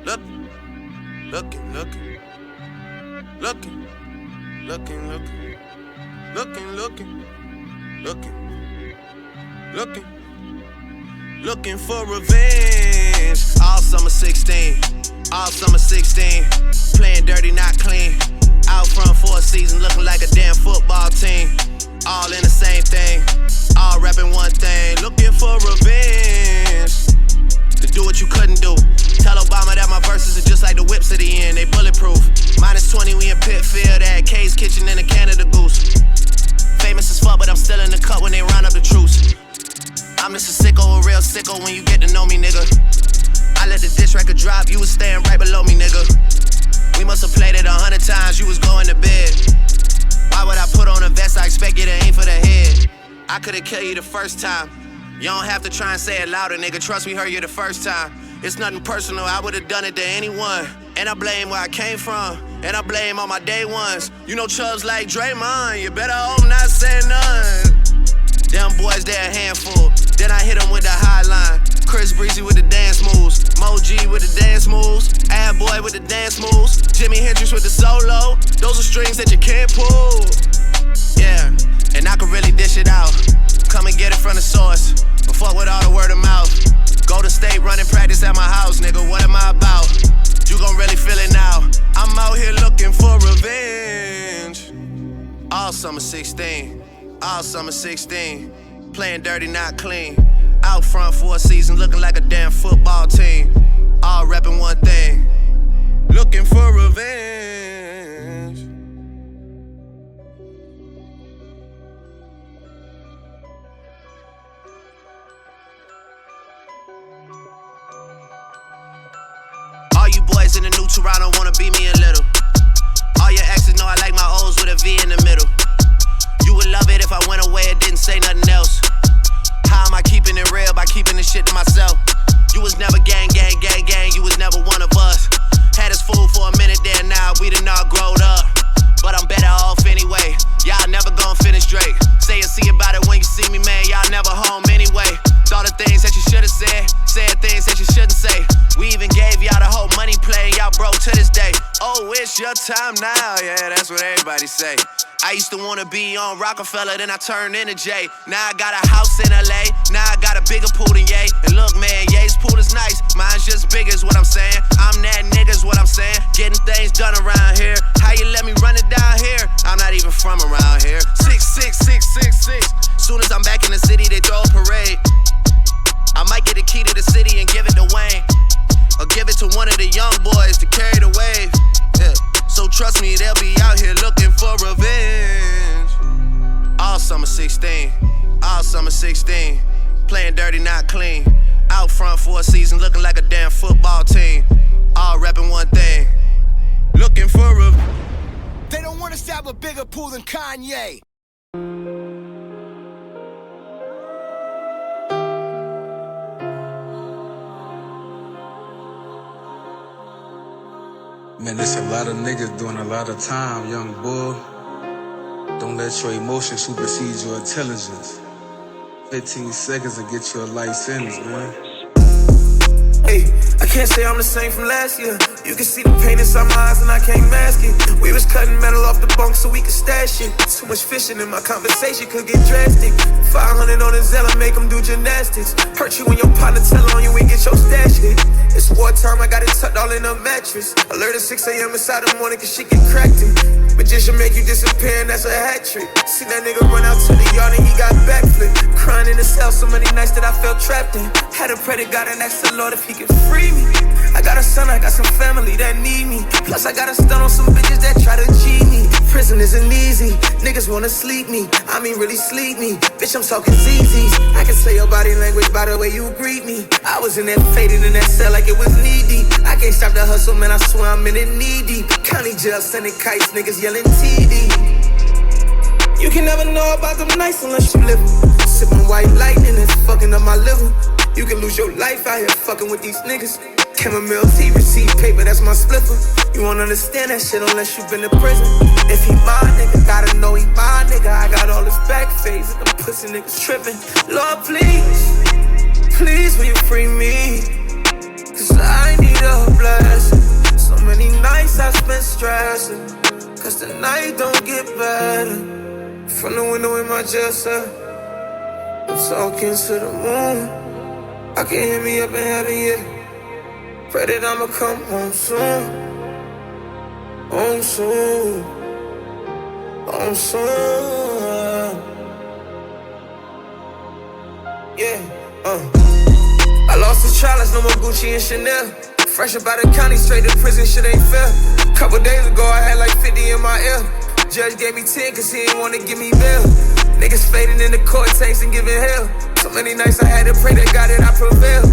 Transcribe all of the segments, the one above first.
looking, looking, looking, looking, looking, looking, looking, looking, looking, looking, looking for revenge. All summer 16, all summer 16, playing dirty, not clean. Out front for a season, looking like a damn football team. All in the same thing, all rapping one thing, looking for revenge. To do what you couldn't do. Tell Obama that my verses are just like the whips at the end, they bulletproof. -20, we in Pitfield at K's Kitchen in a Canada Goose. Famous as fuck, but I'm still in the cut when they round up the troops. I'm just a sicko, a real sicko when you get to know me, nigga. I let the diss record drop, you was staying right below me, nigga. We must have played it 100 times, you was going to bed. Why would I put on a vest? I expect you to aim for the head. I could've killed you the first time. You don't have to try and say it louder, nigga. Trust me, heard you the first time. It's nothing personal, I would've done it to anyone. And I blame where I came from, and I blame all my day ones. You know Chubbs like Draymond, you better hope not say none. Them boys, they're a handful. Then I hit them with the high line. Chris Breezy with the dance moves. Mo G with the dance moves. Ad Boy with the dance moves. Jimi Hendrix with the solo. Those are strings that you can't pull. Yeah, and I can really dish it out. Come and get it from the source. But fuck with all the word of mouth. Go to state running practice at my house, nigga. What am I about? You gon' really feel it now. I'm out here looking for revenge. All summer 16. All summer 16. Playing dirty, not clean. Out front for a season, looking like a damn football team. All repping one thing. Looking for revenge. All you boys in the new Toronto wanna be me a little. All your exes know I like my O's with a V in the middle. You would love it if I went away and didn't say nothing else. How am I keeping it real? By keeping this shit to myself. You was never gang, gang, gang, gang. You was never one of us. Had us fooled for a minute there, now we done all growed up. But I'm better off anyway. Y'all never gon' finish Drake. Say and see about it when you see me, man. Y'all never home anyway. Thought of things that you should've said. Said things that you shouldn't say. We even gave y'all the whole money play, and y'all broke to this day. Oh, it's your time now. Yeah, that's what everybody say. I used to wanna be on Rockefeller, then I turned into Jay. Now I got a house in LA, now I got a bigger pool than Ye. And look, man, Ye's pool is nice, mine's just big is what I'm saying. I'm that nigga's what I'm saying, getting things done around here. How you let me run it down here? I'm not even from around here. 66666. Soon as I'm back in the city, they throw a parade. I might get the key to the city and give it to Wayne, or give it to one of the young boys to carry the wave. Yeah. So trust me, they'll be out here looking for revenge. All summer 16, all summer 16, playing dirty, not clean. Out front for a season, looking like a damn football team. All repping one thing, looking for revenge. They don't want us to have a bigger pool than Kanye. Man, there's a lot of niggas doing a lot of time, young boy. Don't let your emotions supersede your intelligence. 15 seconds to get you a life sentence, man. Hey, I can't say I'm the same from last year. You can see the pain inside my eyes and I can't mask it. We was cutting metal off the bunk so we could stash it. Too much fishing in my conversation could get drastic. 500 on the Zella, make them do gymnastics. Hurt you when your partner tell on you and get your stash hit. It's wartime, I got it tucked all in a mattress. Alert at 6 a.m. inside the morning cause she get cracked in. Magician make you disappear and that's a hat trick. See that nigga run out to the yard and he got backflip. Crying in the cell so many nights that I felt trapped in. Had to pray to God and ask the Lord if he could free me. I got a son, I got some family that need me. Plus I got a stun on some bitches that try to G me. Prison isn't easy, niggas wanna sleep me. I mean really sleep me, bitch I'm talking ZZs. I can say your body language by the way you greet me. I was in there faded in that cell like it was knee deep. I can't stop the hustle man, I swear I'm in it knee deep. County jail sending kites, niggas yelling TD. You can never know about them nights unless you live them. Sipping white lightning and fucking up my liver. You can lose your life out here fucking with these niggas. Chamomile tea, receipt paper, that's my spliffer. You won't understand that shit unless you been to prison. If he my nigga, gotta know he my nigga. I got all this back phase, them pussy niggas tripping. Lord, please, please will you free me? Cause I need a blessing. lesser. Cause the night don't get better. From the window in my jail cell, I'm talking to the moon. I can hear me up in heaven, yeah. Pray that I'ma come home soon. Home soon. Home soon. Yeah, I lost the trial, no more Gucci and Chanel. Fresh up out of county, straight to prison, shit ain't fair. Couple days ago, I had like 50 in my ear. Judge gave me 10 cause he didn't wanna give me bail. Niggas fading in the court tanks and giving hell. So many nights I had to pray that God that I prevail.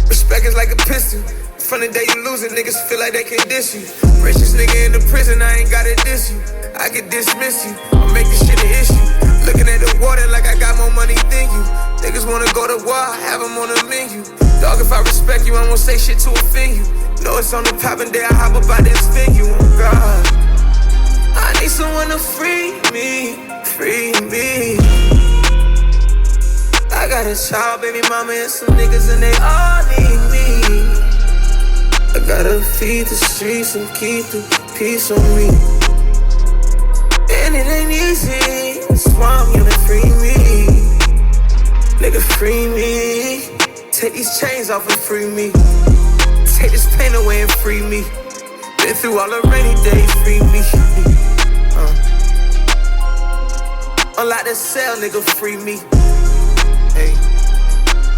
Respect is like a pistol. From the day you lose it, niggas feel like they can diss you. Richest nigga in the prison, I ain't gotta diss you. I can dismiss you, I make this shit an issue. Looking at the water like I got more money than you. Niggas wanna go to war, I have them on the menu. Dog, if I respect you, I won't say shit to offend you. Know it's on the poppin' day, I hop up out this venue. Oh God, I need someone to free me, free me. I got a child, baby mama, and some niggas, and they all need me. I gotta feed the streets and keep the peace on me. And it ain't easy, that's why I'm gonna free me. Nigga, free me. Take these chains off and free me. Take this pain away and free me. Been through all the rainy days, free me. Unlock the cell, nigga, free me. Hey,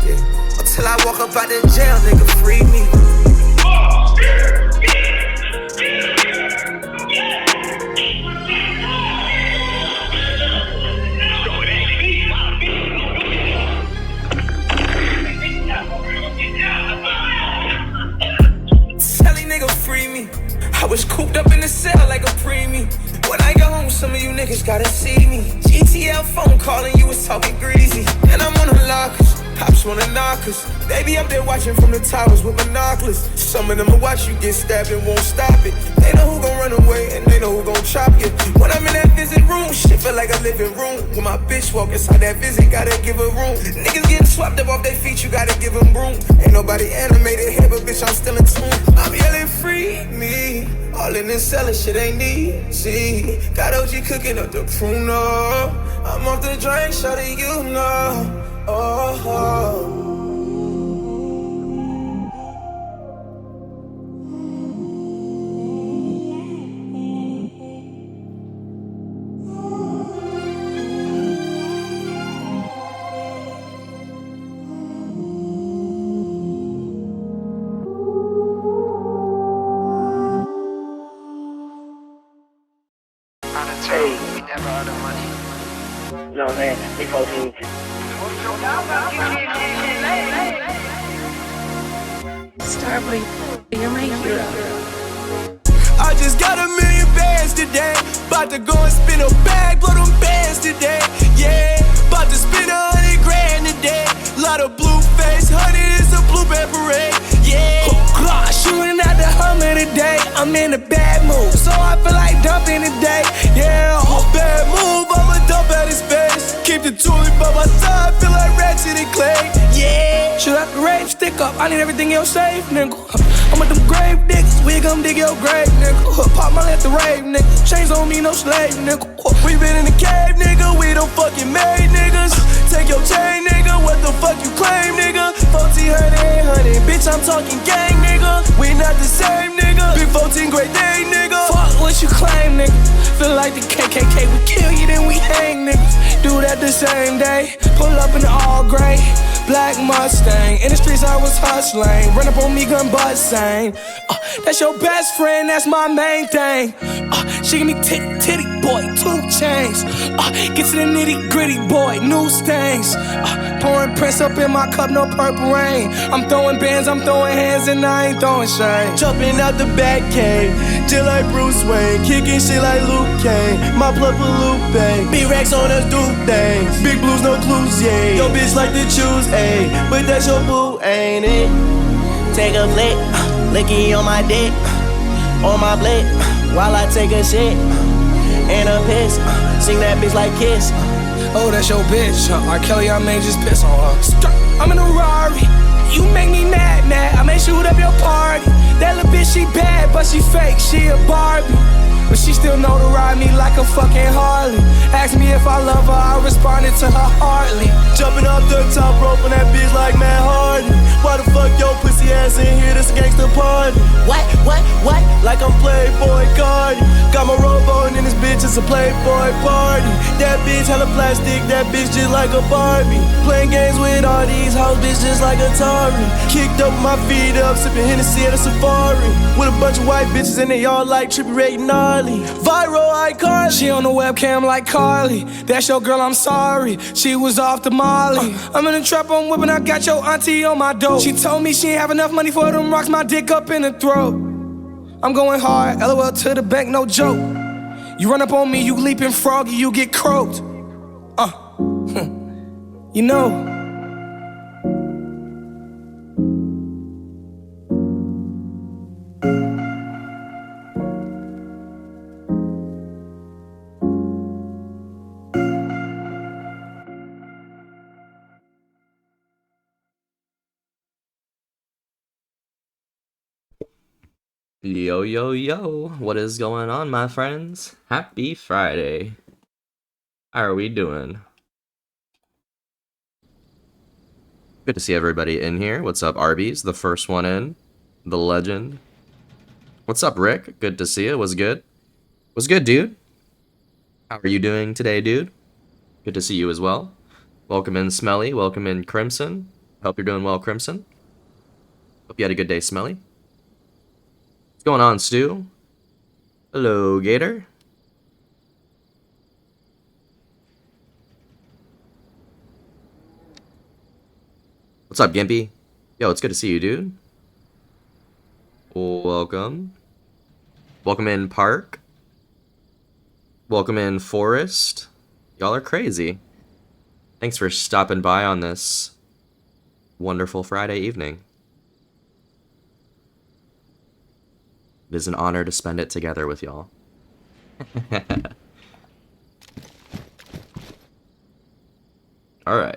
yeah. Until I walk up out the jail, nigga, free me. I was cooped up in the cell like a preemie. When I get home, some of you niggas gotta see me. GTL phone calling, you was talking greasy. And I'm on the lockers, cops wanna knock us. They be up there watching from the towers with binoculars. Some of them will watch you get stabbed and won't stop it. They know who gon' run away and they know who gon' chop you. When I'm in that visit room, shit feel like a living room. When my bitch walk inside that visit, gotta give her room. Niggas getting swapped up off their feet, you gotta give them room. Ain't nobody animated here, but bitch, I'm still in tune. I'm yelling free me. All in this cellar, shit ain't easy. Got OG cooking up the pruno. I'm off the drink, shawty, you know. Oh. No man, they supposed to. Starboy, you're my hero. I just got $1 million bands today. About to go and spin a bag, blow them bands today. Yeah, about to spend 100 grand today. Lot of blue face, honey, it's a blueberry parade. Yeah, shooting at the Hummer today. I'm in a bad mood, so I feel like dumping today. Yeah, bad move, I'ma dump at his face. Keep the toolie by my side, feel like Ratchet and Clay. Yeah, shoot out the rave, stick up, I need everything else safe, nigga. I'm with them grave niggas, we gon' dig your grave, nigga. Pop my at the rave, nigga. Chains on me, no slave, nigga. We been in the cave, nigga, we don't fucking made niggas. Take your chain, nigga, what the fuck you claim, nigga? 1400, bitch, I'm talking gang, nigga. We not the same, nigga. Big 14 great day, nigga. Fuck what you claim, nigga. Feel like the KKK, we kill you, then we hang, niggas. Do that the same day. Pull up in the all gray black Mustang. In the streets I was hustling. Run up on me, gun busting. That's your best friend, that's my main thing. She give me titty boy, 2 chains. Get to the nitty gritty boy, new stains. Pouring Prince up in my cup, no purple rain. I'm throwing bands, I'm throwing hands, and I ain't throwing shade. Jumping out the back cave, just like Bruce Wayne. Kicking shit like Luke Kane. My blood for Lupe. Big racks on us do things. Big blues, no clues, yeah. Yo bitch like to choose, ayy. But that's your boo, ain't it? Take a flick, licky on my dick, on my blick, while I take a shit and a piss. Sing that bitch like Kiss. Oh, that's your bitch. R. Kelly, I may just piss on her. I'm in a Rari. You make me mad, I may shoot up your party. That little bitch, she bad, but she she fake, she a Barbie, but she still know to ride me like a fucking Harley. Ask me if I love her, I responded to her hardly. Jumping off the top rope on that bitch like Matt Hardy. Why the fuck your pussy ass in here? This a gangsta party. What? Like I'm Playboy Cardi. Got my robe on and this bitch is a Playboy party. That bitch hella plastic, that bitch just like a Barbie. Playing games with all these hoes, bitch just like Atari. Kicked up my feet up, sipping Hennessy at a safari. With a bunch of white bitches and they all like Trippie Redd and gnarly. Viral iCarly. She on the webcam like Carly. That's your girl, I'm sorry. She was off the Molly. I'm in the trap, I'm whipping, I got your auntie on my dope. She told me she ain't have enough money for them rocks, my dick up in her throat. I'm going hard, LOL to the bank, no joke. You run up on me, you leaping froggy, you get croaked. You know. Yo, what is going on, my friends? Happy Friday. How are we doing? Good to see everybody in here. What's up, Arby's? The first one in. The legend. What's up, Rick? Good to see you. What's good? What's good, dude? How are you doing today, dude? Good to see you as well. Welcome in, Smelly. Welcome in, Crimson. Hope you're doing well, Crimson. Hope you had a good day, Smelly. What's going on, Stu? Hello, Gator. What's up, Gimpy? Yo, it's good to see you, dude. Welcome. Welcome in, Park. Welcome in, Forest. Y'all are crazy. Thanks for stopping by on this wonderful Friday evening. It is an honor to spend it together with y'all. Alright.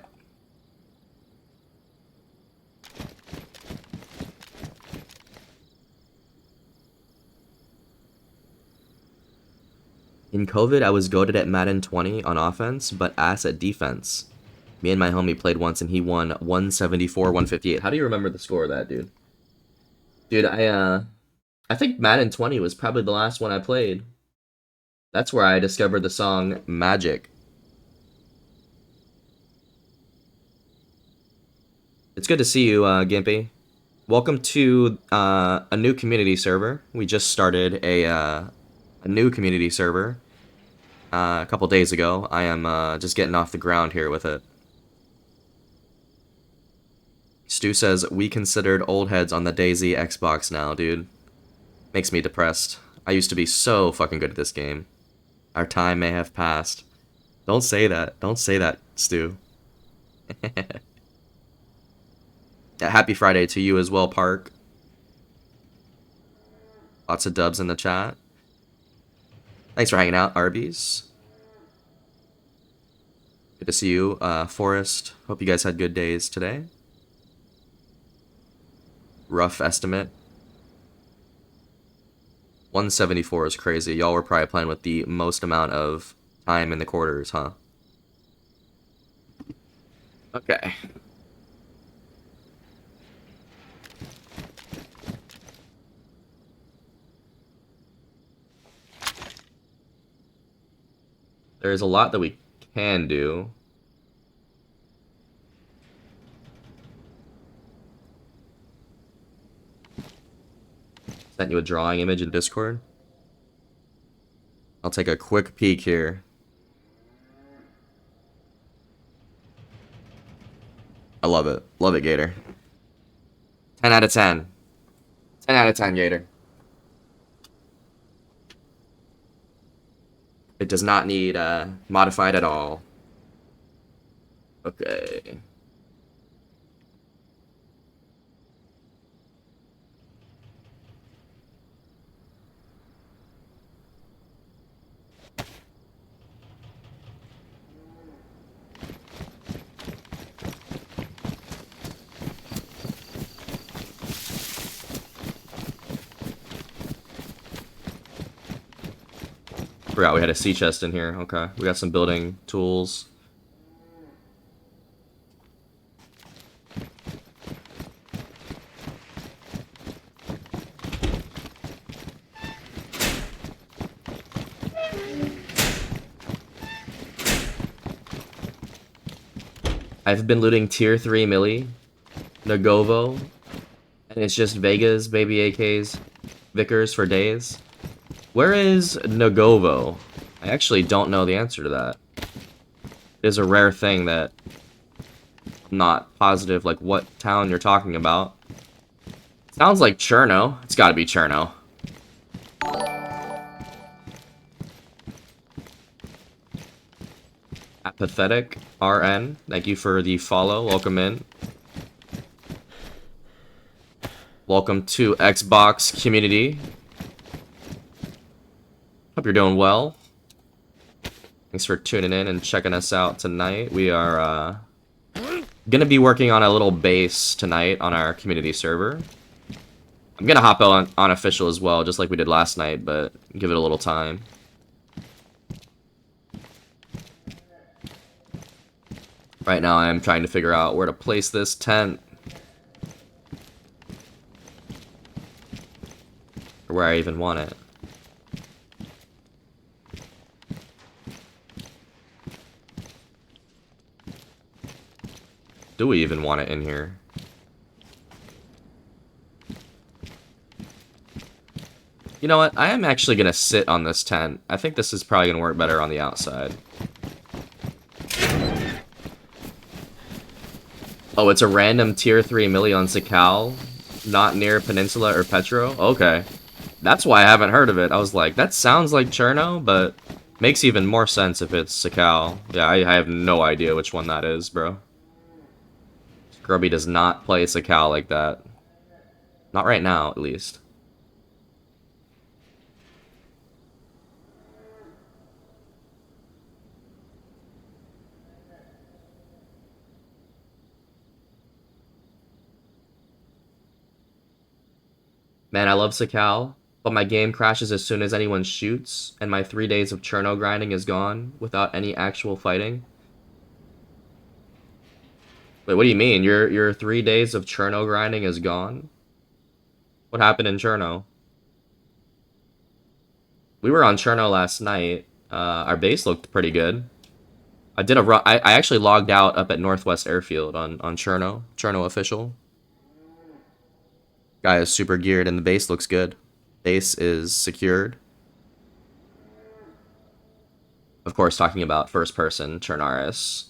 In COVID, I was goated at Madden 20 on offense, but ass at defense. Me and my homie played once and he won 174-158. How do you remember the score of that, dude? Dude, I think Madden 20 was probably the last one I played. That's where I discovered the song Magic. It's good to see you, Gimpy. Welcome to a new community server. We just started a new community server a couple days ago. I am just getting off the ground here with it. Stu says, we considered old heads on the DayZ Xbox now, dude. Makes me depressed. I used to be so fucking good at this game. Our time may have passed. Don't say that. Don't say that, Stu. Happy Friday to you as well, Park. Lots of dubs in the chat. Thanks for hanging out, Arby's. Good to see you, Forrest. Hope you guys had good days today. Rough estimate. 174 is crazy. Y'all were probably playing with the most amount of time in the quarters, huh? Okay. There's a lot that we can do. Sent you a drawing image in Discord. I'll take a quick peek here. I love it. Love it, Gator. 10 out of 10. 10 out of 10, Gator. It does not need modified at all. Okay. Forgot we had a sea chest in here. Okay, we got some building tools. I've been looting tier 3 Millie, Nagovo, and it's just Vegas, baby AKs, Vickers for days. Where is Nagovo? I actually don't know the answer to that. It is a rare thing that I'm not positive like what town you're talking about. Sounds like Cherno. It's gotta be Cherno. Apathetic RN, thank you for the follow. Welcome in. Welcome to Xbox community. Hope you're doing well. Thanks for tuning in and checking us out tonight. We are gonna be working on a little base tonight on our community server. I'm gonna hop on official as well, just like we did last night, but give it a little time. Right now I'm trying to figure out where to place this tent. Or where I even want it. Do we even want it in here? You know what? I am actually gonna sit on this tent. I think this is probably gonna work better on the outside. Oh, it's a random tier 3 Millie on Sakal, not near Peninsula or Petro? Okay. That's why I haven't heard of it. I was like, that sounds like Cherno, but makes even more sense if it's Sakal. Yeah, I have no idea which one that is, bro. Grubby does not play Sakal like that. Not right now, at least. Man, I love Sakal, but my game crashes as soon as anyone shoots, and my 3 days of Cherno grinding is gone without any actual fighting. Wait, what do you mean? Your 3 days of Cherno grinding is gone? What happened in Cherno? We were on Cherno last night. Our base looked pretty good. I did a run. I actually logged out up at Northwest Airfield on Cherno. Cherno official. Guy is super geared and the base looks good. Base is secured. Of course, talking about first person Chernaris.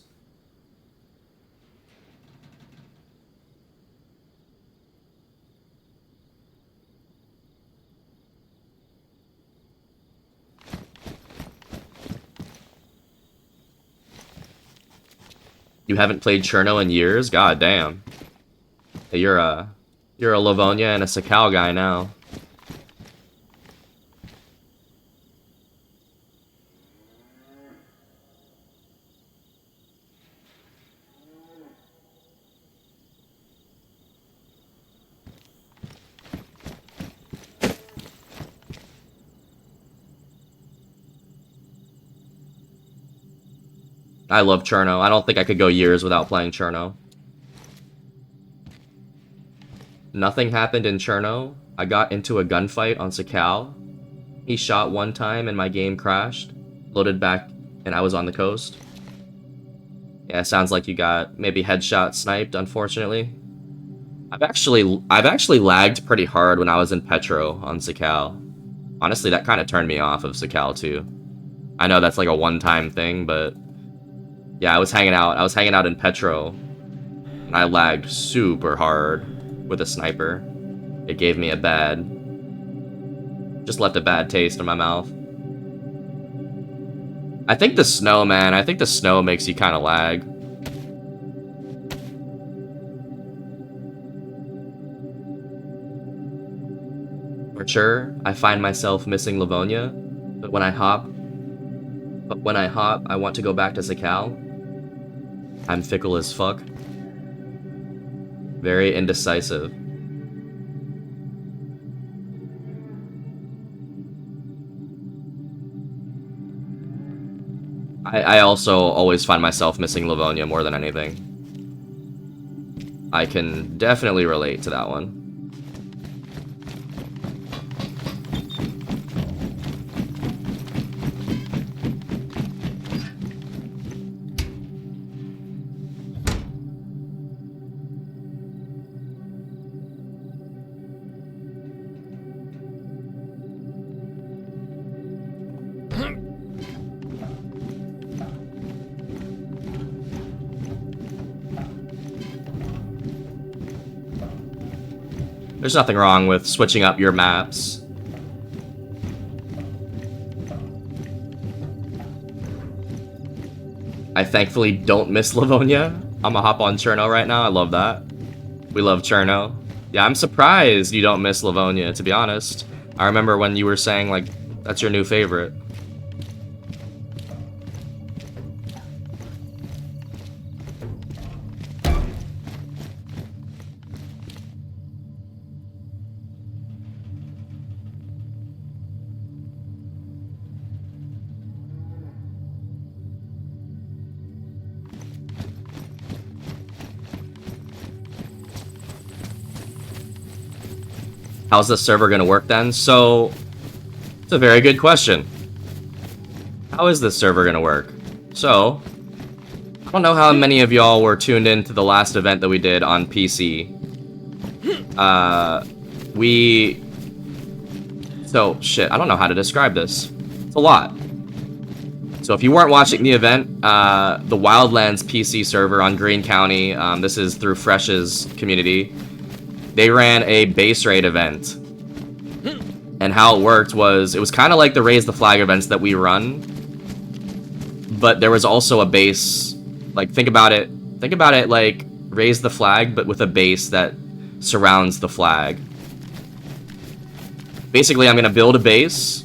You haven't played Cherno in years? God damn. Hey, you're a Livonia and a Sakal guy now. I love Cherno. I don't think I could go years without playing Cherno. Nothing happened in Cherno. I got into a gunfight on Sakal. He shot one time and my game crashed. Loaded back and I was on the coast. Yeah, sounds like you got maybe headshot sniped, unfortunately. I've actually lagged pretty hard when I was in Petro on Sakal. Honestly, that kind of turned me off of Sakal too. I know that's like a one-time thing, but yeah, I was hanging out in Petro, and I lagged super hard with a sniper. It gave me just left a bad taste in my mouth. I think the snow, man, I think the snow makes you kind of lag. For sure, I find myself missing Livonia, but when I hop, I want to go back to Sakal. I'm fickle as fuck. Very indecisive. I also always find myself missing Livonia more than anything. I can definitely relate to that one. There's nothing wrong with switching up your maps. I thankfully don't miss Livonia. I'm gonna hop on Cherno right now. I love that. We love Cherno. Yeah, I'm surprised you don't miss Livonia, to be honest. I remember when you were saying, like, that's your new favorite. How's the server gonna work then? So, it's a very good question. How is this server gonna work? So, I don't know how many of y'all were tuned in to the last event that we did on PC. Shit, I don't know how to describe this. It's a lot. So if you weren't watching the event, the Wildlands PC server on Greene County, this is through Fresh's community, they ran a base raid event. And how it worked was, it was kind of like the Raise the Flag events that we run, but there was also a base, like, think about it like Raise the Flag, but with a base that surrounds the flag. Basically, I'm gonna build a base,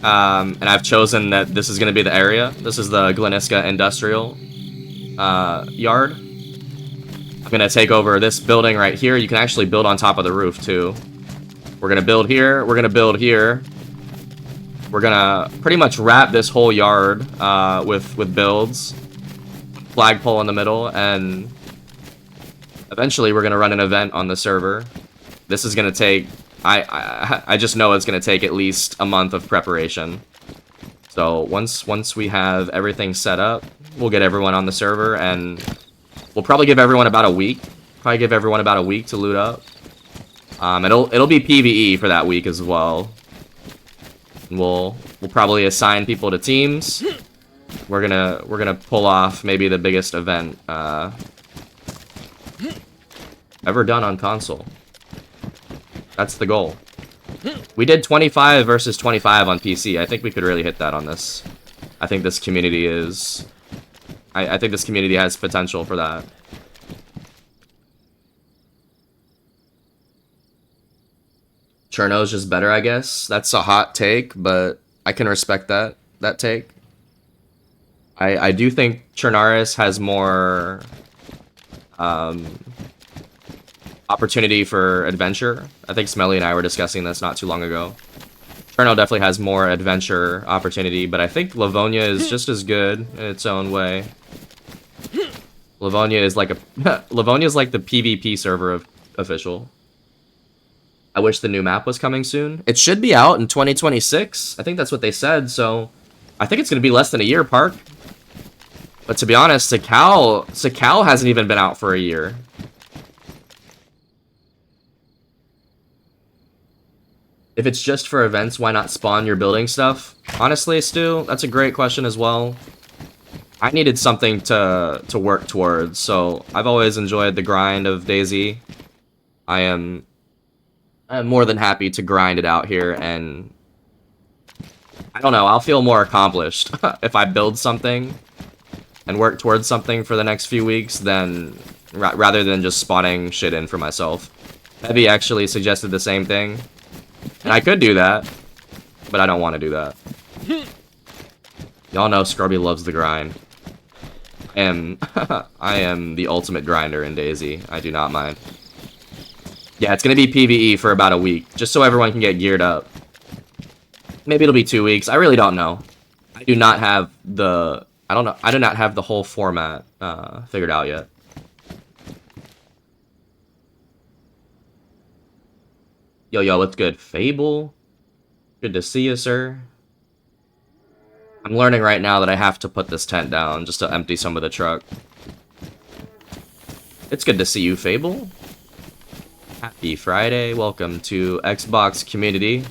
and I've chosen that this is gonna be the area. This is the Gleniska Industrial Yard. I'm gonna take over this building right here. You can actually build on top of the roof too. We're gonna build here. We're gonna build here. We're gonna pretty much wrap this whole yard with builds, flagpole in the middle, and eventually we're gonna run an event on the server. This is gonna take. I just know it's gonna take at least a month of preparation. So once we have everything set up, we'll get everyone on the server and. We'll probably give everyone about a week. To loot up. It'll be PvE for that week as well. And we'll probably assign people to teams. We're gonna pull off maybe the biggest event ever done on console. That's the goal. We did 25 versus 25 on PC. I think we could really hit that on this. I think this community is. I think this community has potential for that. Cherno's just better, I guess. That's a hot take, but I can respect that take. I do think Chernaris has more opportunity for adventure. I think Smelly and I were discussing this not too long ago. Cherno definitely has more adventure opportunity, but I think Livonia is just as good in its own way. Livonia is like Livonia's like the PvP server of official. I wish the new map was coming soon. It should be out in 2026. I think that's what they said, so I think it's gonna be less than a year, Park. But to be honest, Sakal hasn't even been out for a year. If it's just for events, why not spawn your building stuff? Honestly, Stu, that's a great question as well. I needed something to work towards, so I've always enjoyed the grind of DayZ. I'm more than happy to grind it out here, and I don't know, I'll feel more accomplished if I build something and work towards something for the next few weeks than rather than just spawning shit in for myself. Heavy actually suggested the same thing, and I could do that, but I don't want to do that. Y'all know Scrubby loves the grind. I am the ultimate grinder in DayZ. I do not mind. Yeah, it's gonna be PvE for about a week, just so everyone can get geared up. Maybe it'll be 2 weeks. I really don't know. I do not have the I do not have the whole format figured out yet. Yo, what's good? Fable? Good to see you, sir. I'm learning right now that I have to put this tent down just to empty some of the truck. It's good to see you, Fable. Happy Friday. Welcome to Xbox Community.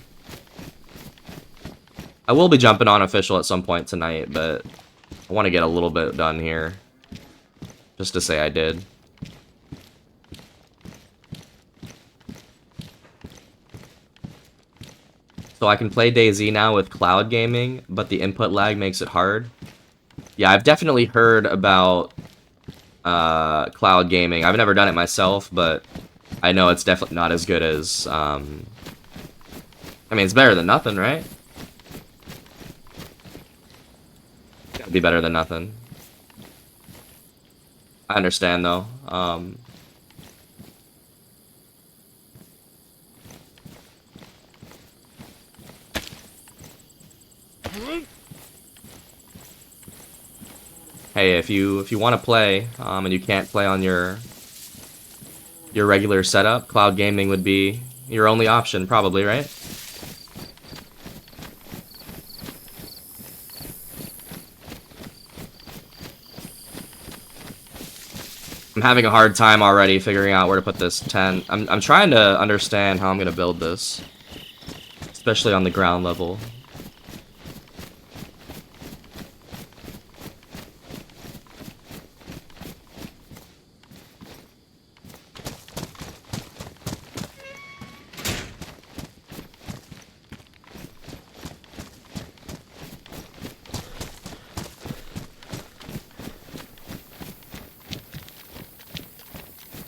I will be jumping on official at some point tonight, but I want to get a little bit done here. Just to say I did. So I can play DayZ now with cloud gaming, but the input lag makes it hard. Yeah, I've definitely heard about cloud gaming. I've never done it myself, but I know it's definitely not as good as... I mean, it's better than nothing, right? Gotta be better than nothing. I understand, though. Hey, if you want to play and you can't play on your regular setup, cloud gaming would be your only option, probably, right? I'm having a hard time already figuring out where to put this tent. I'm trying to understand how I'm gonna build this, especially on the ground level.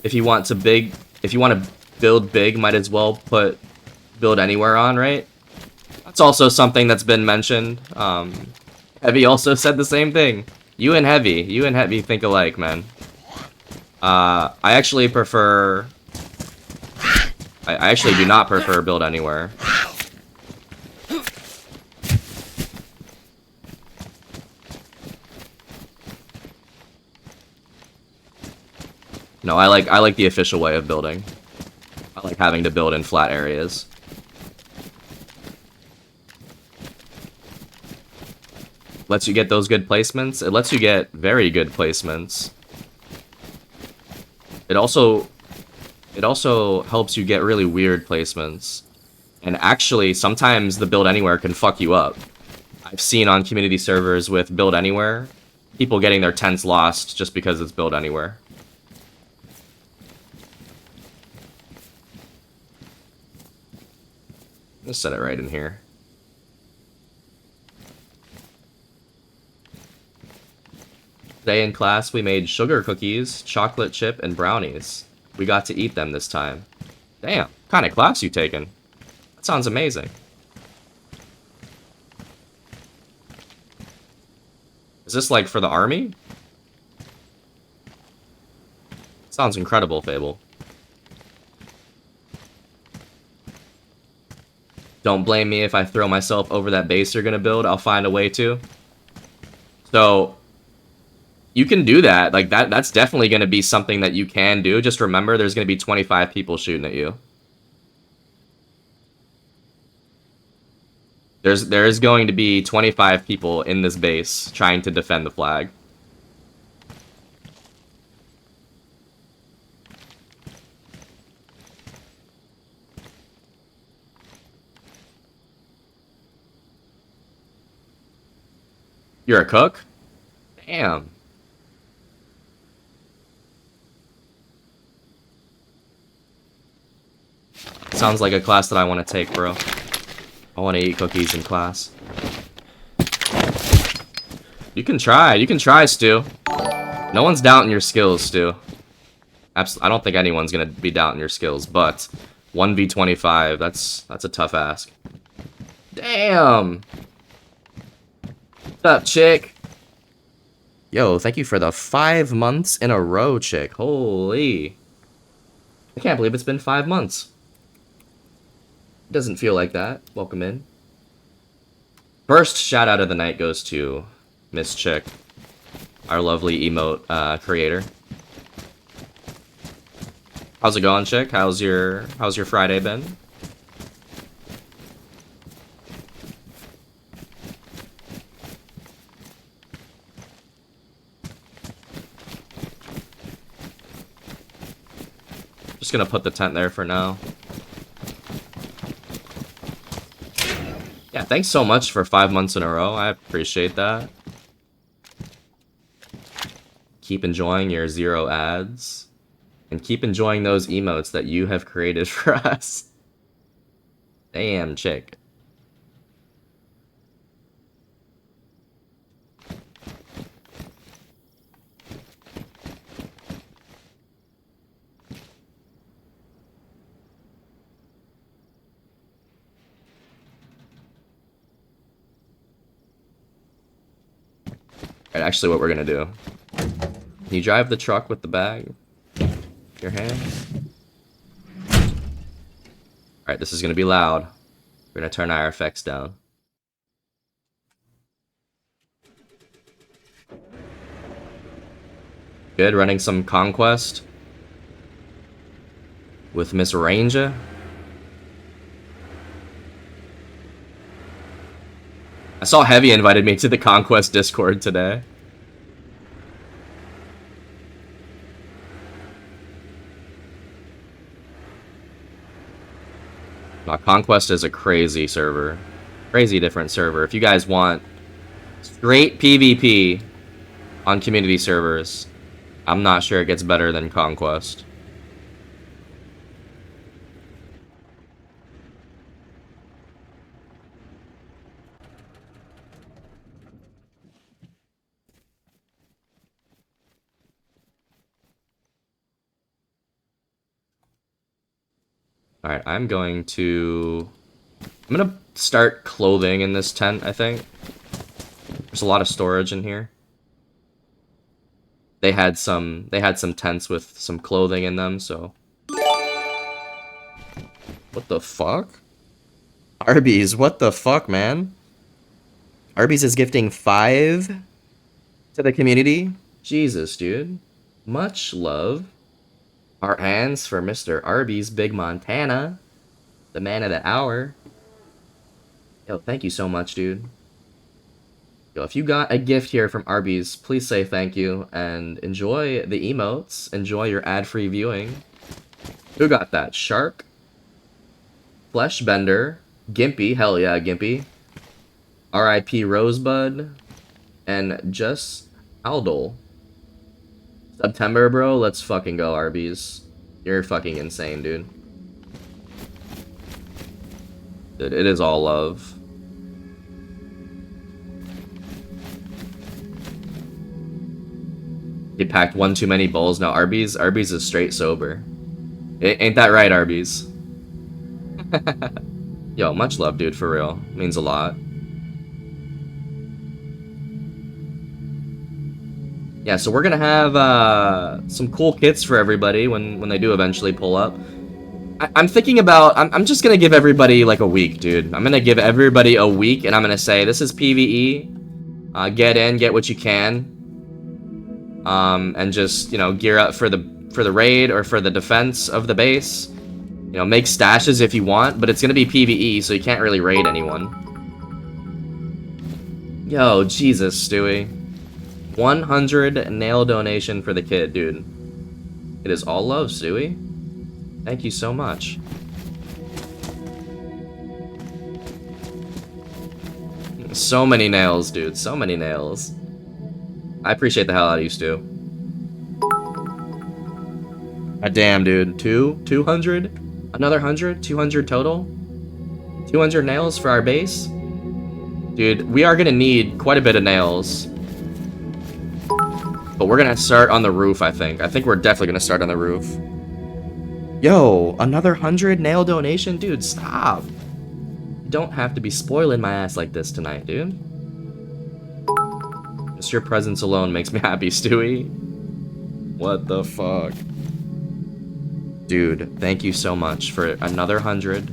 If you want to build big, might as well put build anywhere on, right? That's also something that's been mentioned. Heavy also said the same thing. You and Heavy think alike, man. I actually prefer... I actually do not prefer build anywhere. No, I like the official way of building. I like having to build in flat areas. Lets you get those good placements. It lets you get very good placements. It also helps you get really weird placements. And actually, sometimes the build anywhere can fuck you up. I've seen on community servers with build anywhere, people getting their tents lost just because it's build anywhere. Let's set it right in here. Today in class, we made sugar cookies, chocolate chip, and brownies. We got to eat them this time. Damn, what kind of class you taking? That sounds amazing. Is this like for the army? Sounds incredible, Fable. Don't blame me if I throw myself over that base you're gonna build. I'll find a way to. So, you can do that. Like, that's definitely gonna be something that you can do. Just remember, there's gonna be 25 people shooting at you. There is going to be 25 people in this base trying to defend the flag. You're a cook? Damn. Sounds like a class that I want to take, bro. I want to eat cookies in class. You can try, Stu. No one's doubting your skills, Stu. I don't think anyone's gonna be doubting your skills, but 1v25, that's a tough ask. Damn! What's up, chick? Yo, thank you for the 5 months in a row, chick. Holy. I can't believe it's been 5 months. It doesn't feel like that. Welcome in. First shout out of the night goes to Miss Chick, our lovely emote creator. How's it going, Chick? How's your Friday been? Just gonna put the tent there for now. Yeah, thanks so much for 5 months in a row. I appreciate that. Keep enjoying your 0 ads. And keep enjoying those emotes that you have created for us. Damn, Chick. Alright, actually what we're gonna do. Can you drive the truck with the bag? Your hands? Alright, this is gonna be loud. We're gonna turn our effects down. Good, running some Conquest with Miss Ranger. I saw Heavy invited me to the Conquest Discord today. Conquest is a crazy server. Crazy different server. If you guys want straight PvP on community servers, I'm not sure it gets better than Conquest. Alright, I'm gonna start clothing in this tent, I think. There's a lot of storage in here. They had some tents with some clothing in them, so. What the fuck? Arby's, what the fuck, man? Arby's is gifting 5 to the community? Jesus, dude. Much love. Our hands for Mr. Arby's Big Montana, the man of the hour. Yo, thank you so much, dude. Yo, if you got a gift here from Arby's, please say thank you and enjoy the emotes. Enjoy your ad-free viewing. Who got that? Shark? Fleshbender? Gimpy? Hell yeah, Gimpy. R.I.P. Rosebud? And Just Aldol. September, bro, let's fucking go, Arby's. You're fucking insane, dude. Dude, it is all love. You packed one too many bowls. No, Arby's is straight sober. Ain't that right, Arby's? Yo, much love, dude, for real. Means a lot. Yeah, so we're gonna have some cool kits for everybody when they do eventually pull up. I'm thinking about, I'm just gonna give everybody like a week, dude. I'm gonna give everybody a week and I'm gonna say, this is PvE. Get in, get what you can. And just, you know, gear up for the raid or for the defense of the base. You know, make stashes if you want, but it's gonna be PvE, so you can't really raid anyone. Yo, Jesus, Stewie. 100 nail donation for the kid, dude. It is all love, Stewie. Thank you so much. So many nails, dude. So many nails. I appreciate the hell out of you, Stu. Damn, dude. 200? Another 100? 200 total? 200 nails for our base? Dude, we are gonna need quite a bit of nails. But we're gonna start on the roof, I think. I think we're definitely gonna start on the roof. Yo, another 100 nail donation? Dude, stop. You don't have to be spoiling my ass like this tonight, dude. Just your presence alone makes me happy, Stewie. What the fuck? Dude, thank you so much for another 100.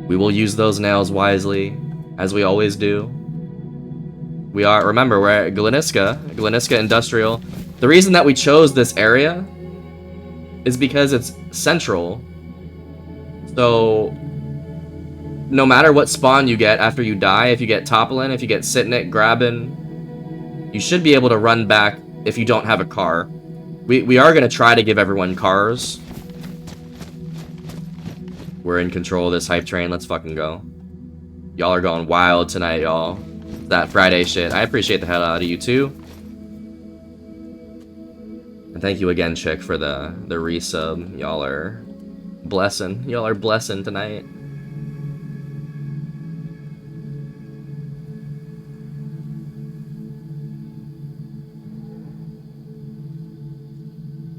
We will use those nails wisely, as we always do. We are, remember, we're at Gleniska Industrial. The reason that we chose this area is because it's central. So, no matter what spawn you get after you die, if you get toppling, if you get Sitnik, grabbing, you should be able to run back if you don't have a car. We are going to try to give everyone cars. We're in control of this hype train. Let's fucking go. Y'all are going wild tonight, y'all. That Friday shit. I appreciate the hell out of you too. And thank you again, Chick, for the resub. Y'all are blessing. Y'all are blessing tonight.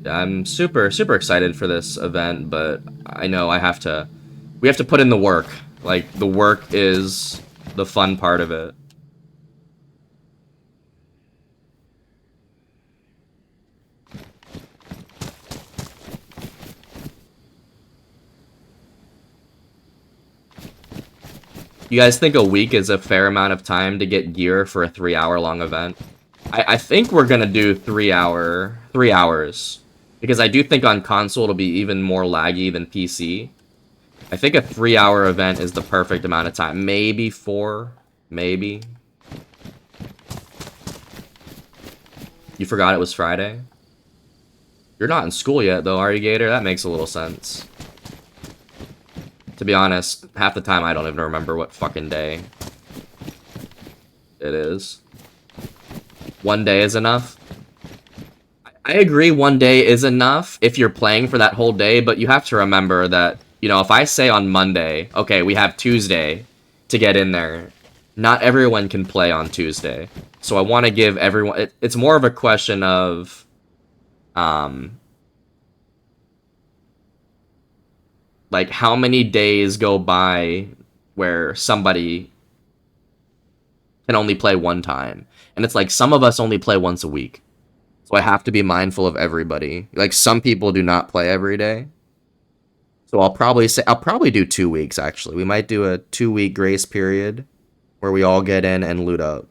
I'm super excited for this event, but I know we have to put in the work. Like, the work is the fun part of it. You guys think a week is a fair amount of time to get gear for a 3-hour-long event? I think we're gonna do 3 hours. Because I do think on console it'll be even more laggy than PC. I think a 3-hour event is the perfect amount of time. Maybe 4. Maybe. You forgot it was Friday? You're not in school yet, though, are you, Gator? That makes a little sense. To be honest, half the time I don't even remember what fucking day it is. One day is enough? I agree, one day is enough if you're playing for that whole day, but you have to remember that, you know, if I say on Monday, okay, we have Tuesday to get in there, not everyone can play on Tuesday. So I want to give everyone... It's more of a question of... like, how many days go by where somebody can only play one time? And it's like, some of us only play once a week. So I have to be mindful of everybody. Like, some people do not play every day. So I'll probably do 2 weeks, actually. We might do a 2-week grace period where we all get in and loot up.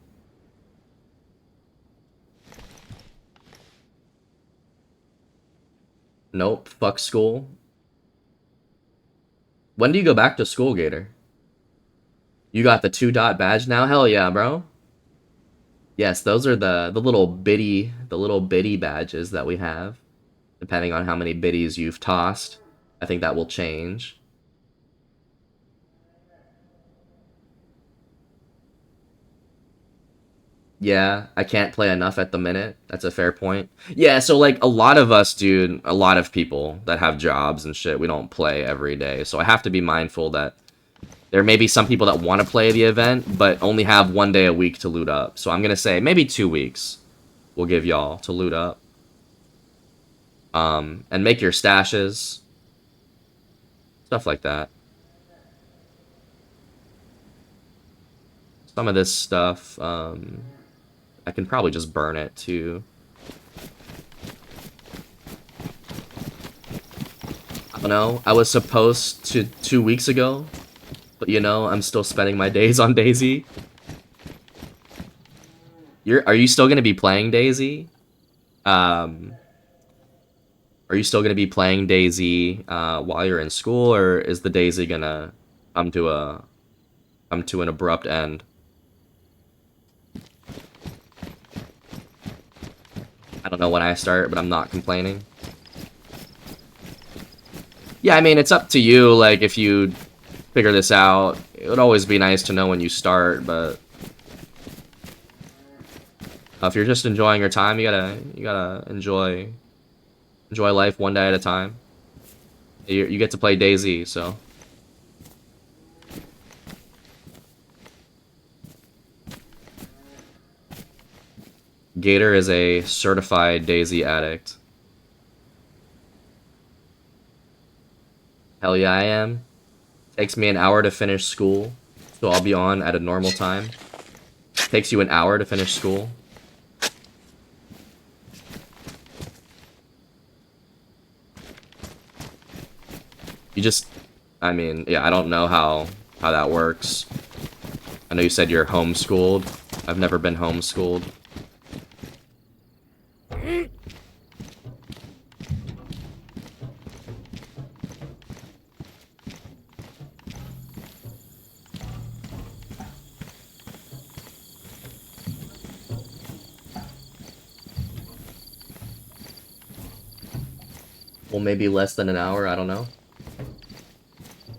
Nope, fuck school. When do you go back to school, Gator? You got the 2-dot badge now? Hell yeah, bro. Yes, those are the little bitty badges that we have. Depending on how many biddies you've tossed, I think that will change. Yeah, I can't play enough at the minute. That's a fair point. Yeah, so like a lot of us, dude, a lot of people that have jobs and shit, we don't play every day. So I have to be mindful that there may be some people that want to play the event, but only have 1 day a week to loot up. So I'm going to say maybe 2 weeks we'll give y'all to loot up. And make your stashes. Stuff like that. Some of this stuff, I can probably just burn it too. I don't know. I was supposed to 2 weeks ago, but you know, I'm still spending my days on DayZ. Are you still gonna be playing DayZ? Are you still gonna be playing DayZ while you're in school, or is the DayZ gonna come to an abrupt end? I don't know when I start, but I'm not complaining. Yeah, I mean, it's up to you, like, if you figure this out. It would always be nice to know when you start, but... if you're just enjoying your time, you gotta enjoy life one day at a time. You get to play DayZ, so... Gator is a certified DayZ addict. Hell yeah, I am. Takes me an hour to finish school, so I'll be on at a normal time. Takes you an hour to finish school. You just... I mean, yeah, I don't know how that works. I know you said you're homeschooled. I've never been homeschooled. Well, maybe less than an hour, I don't know.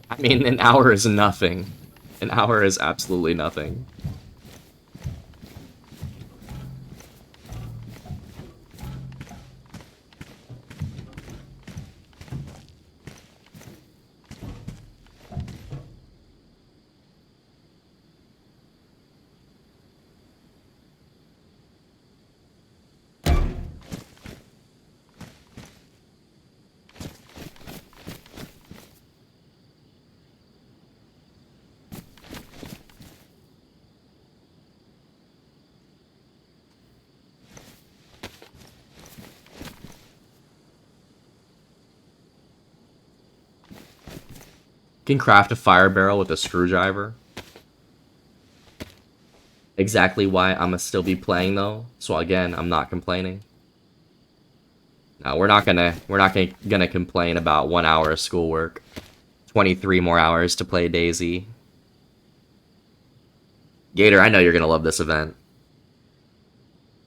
I mean, an hour is nothing. An hour is absolutely nothing. Can craft a fire barrel with a screwdriver. Exactly why I'ma still be playing though. So again, I'm not complaining. No, we're not gonna complain about 1 hour of schoolwork. 23 more hours to play DayZ. Gator, I know you're gonna love this event.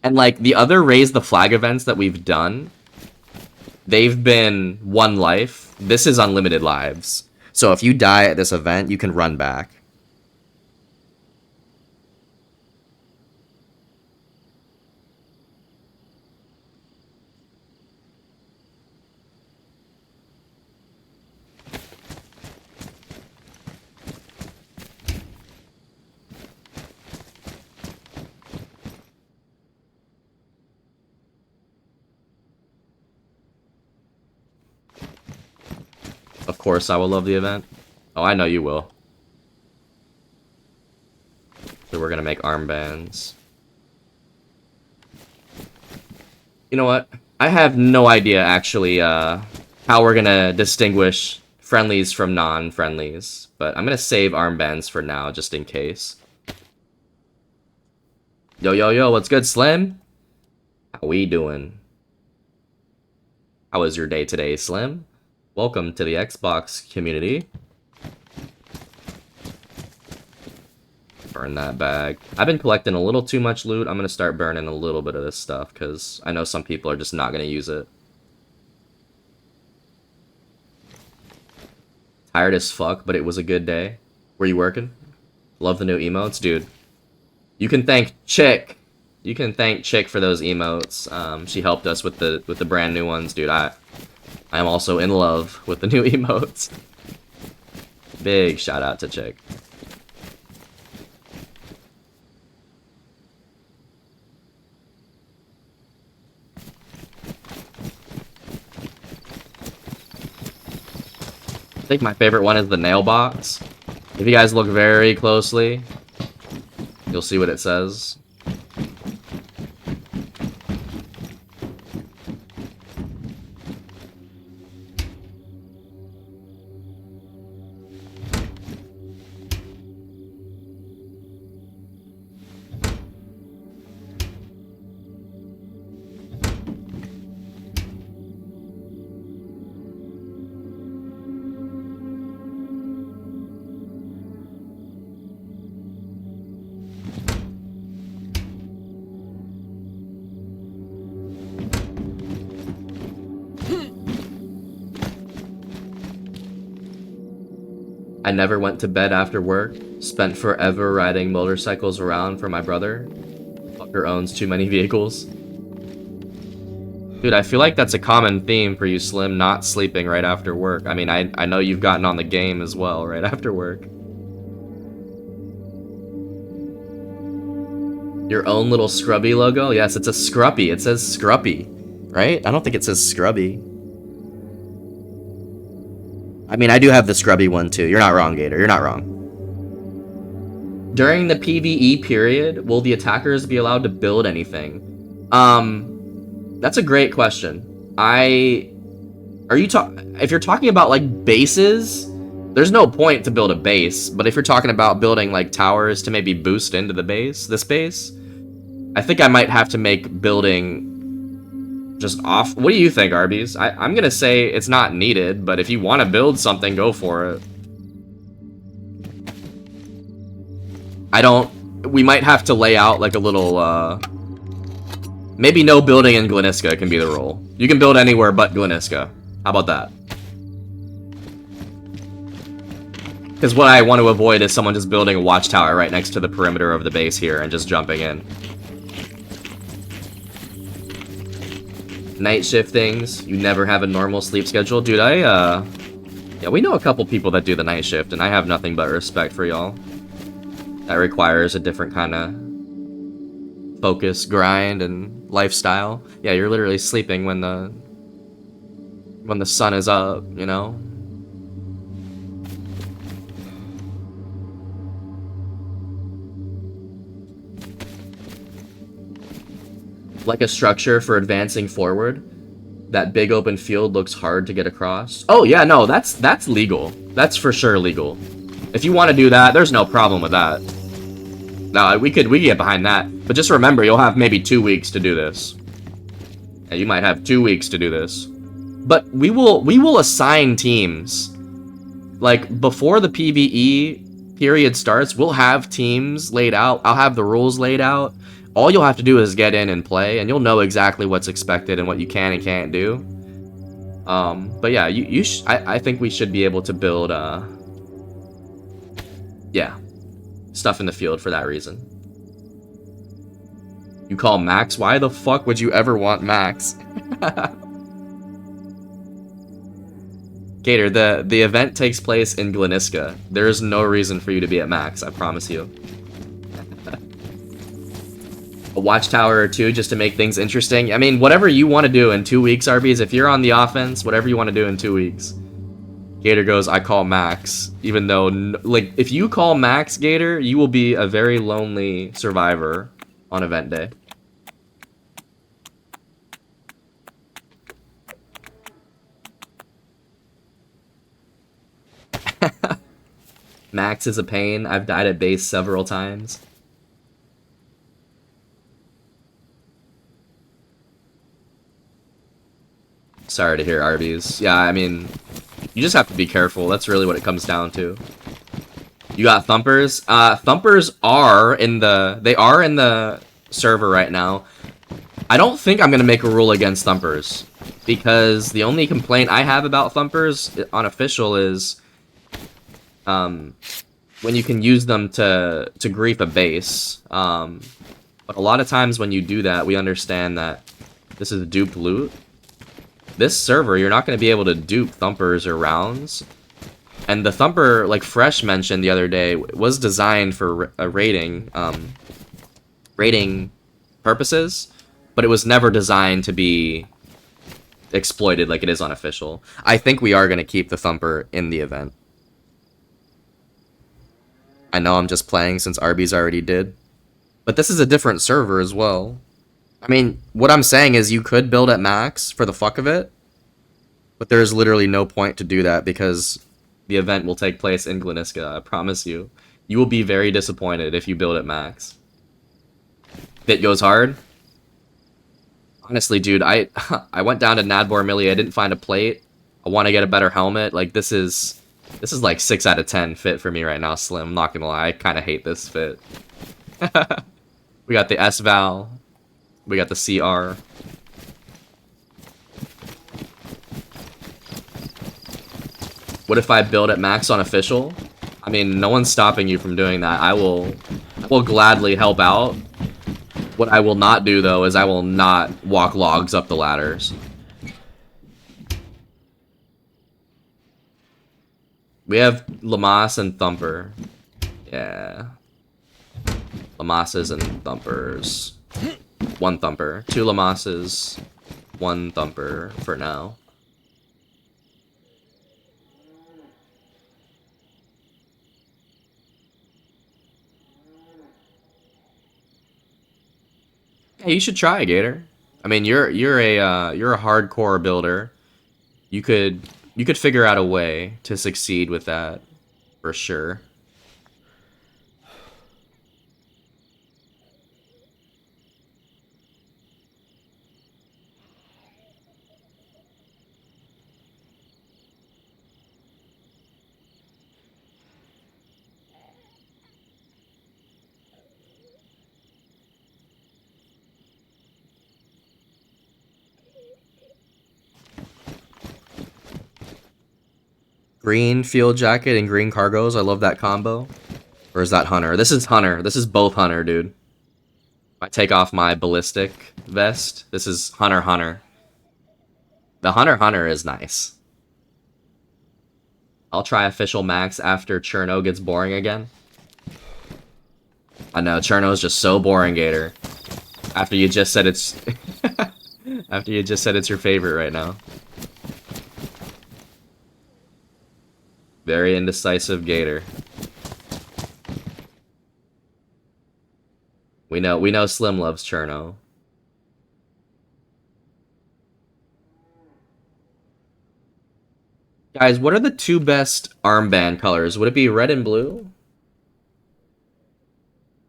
And like the other Raise the Flag events that we've done, they've been 1 life. This is unlimited lives. So if you die at this event, you can run back. Of course I will love the event. Oh, I know you will. So we're gonna make armbands. You know what? I have no idea, actually, how we're gonna distinguish friendlies from non-friendlies. But I'm gonna save armbands for now, just in case. Yo, yo, yo, what's good, Slim? How we doing? How was your day today, Slim? Welcome to the Xbox community. Burn that bag. I've been collecting a little too much loot. I'm gonna start burning a little bit of this stuff because I know some people are just not gonna use it. Tired as fuck, but it was a good day. Were you working? Love the new emotes, dude. You can thank Chick. You can thank Chick for those emotes. She helped us with the brand new ones, dude. I am also in love with the new emotes. Big shout out to Chick. I think my favorite one is the nail box. If you guys look very closely, you'll see what it says. I never went to bed after work. Spent forever riding motorcycles around for my brother. Fucker owns too many vehicles. Dude, I feel like that's a common theme for you, Slim, not sleeping right after work. I mean, I know you've gotten on the game as well right after work. Your own little Scrubby logo? Yes, it's a Scruppy. It says Scruppy, right? I don't think it says Scrubby. I mean, I do have the Scrubby one too. You're not wrong, Gator. You're not wrong. During the PvE period, will the attackers be allowed to build anything? That's a great question. If you're talking about like bases, There's no point to build a base, but if you're talking about building like towers to maybe boost into the base, this base, I think I might have to make building just off. What do you think, Arby's? I'm gonna say it's not needed, but if you want to build something, go for it. We might have to lay out like a little, maybe no building in Gleniska can be the rule. You can build anywhere but Gleniska. How about that? Because what I want to avoid is someone just building a watchtower right next to the perimeter of the base here and just jumping in. Night shift things. You never have a normal sleep schedule. Dude, yeah, we know a couple people that do the night shift, and I have nothing but respect for y'all. That requires a different kind of focus, grind, and lifestyle. Yeah, you're literally sleeping when the sun is up, you know? Like a structure for advancing forward. That big open field looks hard to get across. Oh yeah, no, that's legal. That's for sure legal. If you want to do that, there's no problem with that. No, we could get behind that. But just remember, you'll have maybe 2 weeks to do this. Yeah, you might have 2 weeks to do this. But we will assign teams. Like before the PvE period starts, we'll have teams laid out. I'll have the rules laid out. All you'll have to do is get in and play, and you'll know exactly what's expected and what you can and can't do. But yeah, I think we should be able to build, yeah, stuff in the field for that reason. You call Max? Why the fuck would you ever want Max? Gator, the event takes place in Gleniska. There is no reason for you to be at Max, I promise you. A watchtower or two just to make things interesting. I mean, whatever you want to do in 2 weeks, RBs, if you're on the offense, whatever you want to do in 2 weeks. Gator goes, I call Max. Even though, like, if you call Max, Gator, you will be a very lonely survivor on event day. Max is a pain. I've died at base several times. Sorry to hear, Arby's. Yeah, I mean, you just have to be careful. That's really what it comes down to. You got Thumpers. Thumpers are in the server right now. I don't think I'm gonna make a rule against Thumpers, because the only complaint I have about Thumpers on official is when you can use them to grief a base. But a lot of times when you do that, we understand that this is duped loot. This server, you're not going to be able to dupe Thumpers or rounds. And the Thumper, like Fresh mentioned the other day, was designed for rating purposes, but it was never designed to be exploited like it is on official. I think we are going to keep the Thumper in the event. I know I'm just playing since Arby's already did, but this is a different server as well. I mean, what I'm saying is you could build at max for the fuck of it, but there's literally no point to do that because the event will take place in Gleniska, I promise you. You will be very disappointed if you build at max. Fit goes hard? Honestly, dude, I went down to Nadbor Millie, I didn't find a plate. I want to get a better helmet. Like, this is like 6 out of 10 fit for me right now, Slim. I'm not gonna lie, I kind of hate this fit. We got the S-Val. We got the CR. What if I build at max on official? I mean, no one's stopping you from doing that. I will gladly help out. What I will not do, though, is I will not walk logs up the ladders. We have Lamas and Thumper. Yeah. Lamases and Thumpers. 1 Thumper. 2 Lamases. 1 Thumper for now. Yeah, you should try, Gator. I mean, you're a hardcore builder. You could could figure out a way to succeed with that for sure. Green field jacket and green cargos. I love that combo. Or is that Hunter? This is Hunter. This is both Hunter, dude. If I take off my ballistic vest, this is Hunter Hunter. The Hunter Hunter is nice. I'll try official max after Cherno gets boring again. I know, Cherno's just so boring, Gator. After you just said it's... After you just said it's your favorite right now. Very indecisive Gator. We know Slim loves Cherno. Guys, what are the two best armband colors? Would it be red and blue?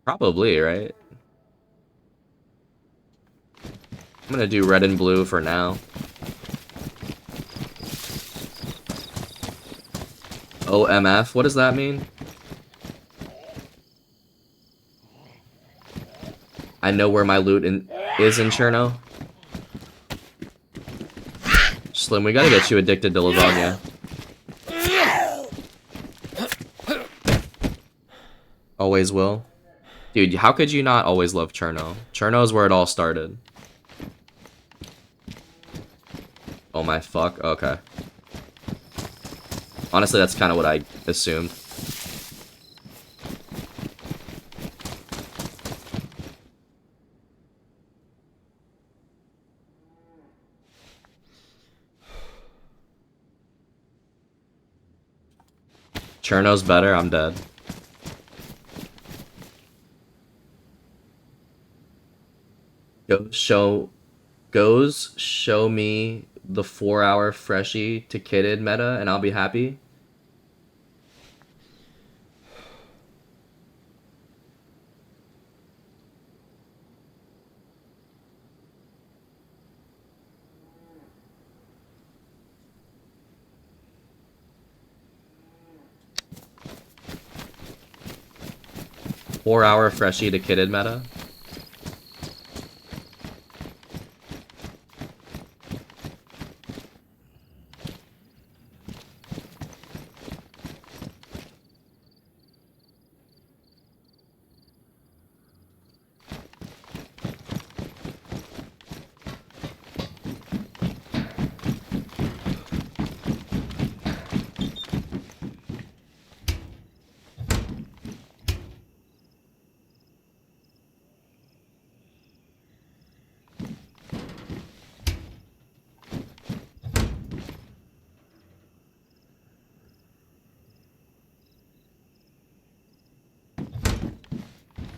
Probably, right? I'm gonna do red and blue for now. OMF, what does that mean? I know where my loot is in Cherno. Slim, we gotta get you addicted to Livonia. Always will. Dude, how could you not always love Cherno? Cherno is where it all started. Oh my fuck, okay. Honestly, that's kind of what I assumed. Cherno's better, I'm dead. Goes show me the 4-hour freshie to kitted meta and I'll be happy. Four-hour freshie to kitted meta.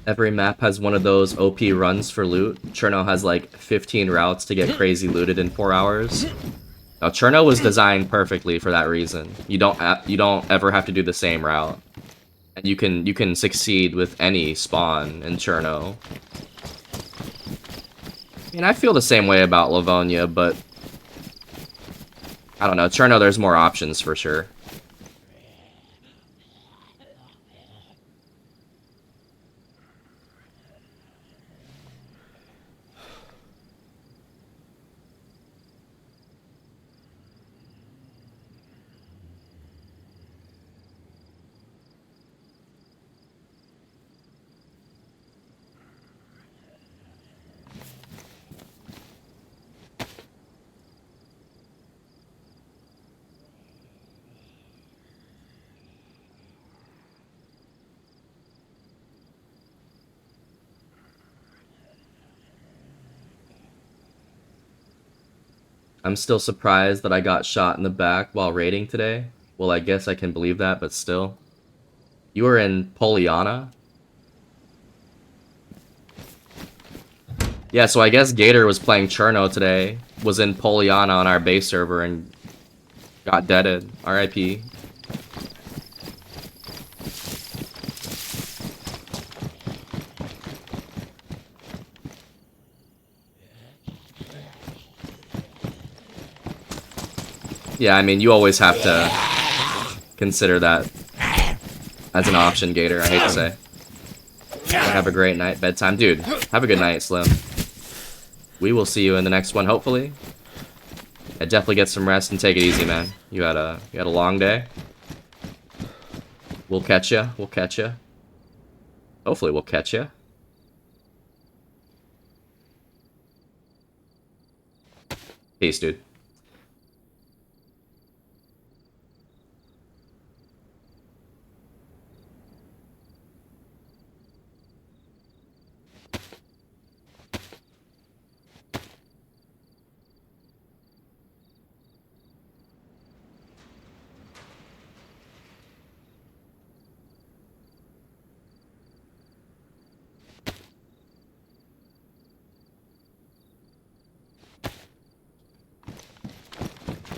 Every map has one of those OP runs for loot. Cherno has like 15 routes to get crazy looted in 4 hours. Now Cherno was designed perfectly for that reason. You don't ever have to do the same route, and you can succeed with any spawn in Cherno. And I feel the same way about Livonia, but I don't know. Cherno, there's more options for sure. I'm still surprised that I got shot in the back while raiding today. Well, I guess I can believe that, but still. You were in Poliana? Yeah, so I guess Gator was playing Cherno today, was in Poliana on our base server, and Got deaded. R.I.P. Yeah, I mean, you always have to consider that as an option, Gator. I hate to say. Have a great night. Bedtime. Dude, have a good night, Slim. We will see you in the next one, hopefully. Yeah, definitely get some rest and take it easy, man. You had a long day. We'll catch ya. We'll catch ya. Hopefully we'll catch ya. Peace, dude.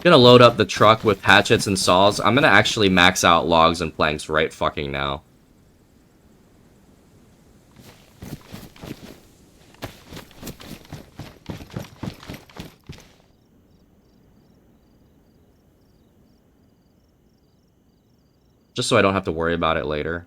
Gonna load up the truck with hatchets and saws. I'm gonna actually max out logs and planks right fucking now. Just so I don't have to worry about it later.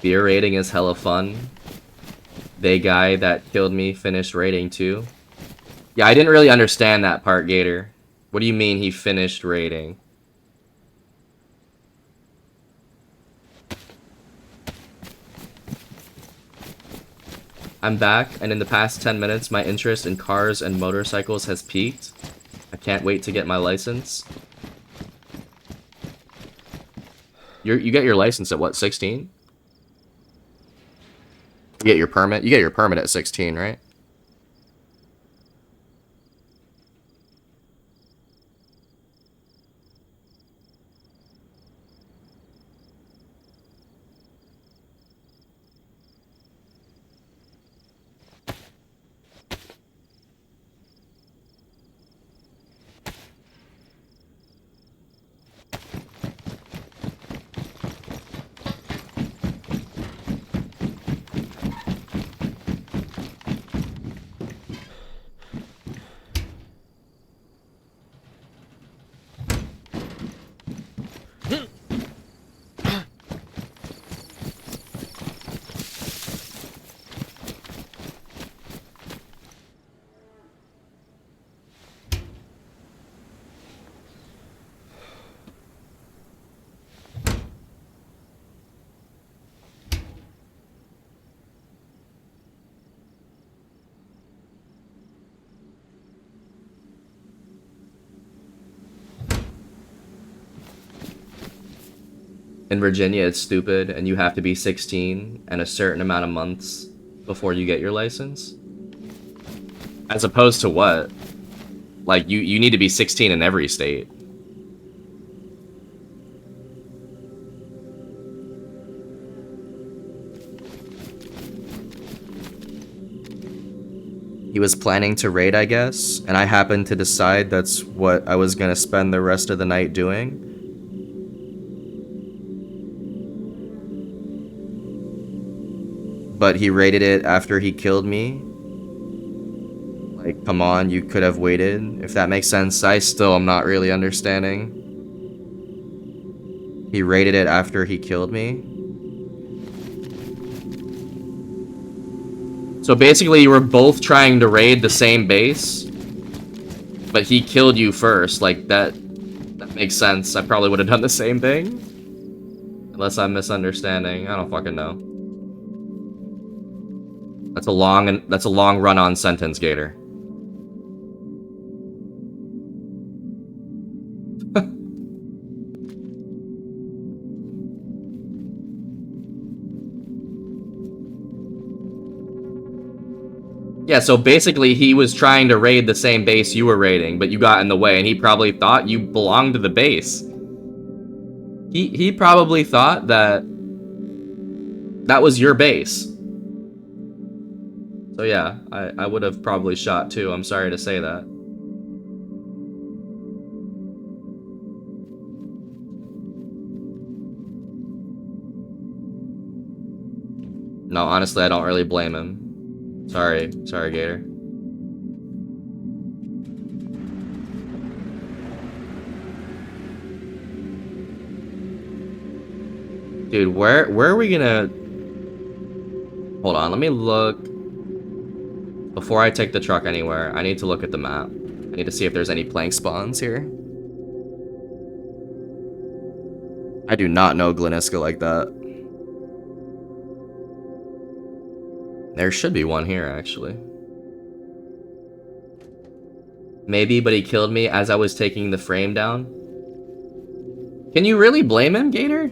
Beer raiding is hella fun. The guy that killed me finished raiding too. Yeah, I didn't really understand that part, Gator. What do you mean he finished raiding? I'm back, and in the past 10 minutes, my interest in cars and motorcycles has peaked. I can't wait to get my license. You get your license at what, 16? You get your permit? You get your permit at 16, right? In Virginia, it's stupid, and you have to be 16 and a certain amount of months before you get your license. As opposed to what? Like, you need to be 16 in every state. He was planning to raid, I guess, and I happened to decide that's what I was gonna spend the rest of the night doing. But he raided it after he killed me. Like, come on, you could have waited. If that makes sense, I still am not really understanding. He raided it after he killed me. So basically, you were both trying to raid the same base, but he killed you first. Like, that makes sense. I probably would have done the same thing. Unless I'm misunderstanding. I don't fucking know. That's a long run-on sentence, Gator. Yeah, so basically he was trying to raid the same base you were raiding, but you got in the way, and he probably thought you belonged to the base. He probably thought that that was your base. So yeah, I would have probably shot too. I'm sorry to say that. No, honestly, I don't really blame him. Sorry, Gator. Dude, where are we gonna... Hold on, let me look. Before I take the truck anywhere, I need to look at the map. I need to see if there's any plank spawns here. I do not know Gleniska like that. There should be one here, actually. Maybe, but he killed me as I was taking the frame down. Can you really blame him, Gator?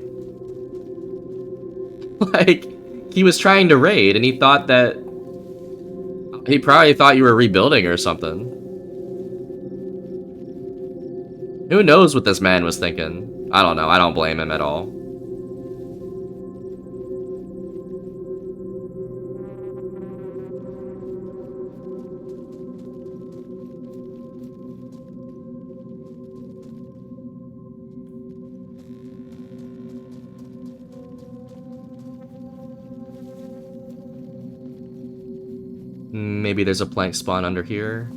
Like, he was trying to raid, and he thought that... He probably thought you were rebuilding or something. Who knows what this man was thinking? I don't know. I don't blame him at all. Maybe there's a plank spawn under here.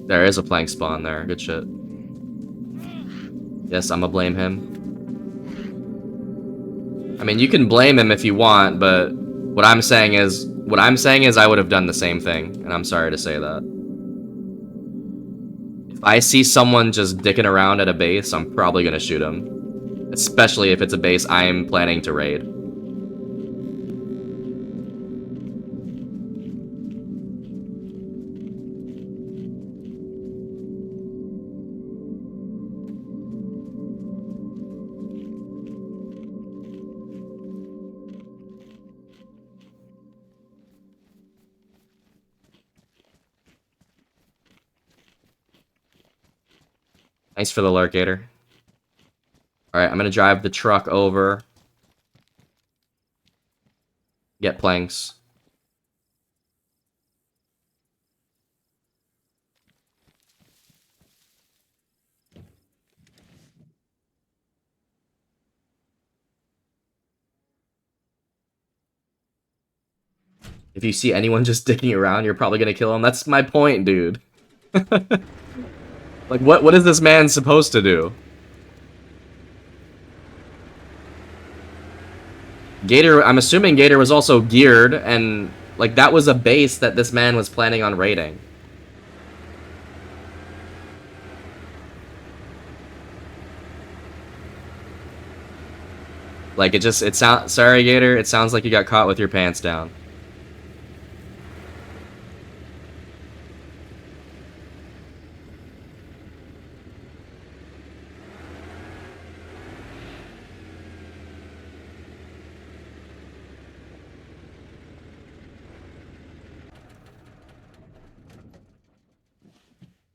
There is a plank spawn there. Good shit. Yes, I'ma blame him. I mean, you can blame him if you want, but what I'm saying is I would have done the same thing, and I'm sorry to say that. If I see someone just dicking around at a base, I'm probably gonna shoot him. Especially if it's a base I'm planning to raid. Thanks for the lurk, Gator. Alright, I'm gonna drive the truck over. Get planks. If you see anyone just dicking around, you're probably gonna kill him. That's my point, dude. Like, what is this man supposed to do? Gator, I'm assuming Gator was also geared, and, like, that was a base that this man was planning on raiding. Like, it sounds... Sorry, Gator, it sounds like you got caught with your pants down.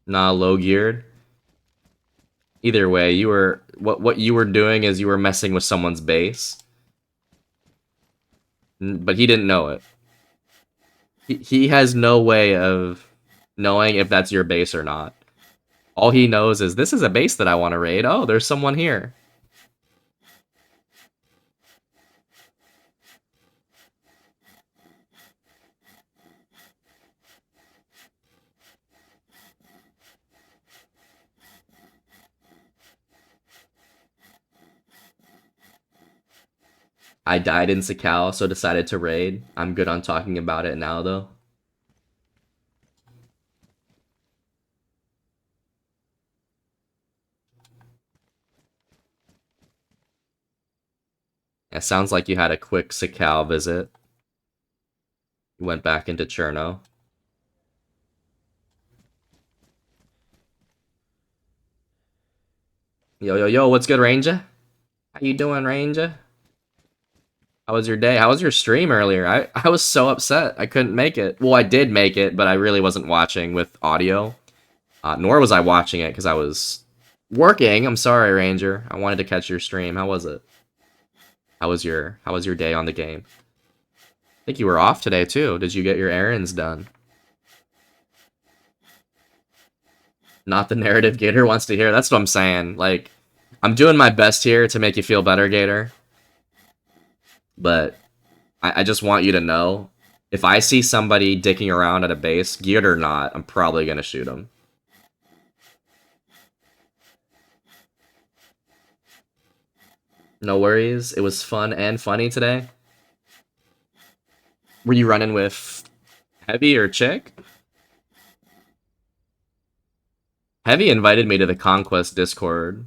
Nah, low geared. Either way, you were what you were doing is you were messing with someone's base. But he didn't know it. He has no way of knowing if that's your base or not. All he knows is this is a base that I want to raid. Oh, there's someone here. I died in Sakal, so decided to raid. I'm good on talking about it now, though. It sounds like you had a quick Sakal visit. You went back into Cherno. Yo, what's good, Ranger? How you doing, Ranger? How was your day? How was your stream earlier? I was so upset. I couldn't make it. Well, I did make it, but I really wasn't watching with audio. Nor was I watching it because I was working. I'm sorry, Ranger. I wanted to catch your stream. How was it? How was your day on the game? I think you were off today too. Did you get your errands done? Not the narrative Gator wants to hear. That's what I'm saying. Like, I'm doing my best here to make you feel better, Gator. But I just want you to know, if I see somebody dicking around at a base, geared or not, I'm probably going to shoot them. No worries. It was fun and funny today. Were you running with Heavy or Chick? Heavy invited me to the Conquest Discord.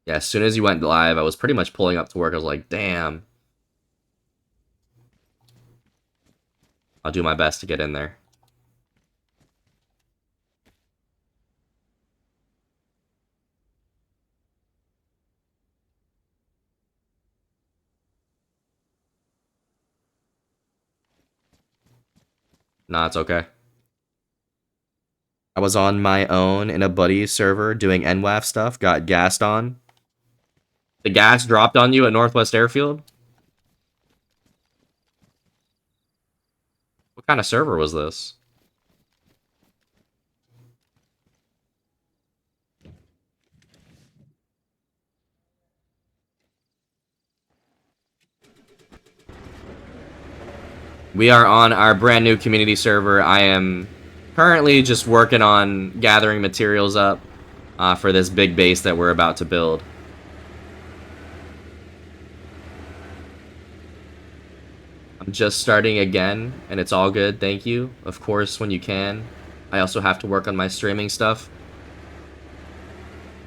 Yeah, as soon as you went live, I was pretty much pulling up to work. I was like, damn. I'll do my best to get in there. Nah, it's okay. I was on my own in a buddy's server doing NWAF stuff, got gassed on. The gas dropped on you at Northwest Airfield? What kind of server was this? We are on our brand new community server. I am currently just working on gathering materials up for this big base that we're about to build. I'm just starting again, and it's all good, thank you. Of course, when you can. I also have to work on my streaming stuff.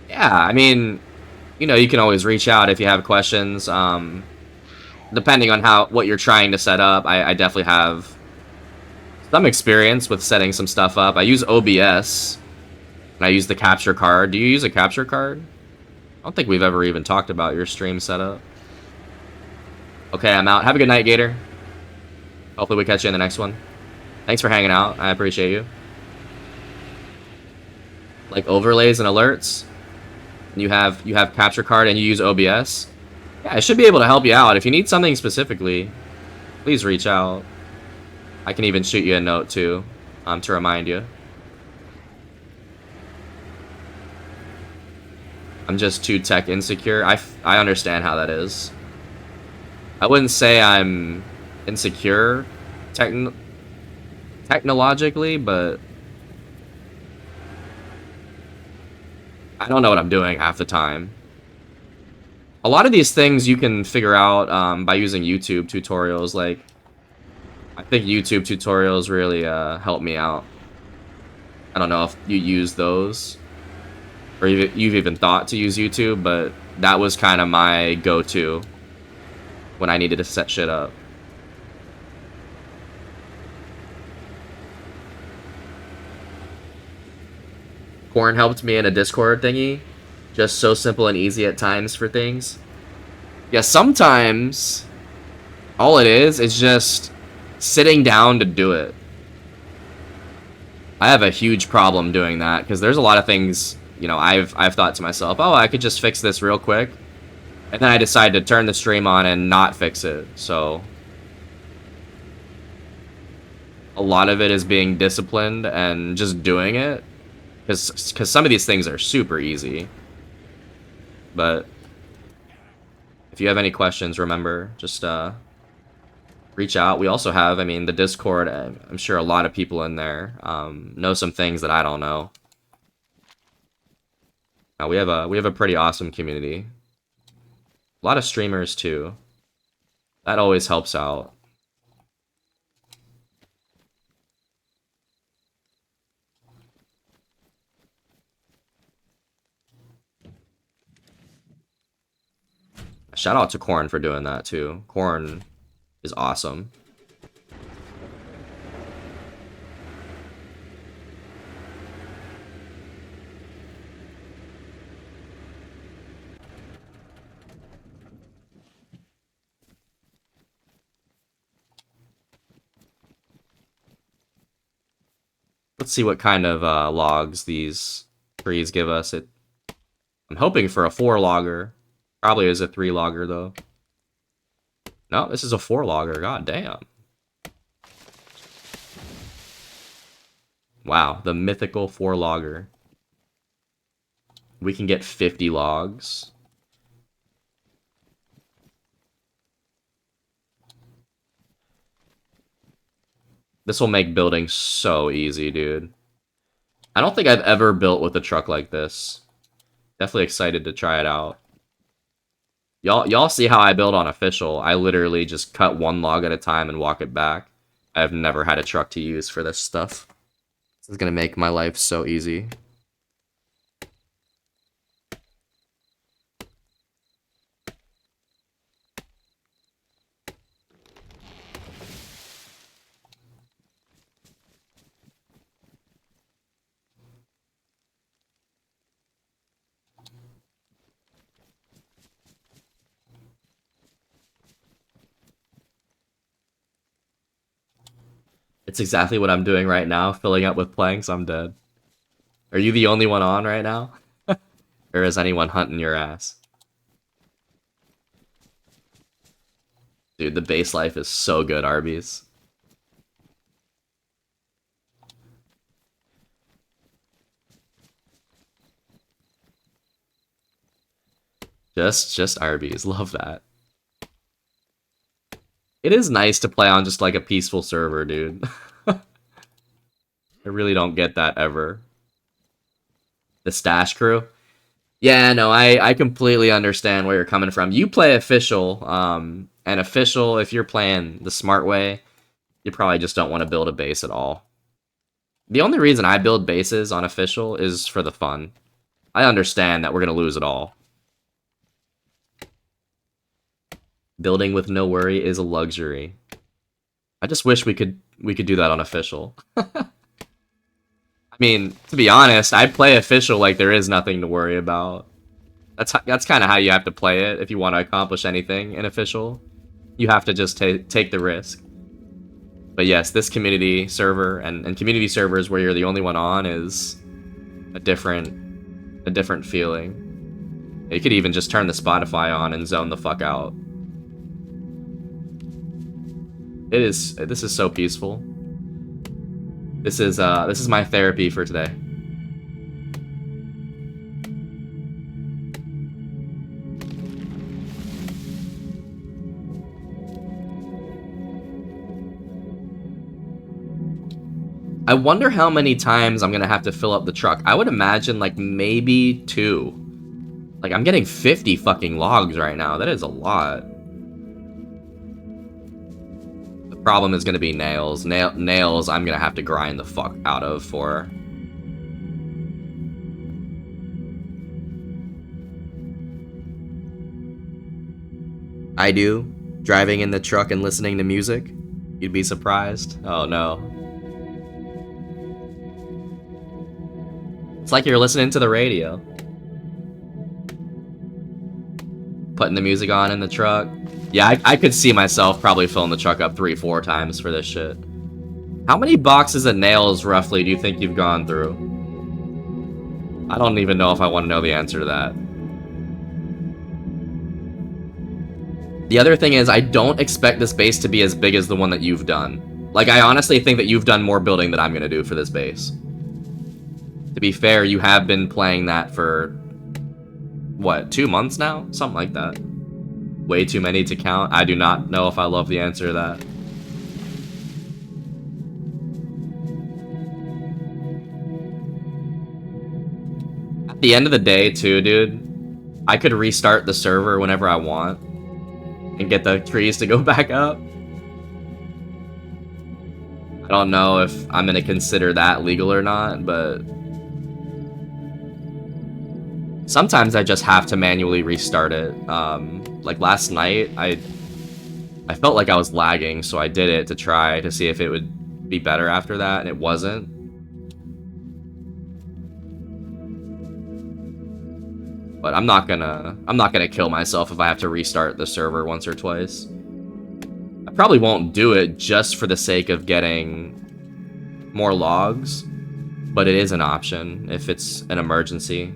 Yeah, I mean, you know, you can always reach out if you have questions. Depending on what you're trying to set up, I definitely have some experience with setting some stuff up. I use OBS, and I use the capture card. Do you use a capture card? I don't think we've ever even talked about your stream setup. Okay, I'm out. Have a good night, Gator. Hopefully we catch you in the next one. Thanks for hanging out. I appreciate you. Like overlays and alerts. And you have capture card and you use OBS. Yeah, I should be able to help you out. If you need something specifically, please reach out. I can even shoot you a note too, to remind you. I'm just too tech insecure. I understand how that is. I wouldn't say I'm insecure technologically, but I don't know what I'm doing half the time. A lot of these things you can figure out by using YouTube tutorials. Like, I think YouTube tutorials really help me out. I don't know if you use those or you've even thought to use YouTube, but that was kind of my go-to when I needed to set shit up. Corn helped me in a Discord thingy. Just so simple and easy at times for things. Yeah, sometimes all it is just sitting down to do it. I have a huge problem doing that because there's a lot of things, you know, I've thought to myself, oh, I could just fix this real quick. And then I decide to turn the stream on and not fix it. So a lot of it is being disciplined and just doing it. Because some of these things are super easy. But if you have any questions, remember, just reach out. We also have, I mean, the Discord. I'm sure a lot of people in there know some things that I don't know. We have a pretty awesome community. A lot of streamers too. That always helps out. Shout out to Corn for doing that too. Corn is awesome. Let's see what kind of logs these trees give us. I'm hoping for a 4 logger. Probably is a 3 logger though. No, this is a 4 logger. God damn. Wow, the mythical 4 logger. We can get 50 logs. This will make building so easy, dude. I don't think I've ever built with a truck like this. Definitely excited to try it out. Y'all see how I build on Official. I literally just cut 1 log at a time and walk it back. I've never had a truck to use for this stuff. This is gonna make my life so easy. It's exactly what I'm doing right now, filling up with planks. I'm dead. Are you the only one on right now? Or is anyone hunting your ass? Dude, the base life is so good, Arby's. Just Arby's. Love that. It is nice to play on just like a peaceful server, dude. I really don't get that ever. The Stash Crew? Yeah, no, I completely understand where you're coming from. You play Official, and Official, if you're playing the smart way, you probably just don't want to build a base at all. The only reason I build bases on Official is for the fun. I understand that we're going to lose it all. Building with no worry is a luxury. I just wish we could do that on Official. I mean, to be honest, I play Official like there is nothing to worry about. That's kind of how you have to play it if you want to accomplish anything in Official. You have to just take the risk. But yes, this community server and community servers where you're the only one on is a different feeling. You could even just turn the Spotify on and zone the fuck out. This is so peaceful. This is my therapy for today. I wonder how many times I'm gonna have to fill up the truck. I would imagine like maybe 2. Like I'm getting 50 fucking logs right now. That is a lot. Problem is going to be nails. Nails I'm going to have to grind the fuck out of for. I do. Driving in the truck and listening to music. You'd be surprised. Oh no. It's like you're listening to the radio. Putting the music on in the truck. Yeah, I could see myself probably filling the truck up 3-4 times for this shit. How many boxes of nails, roughly, do you think you've gone through? I don't even know if I want to know the answer to that. The other thing is, I don't expect this base to be as big as the one that you've done. Like, I honestly think that you've done more building than I'm going to do for this base. To be fair, you have been playing that for, what, 2 months now? Something like that. Way too many to count. I do not know if I love the answer to that. At the end of the day, too, dude, I could restart the server whenever I want and get the trees to go back up. I don't know if I'm gonna consider that legal or not, but Sometimes I just have to manually restart it. Like last night, I felt like I was lagging, so I did it to try to see if it would be better after that, and it wasn't. But I'm not gonna kill myself if I have to restart the server once or twice. I probably won't do it just for the sake of getting more logs, but it is an option if it's an emergency.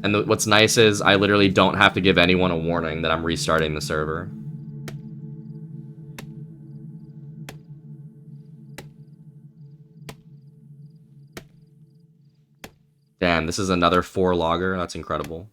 And what's nice is I literally don't have to give anyone a warning that I'm restarting the server. Damn, this is another 4 logger. That's incredible.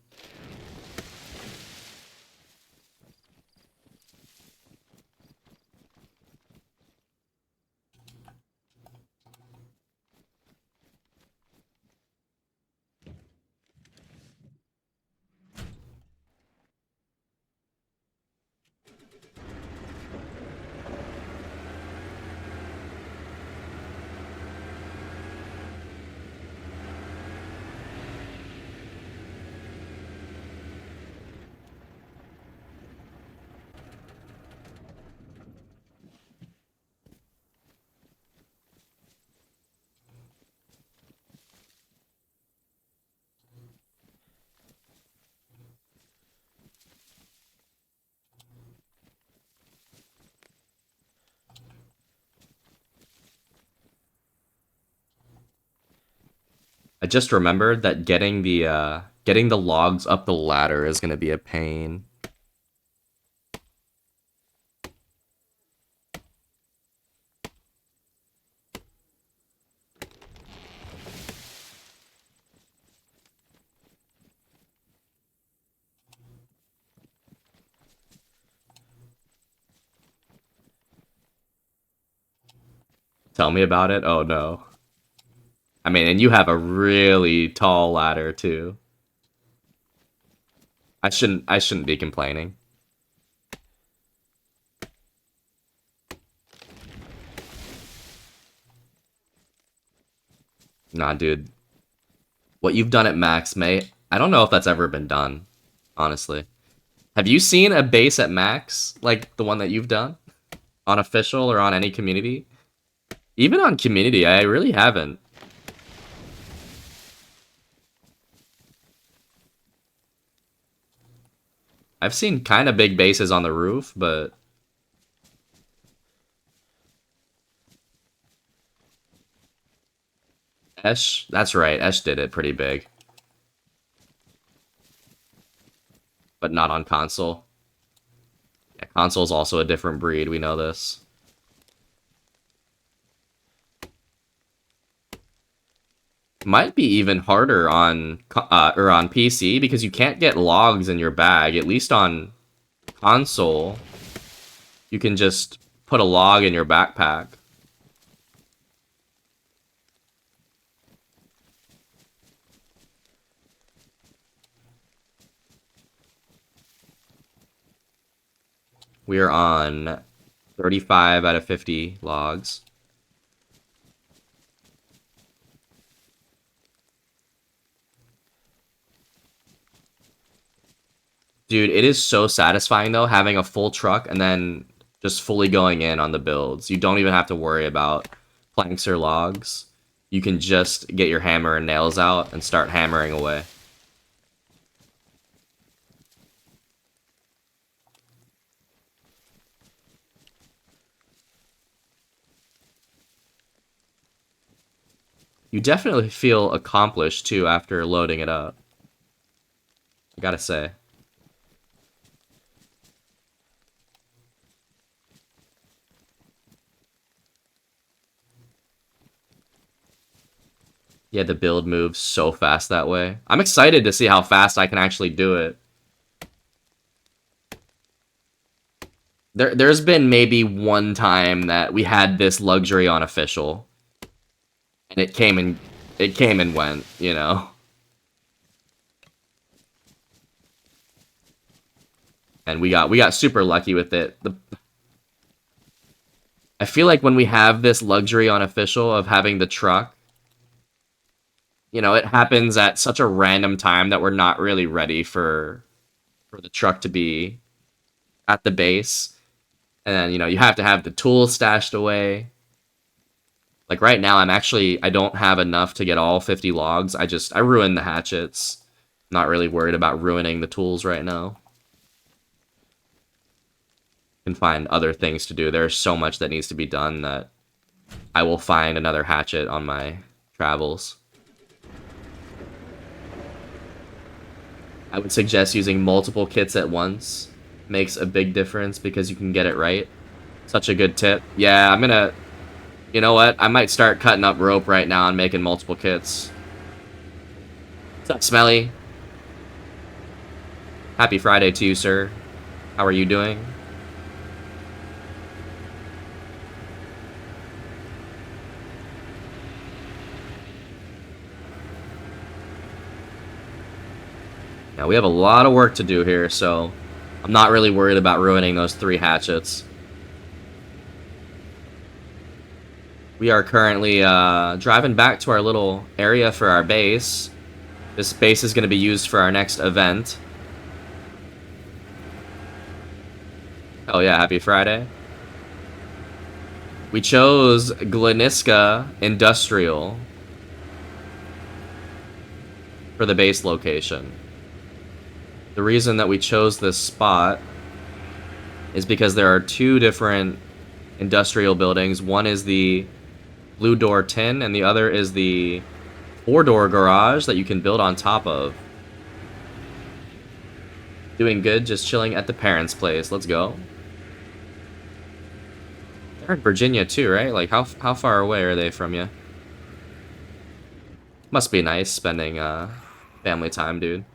I just remembered that getting the logs up the ladder is gonna be a pain. Tell me about it? Oh no. I mean, and you have a really tall ladder too. I shouldn't be complaining. Nah, dude. What you've done at max, mate, I don't know if that's ever been done, honestly. Have you seen a base at max, like the one that you've done? On official or on any community? Even on community, I really haven't. I've seen kind of big bases on the roof, but... Esh? That's right, Esh did it pretty big. But not on console. Yeah, console's also a different breed, we know this. Might be even harder on on PC because you can't get logs in your bag. At least on console, you can just put a log in your backpack. We are on 35 out of 50 logs. Dude, it is so satisfying though, having a full truck and then just fully going in on the builds. You don't even have to worry about planks or logs. You can just get your hammer and nails out and start hammering away. You definitely feel accomplished too after loading it up. I gotta say. Yeah, the build moves so fast that way. I'm excited to see how fast I can actually do it. There's been maybe one time that we had this luxury on official. And it came and went, you know. And we got super lucky with it. I feel like when we have this luxury on official of having the truck, you know, it happens at such a random time that we're not really ready for the truck to be at the base. And then, you know, you have to have the tools stashed away. Like right now, I don't have enough to get all 50 logs. I ruined the hatchets. Not really worried about ruining the tools right now. Can find other things to do. There's so much that needs to be done that I will find another hatchet on my travels. I would suggest using multiple kits at once. Makes a big difference because you can get it right. Such a good tip. Yeah, I'm gonna... You know what? I might start cutting up rope right now and making multiple kits. What's up, Smelly? Happy Friday to you, sir. How are you doing? Now, we have a lot of work to do here, so I'm not really worried about ruining those 3 hatchets. We are currently driving back to our little area for our base. This base is going to be used for our next event. Oh yeah, happy Friday. We chose Gleniska Industrial for the base location. The reason that we chose this spot is because there are 2 different industrial buildings. One is the Blue Door Tin, and the other is the 4-door garage that you can build on top of. Doing good, just chilling at the parents' place. Let's go. They're in Virginia too, right? Like, how far away are they from you? Must be nice spending family time, dude.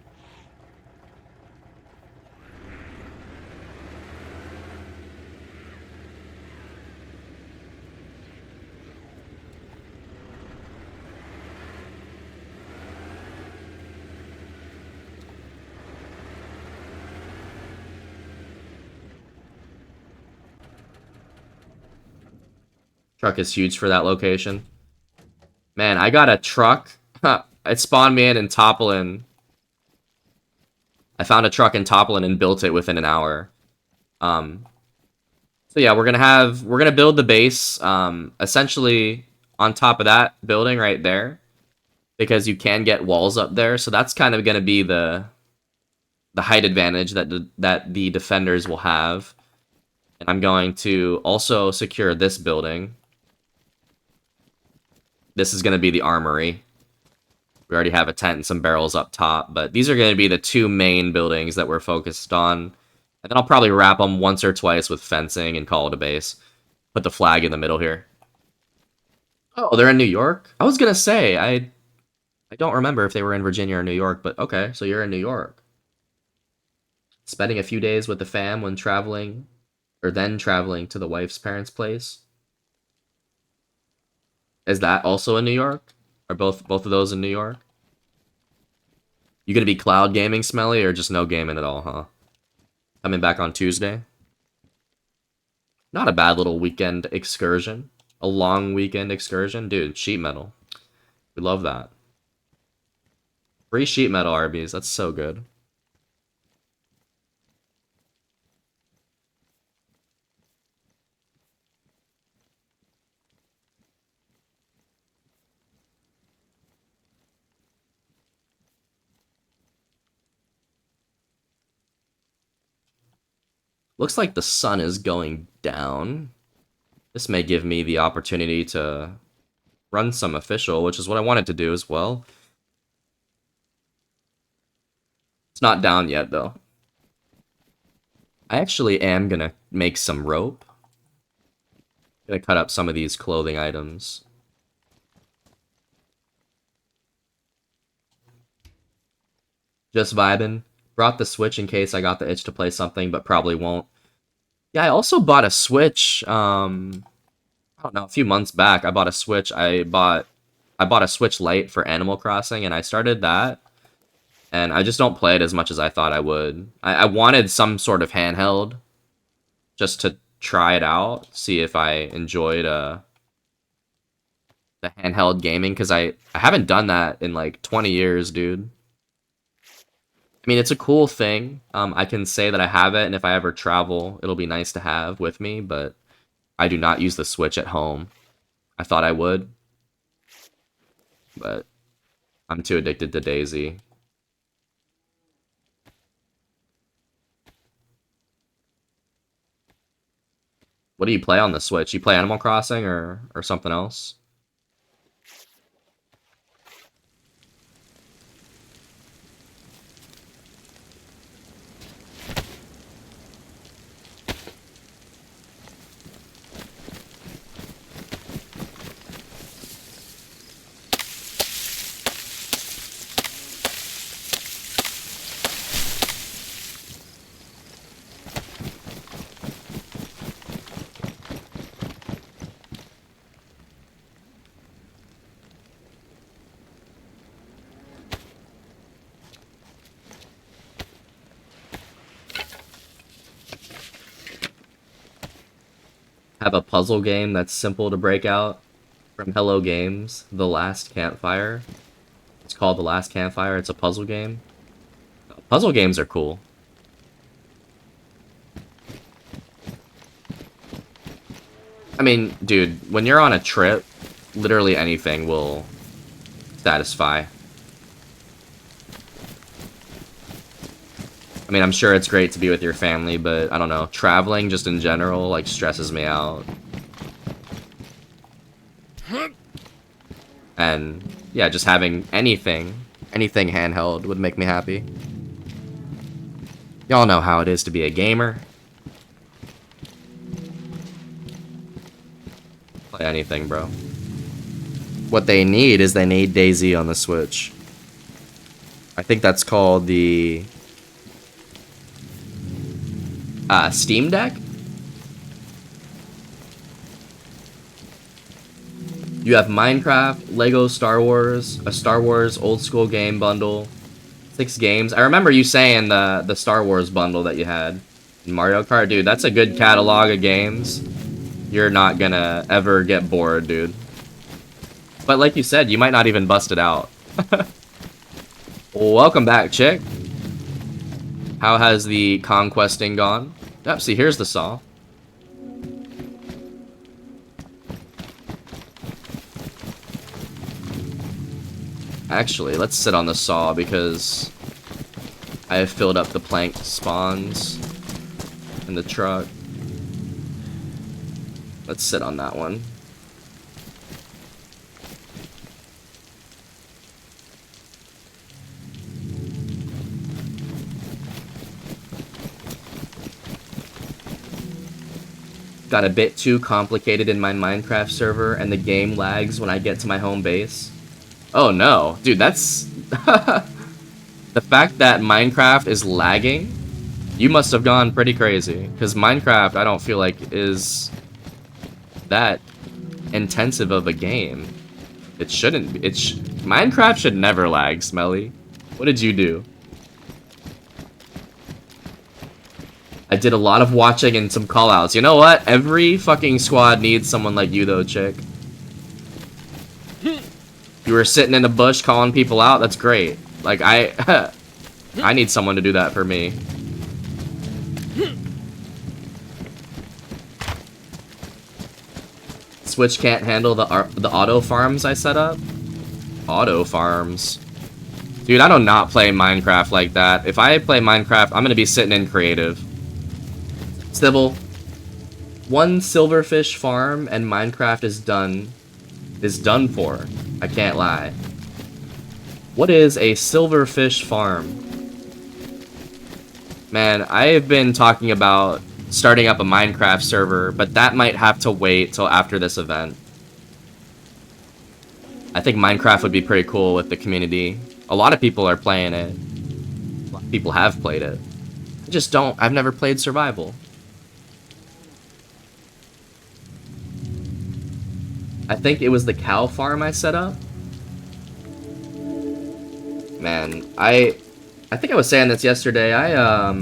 Truck is huge for that location. Man, I got a truck. It spawned me in Topolin. I found a truck in Topolin and built it within an hour. So yeah, we're gonna build the base essentially on top of that building right there, because you can get walls up there. So that's kind of gonna be the height advantage that the defenders will have. And I'm going to also secure this building. This is going to be the armory. We already have a tent and some barrels up top, but these are going to be the 2 main buildings that we're focused on. And then I'll probably wrap them once or twice with fencing and call it a base. Put the flag in the middle here. Oh, they're in New York? I was going to say, I don't remember if they were in Virginia or New York, but okay, so you're in New York. Spending a few days with the fam when traveling, or then traveling to the wife's parents' place. Is that also in New York? Are both of those in New York? You gonna be cloud gaming, Smelly, or just no gaming at all, huh? Coming back on Tuesday? Not a bad little weekend excursion. A long weekend excursion. Dude, sheet metal. We love that. Free sheet metal, Arby's. That's so good. Looks like the sun is going down. This may give me the opportunity to run some official, which is what I wanted to do as well. It's not down yet, though. I actually am gonna make some rope. Gonna cut up some of these clothing items. Just vibing. Brought the Switch in case I got the itch to play something, but probably won't. Yeah, I also bought a Switch, I don't know, a few months back. I bought a Switch. I bought a Switch Lite for Animal Crossing, and I started that. And I just don't play it as much as I thought I would. I wanted some sort of handheld just to try it out, see if I enjoyed the handheld gaming, because I haven't done that in like 20 years, dude. I mean, it's a cool thing. I can say that I have it, and if I ever travel, it'll be nice to have with me, but I do not use the Switch at home. I thought I would, but I'm too addicted to Daisy. What do you play on the Switch? You play Animal Crossing or something else? Have a puzzle game that's simple to break out from Hello Games, The Last Campfire. It's called The Last Campfire. It's a puzzle game. Puzzle games are cool. I mean, dude, when you're on a trip, literally anything will satisfy. I mean, I'm sure it's great to be with your family, but I don't know. Traveling just in general, like, stresses me out. And, yeah, just having anything handheld would make me happy. Y'all know how it is to be a gamer. Play anything, bro. What they need is they need Daisy on the Switch. I think that's called the Steam Deck? You have Minecraft, Lego Star Wars, a Star Wars old school game bundle, 6 games. I remember you saying the Star Wars bundle that you had. Mario Kart, dude, that's a good catalog of games. You're not gonna ever get bored, dude. But like you said, you might not even bust it out. Welcome back, chick. How has the conquesting gone? Yep, see, here's the saw. Actually, let's sit on the saw because I have filled up the plank spawns in the truck. Let's sit on that one. Got a bit too complicated in my Minecraft server and the game lags when I get to my home base. Oh no, dude, that's... The fact that Minecraft is lagging, you must have gone pretty crazy. Because Minecraft, I don't feel like, is that intensive of a game. It shouldn't be. Minecraft should never lag, Smelly. What did you do? I did a lot of watching and some callouts. You know what? Every fucking squad needs someone like you, though, chick. You were sitting in a bush calling people out. That's great. Like, I need someone to do that for me. Switch can't handle the auto farms I set up. Auto farms. Dude, I do not play Minecraft like that. If I play Minecraft, I'm gonna be sitting in creative. Civil. One silverfish farm and Minecraft is done. Is done for. I can't lie. What is a silverfish farm? Man, I have been talking about starting up a Minecraft server, but that might have to wait till after this event. I think Minecraft would be pretty cool with the community. A lot of people are playing it. A lot of people have played it. I just don't. I've never played survival. I think it was the cow farm I set up. Man, I think I was saying this yesterday. I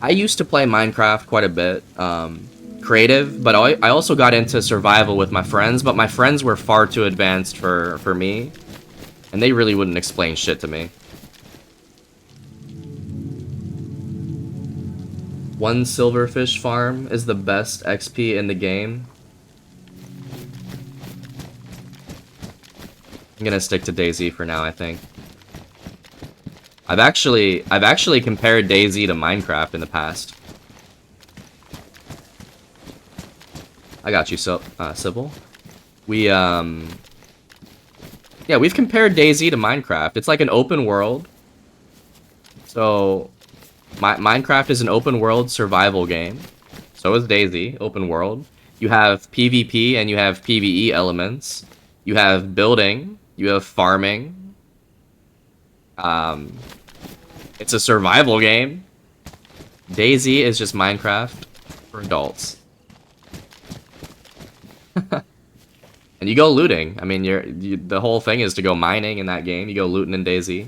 used to play Minecraft quite a bit. creative, but I also got into survival with my friends, but my friends were far too advanced for me, and they really wouldn't explain shit to me. One silverfish farm is the best XP in the game. I'm gonna stick to DayZ for now, I think. I've actually compared DayZ to Minecraft in the past. I got you, Sybil. Yeah, we've compared DayZ to Minecraft. It's like an open world. So, Minecraft is an open world survival game. So is DayZ, open world. You have PvP and you have PvE elements. You have building. You have farming. It's a survival game. DayZ is just Minecraft for adults. And you go looting. I mean, the whole thing is to go mining in that game. You go looting in DayZ.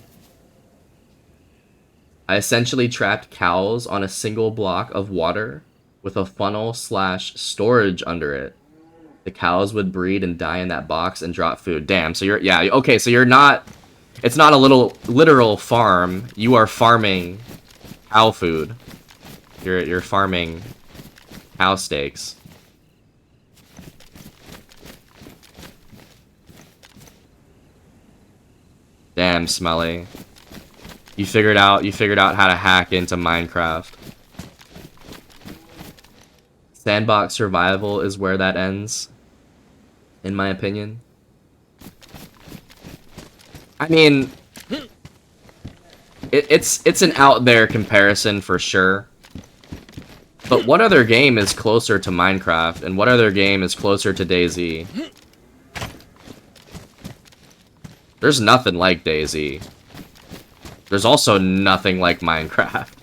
I essentially trapped cows on a single block of water with a funnel/storage under it. The cows would breed and die in that box and drop food. Damn, so okay, so you're not, it's not a literal farm. You are farming cow food. You're farming cow steaks. Damn, Smelly. You figured out how to hack into Minecraft. Sandbox survival is where that ends, in my opinion. I mean, it's an out there comparison for sure. But what other game is closer to Minecraft, and what other game is closer to DayZ? There's nothing like DayZ. There's also nothing like Minecraft.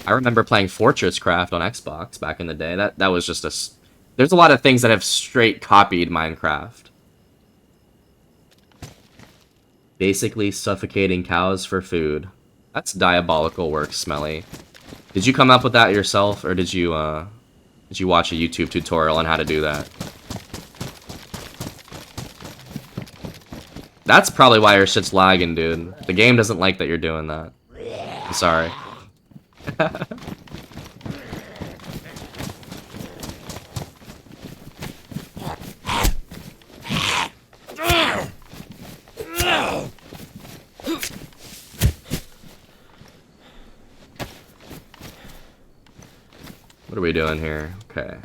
I remember playing Fortress Craft on Xbox back in the day. That was just a... There's a lot of things that have straight copied Minecraft. Basically suffocating cows for food. That's diabolical work, Smelly. Did you come up with that yourself, or did you watch a YouTube tutorial on how to do that? That's probably why your shit's lagging, dude. The game doesn't like that you're doing that. I'm sorry. What are we doing here? Okay.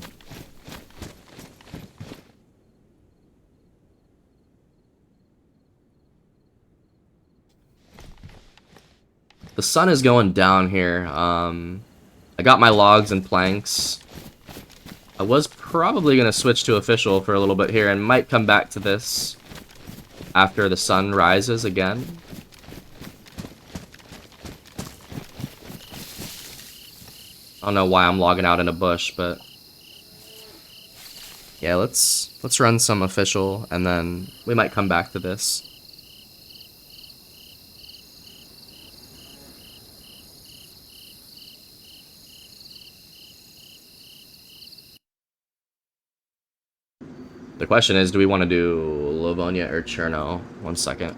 The sun is going down here. I got my logs and planks. I was probably going to switch to official for a little bit here and might come back to this after the sun rises again. I don't know why I'm logging out in a bush, but yeah, let's run some official and then we might come back to this. The question is, do we want to do Livonia or Cherno? 1 second.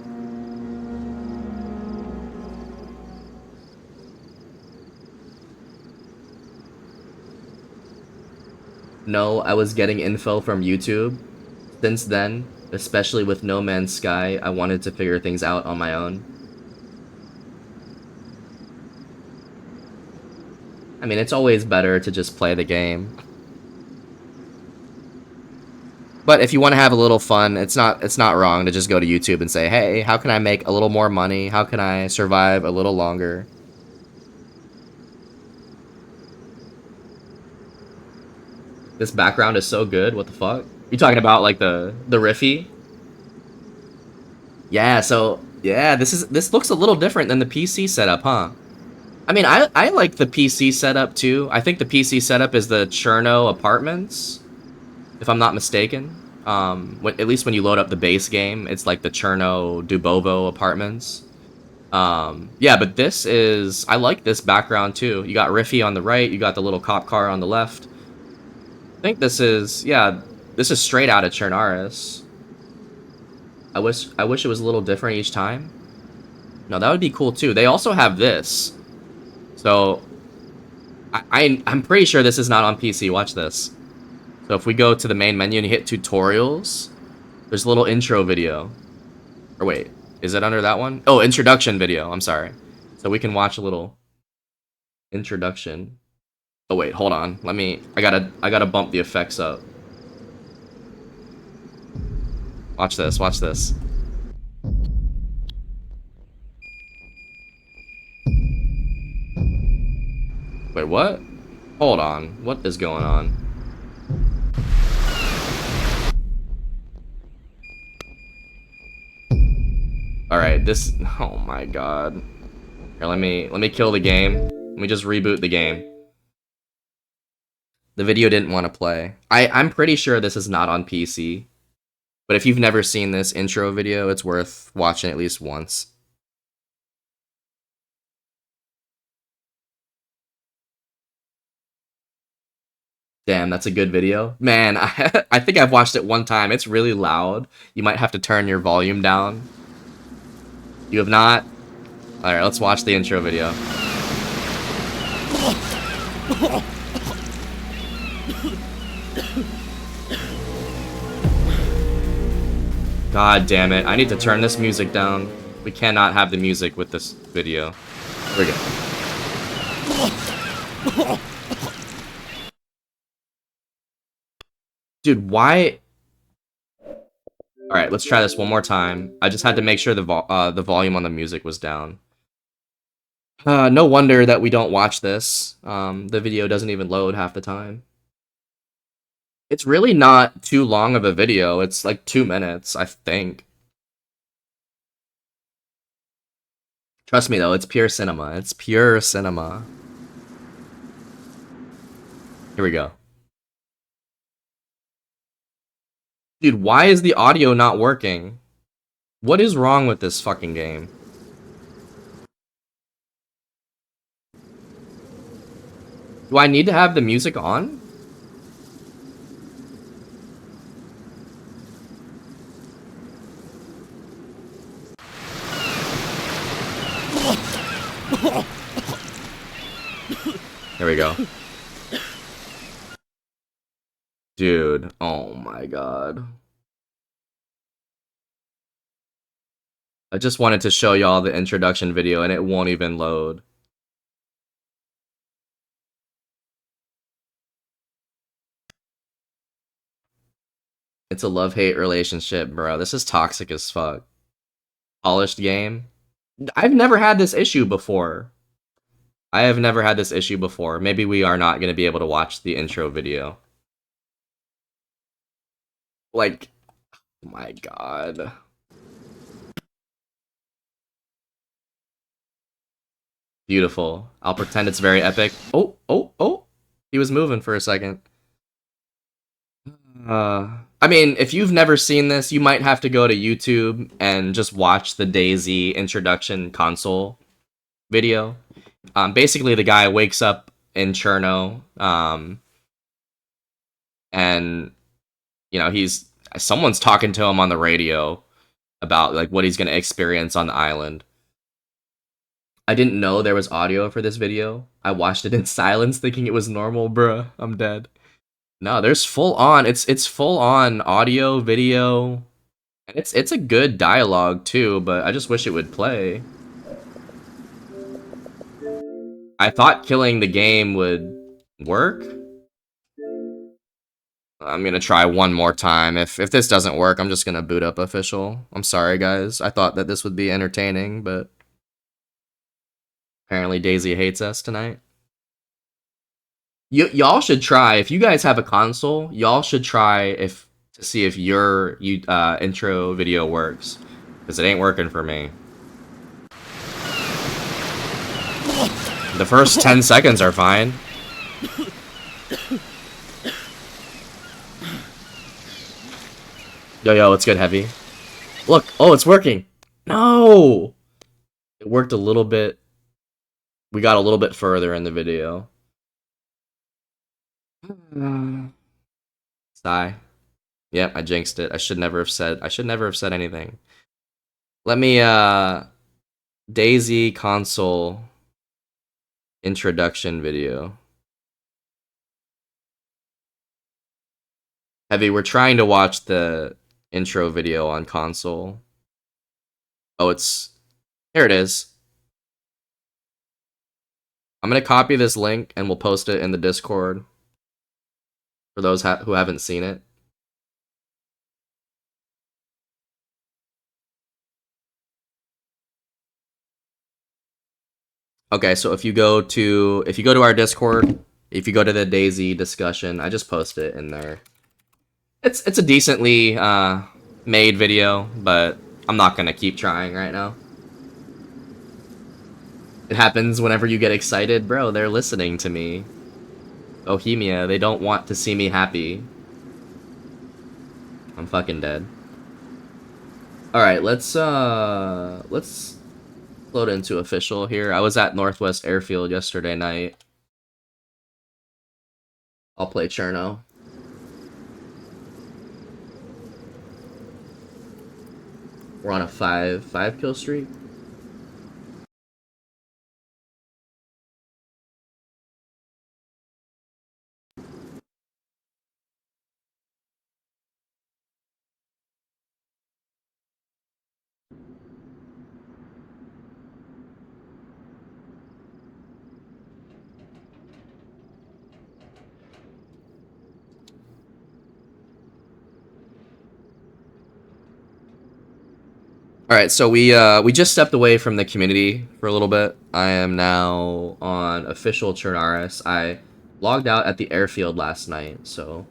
No, I was getting info from YouTube. Since then, especially with No Man's Sky, I wanted to figure things out on my own. I mean, it's always better to just play the game. But if you want to have a little fun, it's not wrong to just go to YouTube and say, hey, how can I make a little more money? How can I survive a little longer? This background is so good. What the fuck? You talking about like the Riffy? Yeah, so yeah, this looks a little different than the PC setup, huh? I mean, I like the PC setup too. I think the PC setup is the Cherno Apartments, if I'm not mistaken. At least when you load up the base game, it's like the Cherno Dubovo Apartments. Yeah, but this is... I like this background too. You got Riffy on the right, you got the little cop car on the left. I think this is, yeah, this is straight out of Chernarus. I wish it was a little different each time. No, that would be cool too. They also have this. So I'm pretty sure this is not on PC. Watch this. So if we go to the main menu and you hit tutorials, there's a little intro video. Or wait, is it under that one? Oh, introduction video. I'm sorry. So we can watch a little introduction. Oh wait, hold on. I gotta bump the effects up. Watch this, watch this. Wait, what? Hold on. What is going on? Alright, this... Oh my god. Here, let me kill the game. Let me just reboot the game. The video didn't want to play. I'm pretty sure this is not on PC. But if you've never seen this intro video, it's worth watching at least once. Damn, that's a good video. Man, I think I've watched it one time. It's really loud. You might have to turn your volume down. You have not? Alright, let's watch the intro video. God damn it. I need to turn this music down. We cannot have the music with this video. Here we go. Dude, why... Alright, let's try this one more time. I just had to make sure the volume on the music was down. No wonder that we don't watch this. The video doesn't even load half the time. It's really not too long of a video. It's like 2 minutes, I think. Trust me though, it's pure cinema. It's pure cinema. Here we go. Dude, why is the audio not working? What is wrong with this fucking game? Do I need to have the music on? There we go. Dude, oh my god. I just wanted to show y'all the introduction video and it won't even load. It's a love-hate relationship, bro. This is toxic as fuck. Polished game. I've never had this issue before. I have never had this issue before. Maybe we are not going to be able to watch the intro video. Like, oh my god. Beautiful. I'll pretend it's very epic. Oh, oh, oh. He was moving for a second. I mean, if you've never seen this, you might have to go to YouTube and just watch the DayZ introduction console video. Basically, the guy wakes up in Cherno, and you know someone's talking to him on the radio about like what he's gonna experience on the island. I didn't know there was audio for this video. I watched it in silence, thinking it was normal, bruh. I'm dead. No, there's full on. It's full on audio, video, and it's a good dialogue too. But I just wish it would play. I thought killing the game would work. I'm gonna try one more time. If this doesn't work, I'm just gonna boot up official. I'm sorry, guys. I thought that this would be entertaining, but apparently DayZ hates us tonight. Y'all should try, if you guys have a console, y'all should try to see if your intro video works, because it ain't working for me. The first 10 seconds are fine. Yo, what's good, Heavy? Look, oh, it's working. No! It worked a little bit. We got a little bit further in the video. Sigh. Yep, I jinxed it. I should never have said anything. Let me DayZ console introduction video. Heavy, we're trying to watch the intro video on console. Oh, here it is. I'm gonna copy this link and we'll post it in the Discord for those who haven't seen it. Okay, so if you go to our Discord, if you go to the DayZ discussion, I just post it in there. It's a decently made video, but I'm not gonna keep trying right now. It happens whenever you get excited, bro. They're listening to me. Bohemia, they don't want to see me happy. I'm fucking dead. All right, let's load into official here. I was at Northwest Airfield yesterday night. I'll play Cherno. We're on a 5 kill streak. All right, so we just stepped away from the community for a little bit. I am now on official Chernarus. I logged out at the airfield last night, so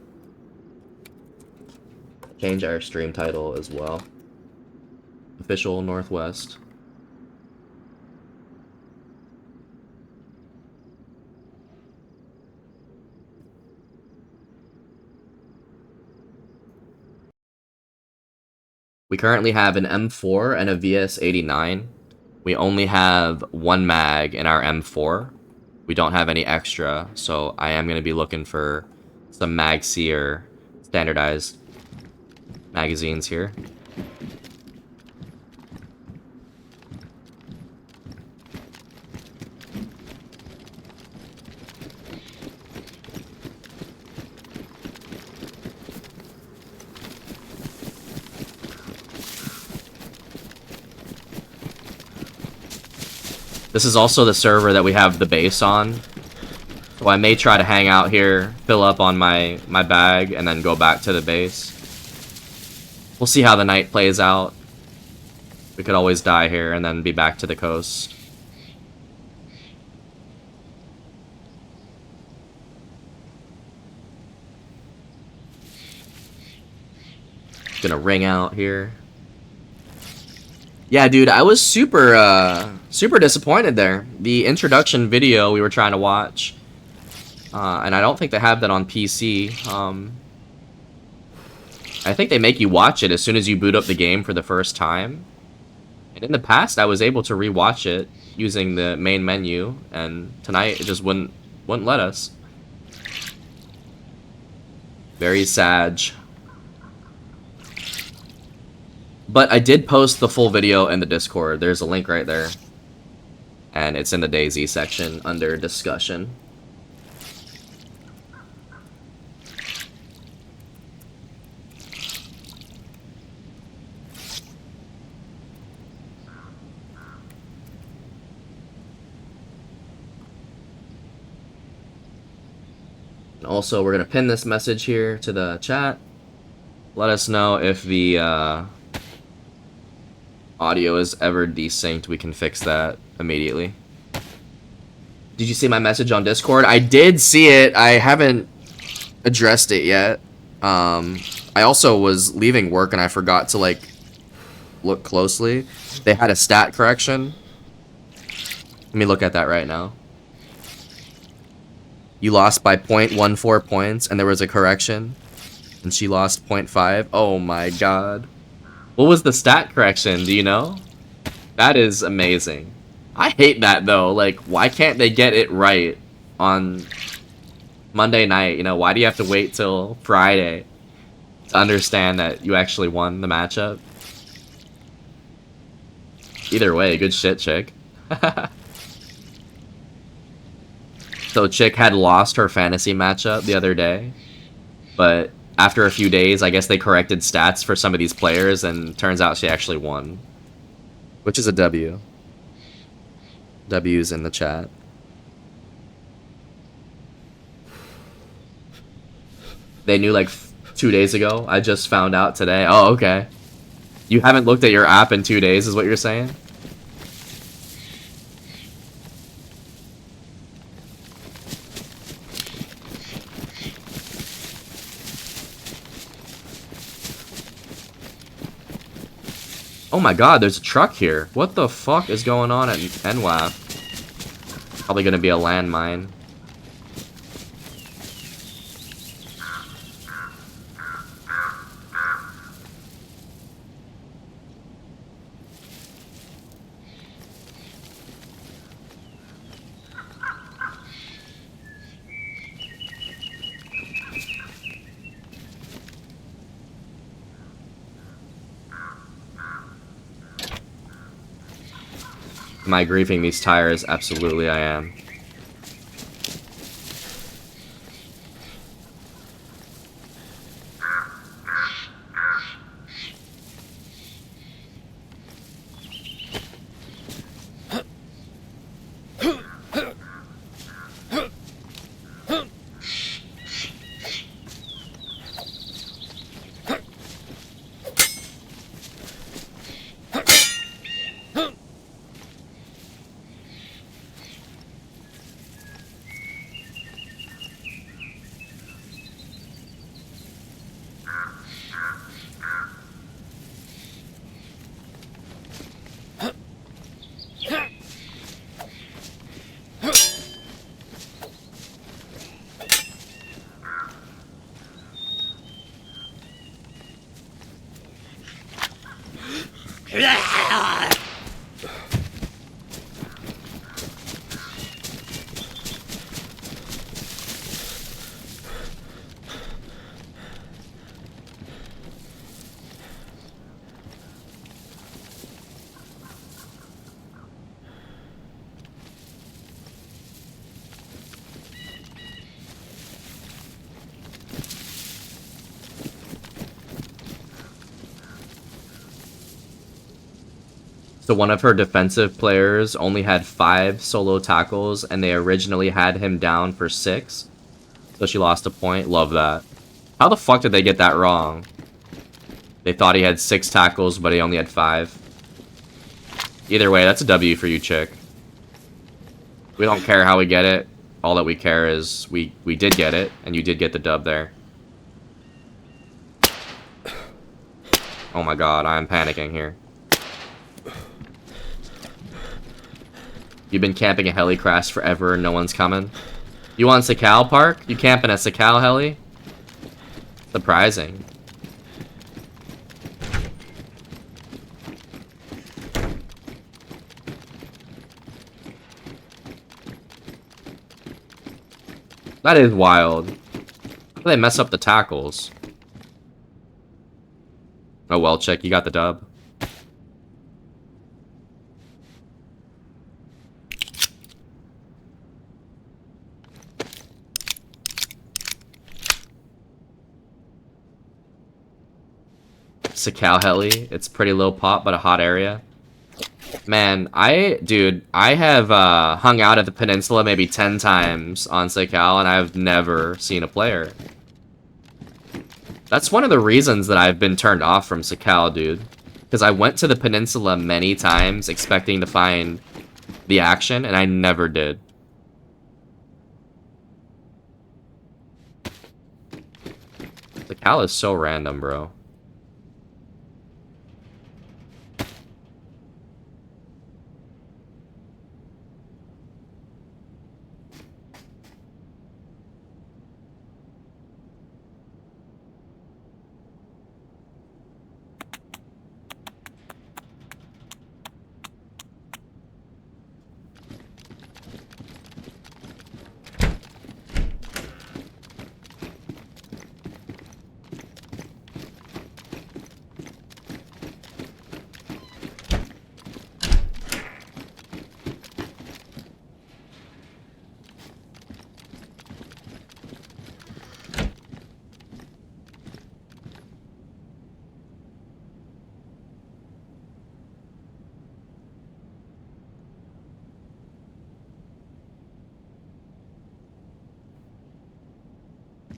change our stream title as well. Official Northwest. We currently have an M4 and a VS89. We only have one mag in our M4. We don't have any extra, so I am going to be looking for some Magseer standardized magazines here. This is also the server that we have the base on. So I may try to hang out here, fill up on my bag, and then go back to the base. We'll see how the night plays out. We could always die here and then be back to the coast. Gonna ring out here. Yeah, dude, I was super disappointed there. The introduction video we were trying to watch, and I don't think they have that on PC. I think they make you watch it as soon as you boot up the game for the first time. And in the past, I was able to rewatch it using the main menu, and tonight it just wouldn't let us. Very sad. But I did post the full video in the Discord. There's a link right there. And it's in the DayZ section under discussion. And also, we're going to pin this message here to the chat. Let us know if the audio is ever desynced. We can fix that immediately. Did you see my message on Discord? I did see it. I haven't addressed it yet. I also was leaving work and I forgot to look closely. They had a stat correction. Let me look at that right now. You lost by 0.14 points and there was a correction. And she lost 0.5. Oh my god. What was the stat correction? Do you know? That is amazing. I hate that though. Like, why can't they get it right on Monday night? You know, why do you have to wait till Friday to understand that you actually won the matchup. Either way, good shit, chick. So chick had lost her fantasy matchup the other day, but after a few days, I guess they corrected stats for some of these players, and turns out she actually won. Which is a W. W's in the chat. They knew like 2 days ago. I just found out today. Oh, okay. You haven't looked at your app in 2 days, is what you're saying? Oh my god, there's a truck here. What the fuck is going on at NWAP? Probably gonna be a landmine. Am I griefing these tires? Absolutely I am. So one of her defensive players only had 5 solo tackles, and they originally had him down for 6. So she lost a point. Love that. How the fuck did they get that wrong? They thought he had 6 tackles, but he only had 5. Either way, that's a W for you, chick. We don't care how we get it. All that we care is we did get it, and you did get the dub there. Oh my god, I'm panicking here. You've been camping a heli crash forever and no one's coming? You on Sakal Park? You camping at Sakal heli? Surprising. That is wild. How do they mess up the tackles? Oh well, chick, you got the dub. Sakal heli. It's pretty low pop, but a hot area. Man, dude, I have hung out at the peninsula maybe 10 times on Sakal, and I've never seen a player. That's one of the reasons that I've been turned off from Sakal, dude. Because I went to the peninsula many times expecting to find the action, and I never did. Sakal is so random, bro.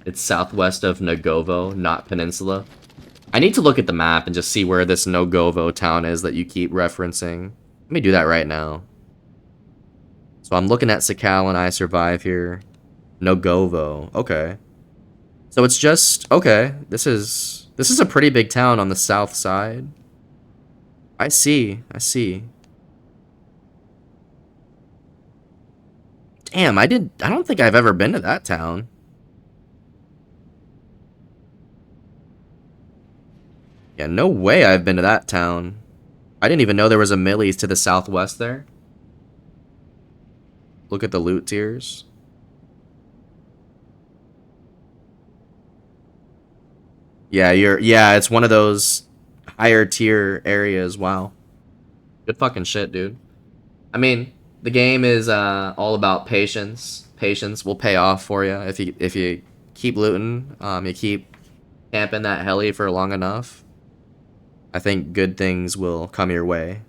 It's southwest of Nagovo, not Peninsula. I need to look at the map and just see where this Nagovo town is that you keep referencing. Let me do that right now. So I'm looking at Sakal and I Survive here. Nagovo. Okay. So it's just... Okay. This is a pretty big town on the south side. I see. I see. Damn, I don't think I've ever been to that town. Yeah, no way I've been to that town. I didn't even know there was a Millie's to the southwest there. Look at the loot tiers. Yeah, it's one of those higher tier areas. Wow. Good fucking shit, dude. I mean, the game is all about patience. Patience will pay off for you if you keep looting, you keep camping that heli for long enough. I think good things will come your way.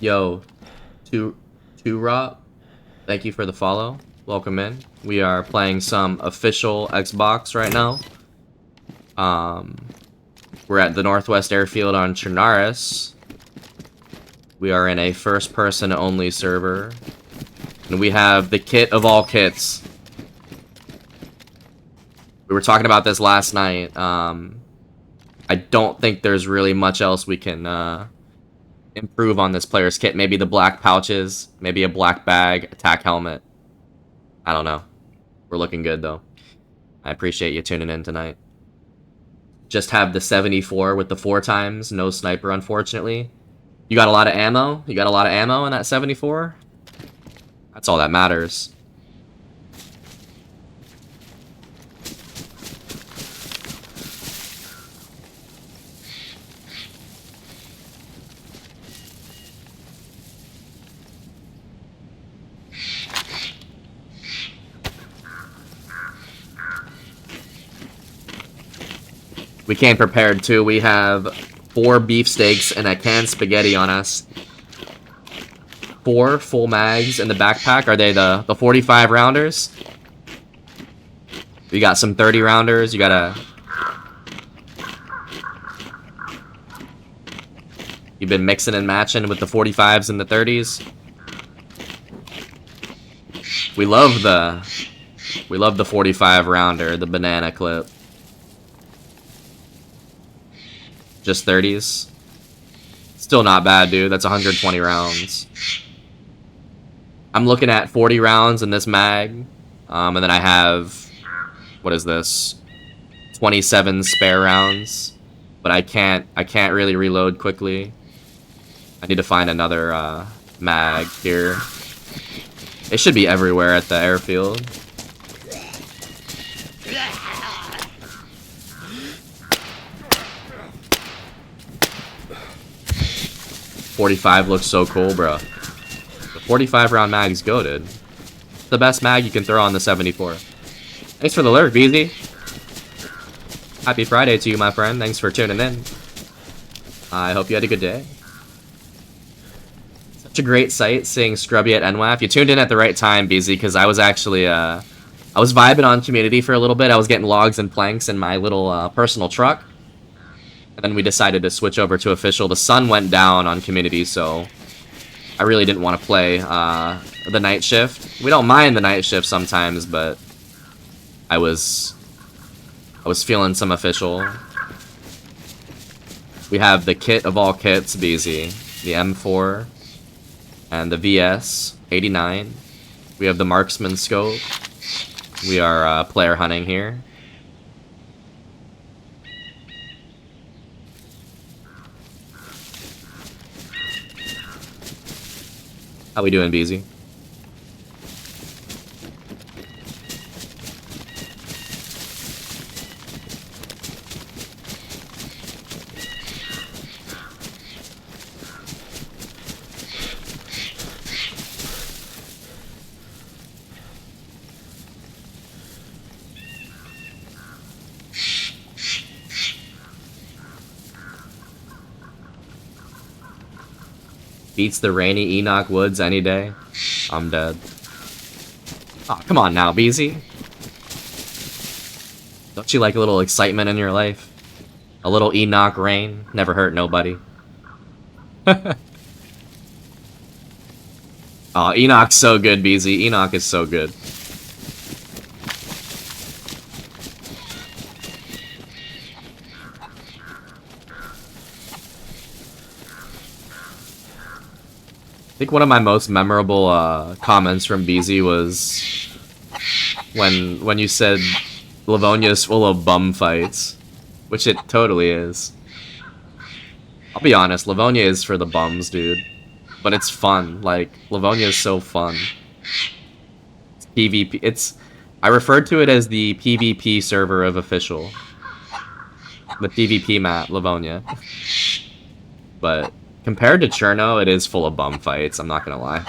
Yo, two Rob, thank you for the follow. Welcome in. We are playing some official Xbox right now. We're at the Northwest Airfield on Chernarus. We are in a first-person only server, and we have the kit of all kits. We were talking about this last night. I don't think there's really much else we can improve on this player's kit. Maybe the black pouches, maybe a black bag, attack helmet. I don't know. We're looking good though. I appreciate you tuning in tonight. Just have the 74 with the 4x, no sniper unfortunately. You got a lot of ammo? You got a lot of ammo in that 74? That's all that matters. We came prepared too. We have 4 beefsteaks and a canned spaghetti on us. 4 full mags in the backpack. Are they the 45 rounders? We got some 30 rounders. You gotta... You've been mixing and matching with the 45s and the 30s. We love the 45 rounder, the banana clip. Just 30s. Still not bad, dude. That's 120 rounds. I'm looking at 40 rounds in this mag. And then I have... What is this? 27 spare rounds. But I can't really reload quickly. I need to find another mag here. It should be everywhere at the airfield. 45 looks so cool, bro. The 45 round mag is goated. The best mag you can throw on the 74. Thanks for the lurk, BZ. Happy Friday to you, my friend. Thanks for tuning in. I hope you had a good day. Such a great sight seeing Scrubby at NWAF. You tuned in at the right time, BZ, because I was actually, I was vibing on Community for a little bit. I was getting logs and planks in my little personal truck. And then we decided to switch over to Official. The sun went down on Community, so I really didn't want to play the night shift. We don't mind the night shift sometimes, but I was feeling some Official. We have the kit of all kits, BZ. The M4 and the VS 89. We have the marksman scope. We are player hunting here. How we doing, BZ? Beats the rainy Enoch Woods any day. I'm dead. Oh, come on now, BZ. Don't you like a little excitement in your life? A little Enoch rain. Never hurt nobody. Oh, Enoch's so good, BZ. Enoch is so good. I think one of my most memorable comments from BZ was when you said Livonia is full of bum fights, which it totally is. I'll be honest, Livonia is for the bums, dude. But it's fun. Like, Livonia is so fun. It's PvP. I referred to it as the PvP server of Official. The PvP map, Livonia. But compared to Cherno, it is full of bum fights, I'm not gonna lie.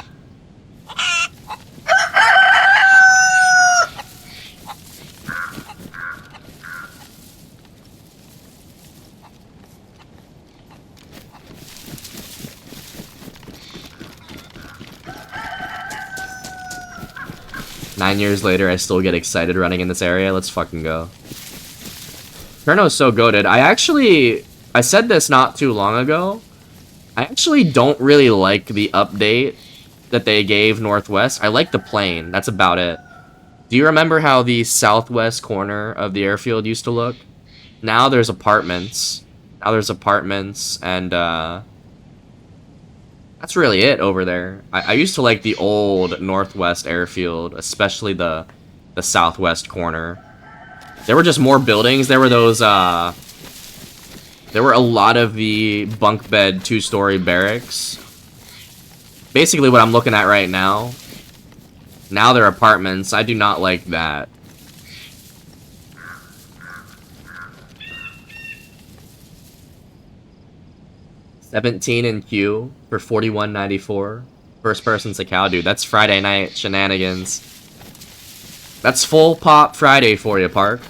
Nine years later, I still get excited running in this area. Let's fucking go. Cherno's so goated. I said this not too long ago. I actually don't really like the update that they gave Northwest. I like the plane. That's about it. Do you remember how the southwest corner of the airfield used to look? Now there's apartments. And that's really it over there. I used to like the old Northwest airfield, especially the southwest corner. There were just more buildings. There were those, there were a lot of the bunk bed 2-story barracks. Basically what I'm looking at right now. Now they're apartments. I do not like that. $17 in queue for $41.94. First person's a cow, dude. That's Friday night shenanigans. That's full pop Friday for you, Park.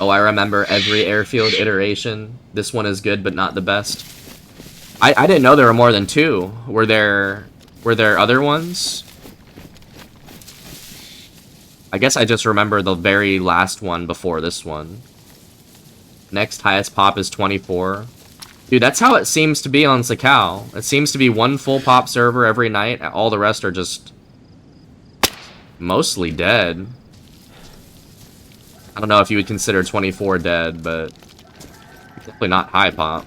Oh, I remember every airfield iteration. This one is good, but not the best. I didn't know there were more than 2. Were there other ones? I guess I just remember the very last one before this one. Next highest pop is 24. Dude, that's how it seems to be on Sakau. It seems to be one full pop server every night. All the rest are just mostly dead. I don't know if you would consider 24 dead, but definitely not high pop.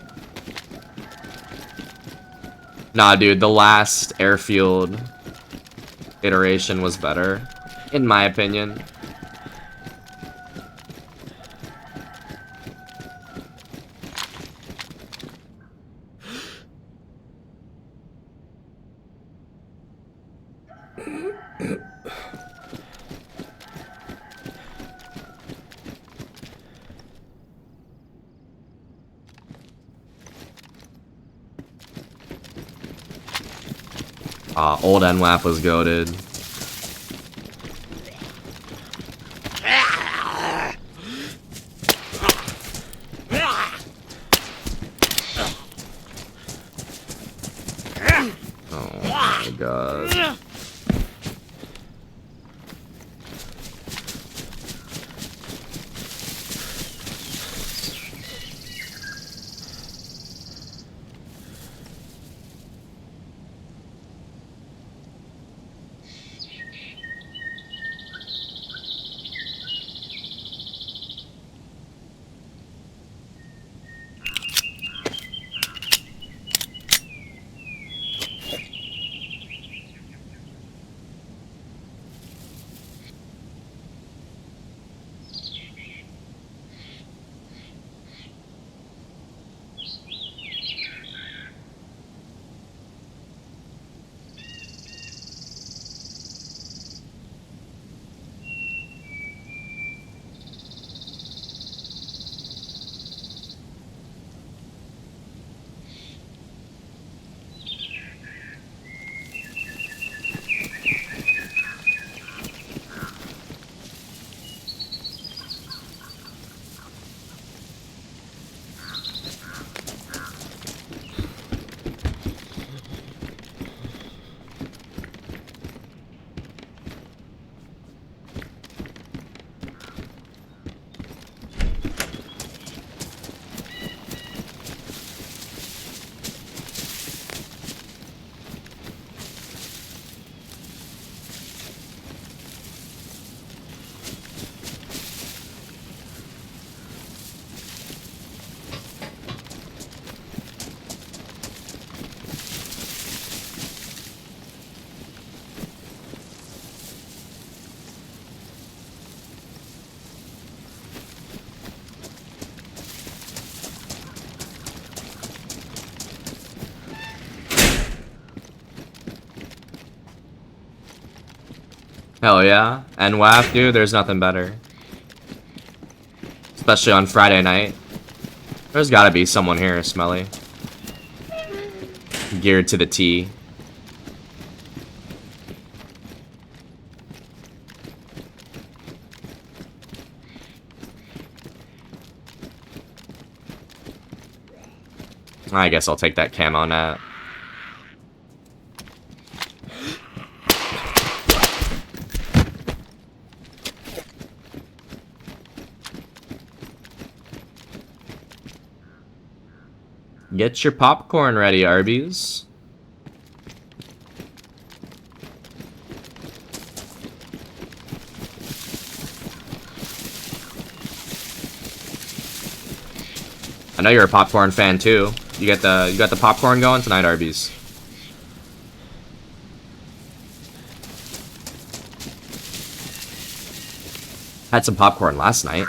Nah, dude, the last airfield iteration was better, in my opinion. Old NWAP was goated. Oh my god. Hell yeah. And WAF, dude, there's nothing better. Especially on Friday night. There's gotta be someone here, Smelly. Geared to the T. I guess I'll take that camo net. Get your popcorn ready, Arby's. I know you're a popcorn fan too. You got the popcorn going tonight, Arby's. Had some popcorn last night.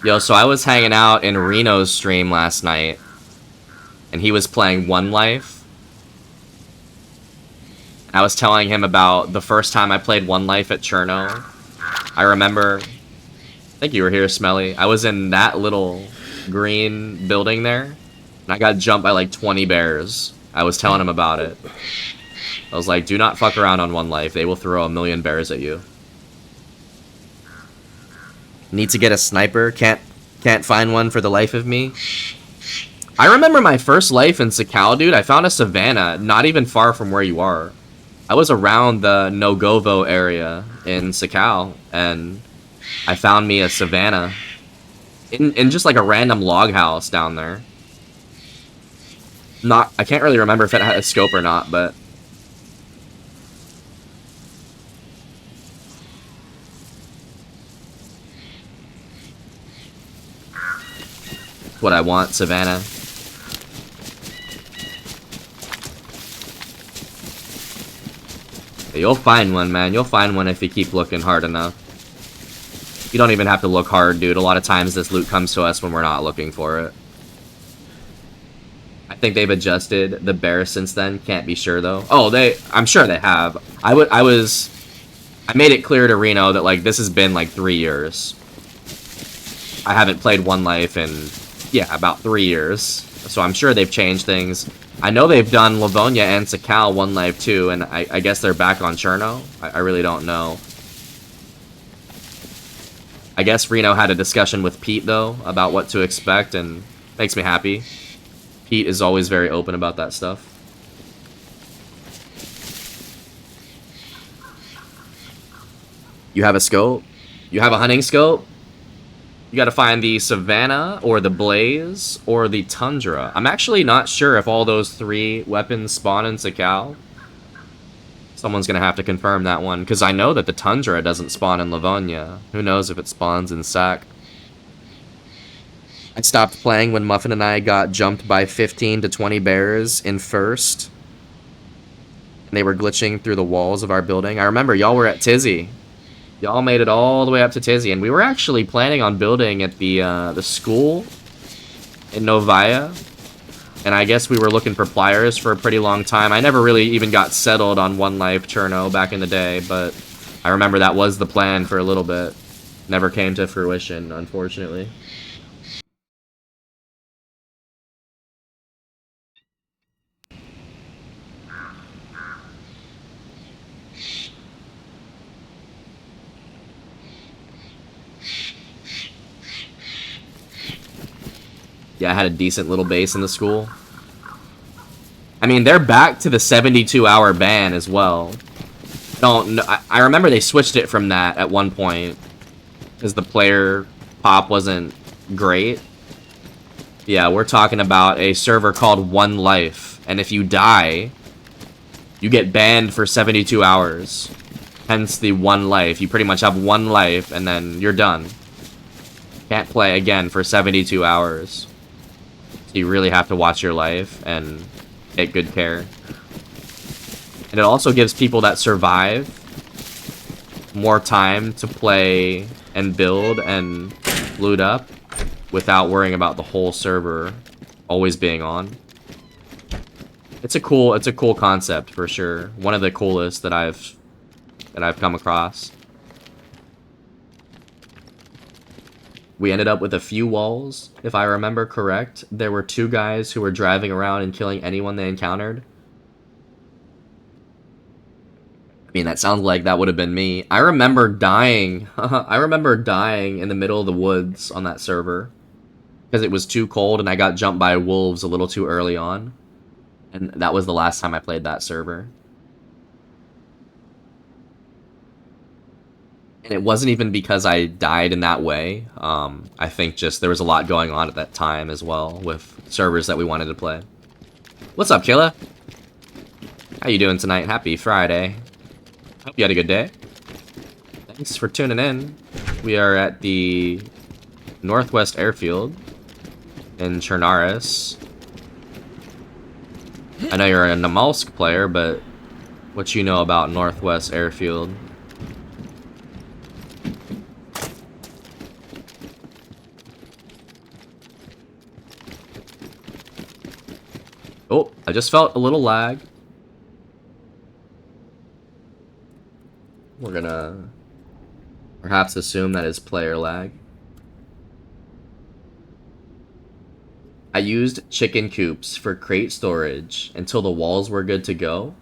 Yo, so I was hanging out in Reno's stream last night, and he was playing One Life. I was telling him about the first time I played One Life at Cherno. I remember, I think you were here, Smelly. I was in that little green building there, and I got jumped by like 20 bears. I was telling him about it. I was like, do not fuck around on One Life. They will throw a million bears at you. Need to get a sniper. Can't find one for the life of me. I remember my first life in Sakal, dude. I found a savannah not even far from where you are. I was around the Nogovo area in Sakal, and I found me a savannah in just like a random log house down there. I can't really remember if it had a scope or not, but what I want, Savannah. You'll find one, man. You'll find one if you keep looking hard enough. You don't even have to look hard, dude. A lot of times this loot comes to us when we're not looking for it. I think they've adjusted the bear since then. Can't be sure though. Oh, I'm sure they have. I made it clear to Reno that like this has been like 3 years. I haven't played One Life in Yeah, about 3 years. So I'm sure they've changed things. I know they've done Livonia and Sakal One Life too, and I guess they're back on Cherno. I really don't know. I guess Reno had a discussion with Pete, though, about what to expect, and makes me happy. Pete is always very open about that stuff. You have a scope? You have a hunting scope? You gotta find the Savannah, or the Blaze, or the Tundra. I'm actually not sure if all those 3 weapons spawn in Sakal. Someone's gonna have to confirm that one, because I know that the Tundra doesn't spawn in Livonia. Who knows if it spawns in Sac. I stopped playing when Muffin and I got jumped by 15 to 20 bears in first. And they were glitching through the walls of our building. I remember y'all were at Tizzy. Y'all made it all the way up to Tizzy, and we were actually planning on building at the school in Novaya. And I guess we were looking for pliers for a pretty long time. I never really even got settled on One Life Cherno back in the day, but I remember that was the plan for a little bit. Never came to fruition, unfortunately. Yeah, I had a decent little base in the school. I mean, they're back to the 72-hour ban as well. I remember they switched it from that at one point, because the player pop wasn't great. Yeah, we're talking about a server called One Life, and if you die, you get banned for 72 hours. Hence the One Life. You pretty much have 1 life, and then you're done. Can't play again for 72 hours. So you really have to watch your life and take good care. And it also gives people that survive more time to play and build and loot up without worrying about the whole server always being on. It's a cool concept for sure. One of the coolest that I've come across. We ended up with a few walls, if I remember correct. There were 2 guys who were driving around and killing anyone they encountered. I mean, that sounds like that would have been me. I remember dying. I remember dying in the middle of the woods on that server. Because it was too cold and I got jumped by wolves a little too early on. And that was the last time I played that server. And it wasn't even because I died in that way. I think just there was a lot going on at that time as well with servers that we wanted to play. What's up, Killa? How you doing tonight? Happy Friday. Hope you had a good day. Thanks for tuning in. We are at the Northwest Airfield in Chernaris. I know you're a Namalsk player, but what you know about Northwest Airfield? Oh, I just felt a little lag. We're gonna perhaps assume that is player lag. I used chicken coops for crate storage until the walls were good to go.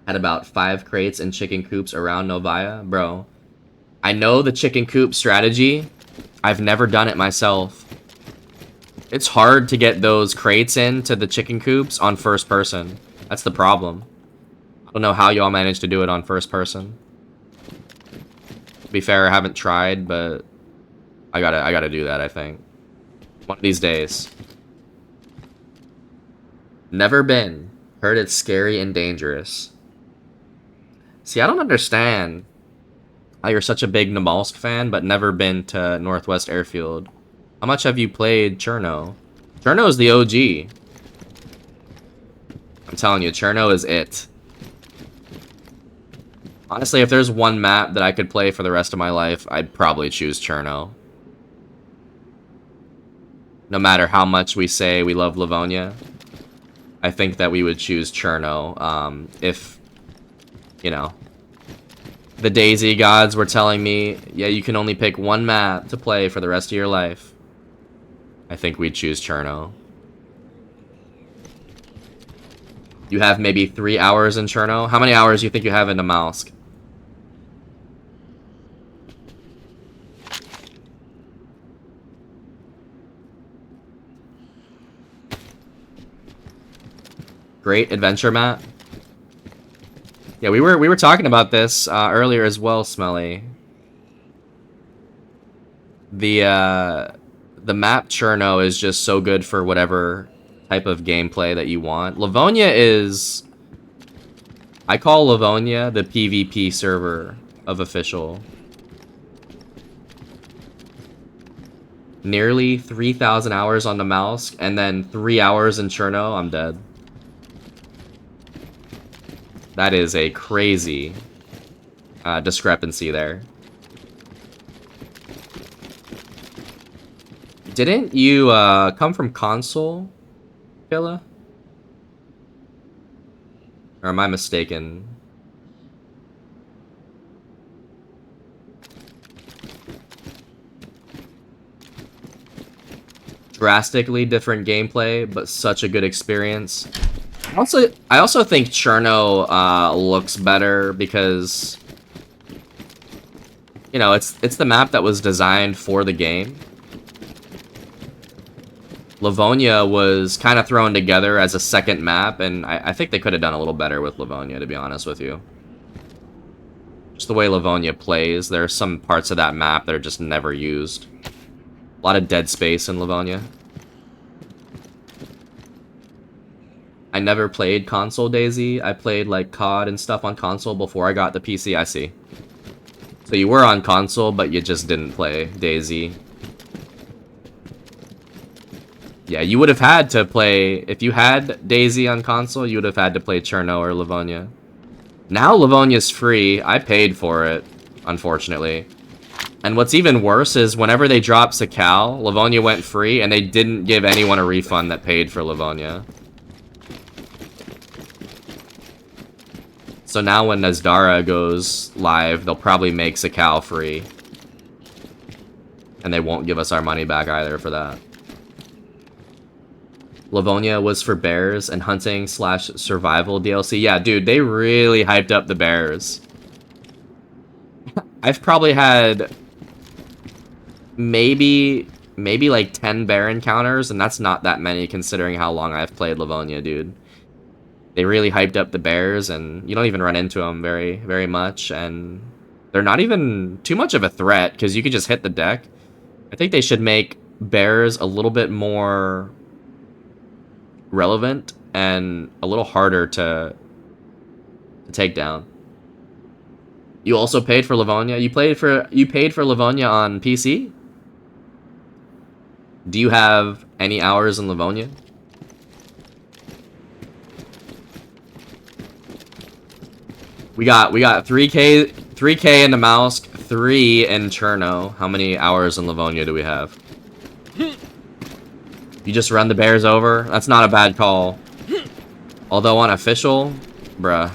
Had about 5 crates and chicken coops around Novaya. Bro, I know the chicken coop strategy. I've never done it myself. It's hard to get those crates into the chicken coops on first person. That's the problem. I don't know how y'all managed to do it on first person. To be fair, I haven't tried, but I gotta do that, I think. One of these days. Never been. Heard it's scary and dangerous. See, I don't understand how you're such a big Namalsk fan, but never been to Northwest Airfield. How much have you played Cherno? Cherno is the OG. I'm telling you, Cherno is it. Honestly, if there's one map that I could play for the rest of my life, I'd probably choose Cherno. No matter how much we say we love Livonia, I think that we would choose Cherno. If, you know, the Daisy gods were telling me, yeah, you can only pick one map to play for the rest of your life. I think we'd choose Cherno. You have maybe 3 hours in Cherno? How many hours do you think you have in Namalsk? Great adventure map. Yeah, we were talking about this earlier as well, Smelly. The map Cherno is just so good for whatever type of gameplay that you want. Livonia is... I call Livonia the PvP server of Official. Nearly 3,000 hours on Namalsk, and then 3 hours in Cherno, I'm dead. That is a crazy discrepancy there. Didn't you come from console, Killa? Or am I mistaken? Drastically different gameplay, but such a good experience. I also think Cherno looks better because, you know, it's the map that was designed for the game. Livonia was kind of thrown together as a second map, and I think they could have done a little better with Livonia, to be honest with you. Just the way Livonia plays, there are some parts of that map that are just never used. A lot of dead space in Livonia. I never played console DayZ. I played like COD and stuff on console before I got the PC. I see. So you were on console, but you just didn't play DayZ. Yeah, you would have had to play... If you had DayZ on console, you would have had to play Cherno or Livonia. Now Livonia's free. I paid for it, unfortunately. And what's even worse is whenever they dropped Sakal, Livonia went free, and they didn't give anyone a refund that paid for Livonia. So now when Nasdara goes live, they'll probably make Sakal free. And they won't give us our money back either for that. Livonia was for bears and hunting / survival DLC. Yeah, dude, they really hyped up the bears. I've probably had maybe like 10 bear encounters, and that's not that many considering how long I've played Livonia, dude. They really hyped up the bears, and you don't even run into them very much, and they're not even too much of a threat because you can just hit the deck. I think they should make bears a little bit more relevant and a little harder to take down. You also paid for Livonia. You paid for Livonia on PC? Do you have any hours in Livonia? We got 3K in Namalsk, 3 in Cherno. How many hours in Livonia do we have? You just run the bears over? That's not a bad call. Although on official, bruh.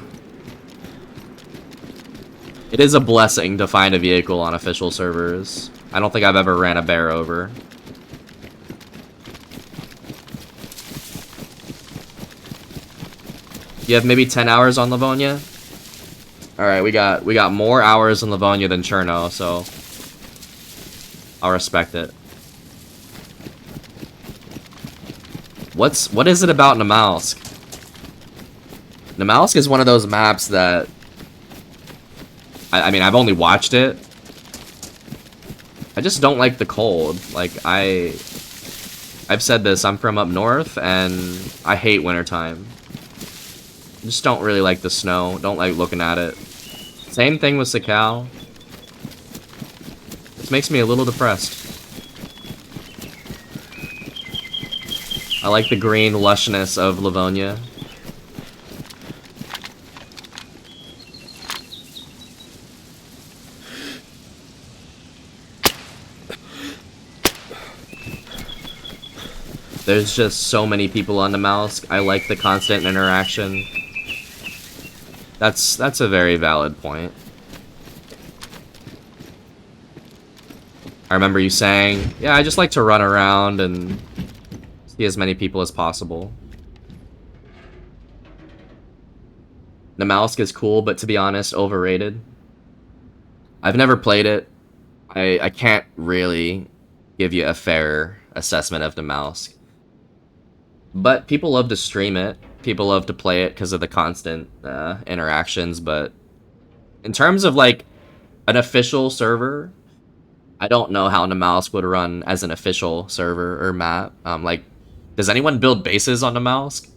It is a blessing to find a vehicle on official servers. I don't think I've ever ran a bear over. You have maybe 10 hours on Livonia? Alright, we got more hours in Livonia than Cherno, so I'll respect it. What is it about Namalsk? Namalsk is one of those maps that I mean, I've only watched it. I just don't like the cold. Like, I've said this, I'm from up north, and I hate wintertime. I just don't really like the snow. Don't like looking at it. Same thing with Sakal. This makes me a little depressed. I like the green lushness of Livonia. There's just so many people on Namalsk. I like the constant interaction. That's a very valid point. I remember you saying, yeah, I just like to run around and see as many people as possible. Namalsk is cool, but to be honest, overrated. I've never played it. I can't really give you a fair assessment of Namalsk. But people love to stream it. People love to play it because of the constant interactions. But in terms of like an official server, I don't know how Namalsk would run as an official server or map. Like, does anyone build bases on Namalsk?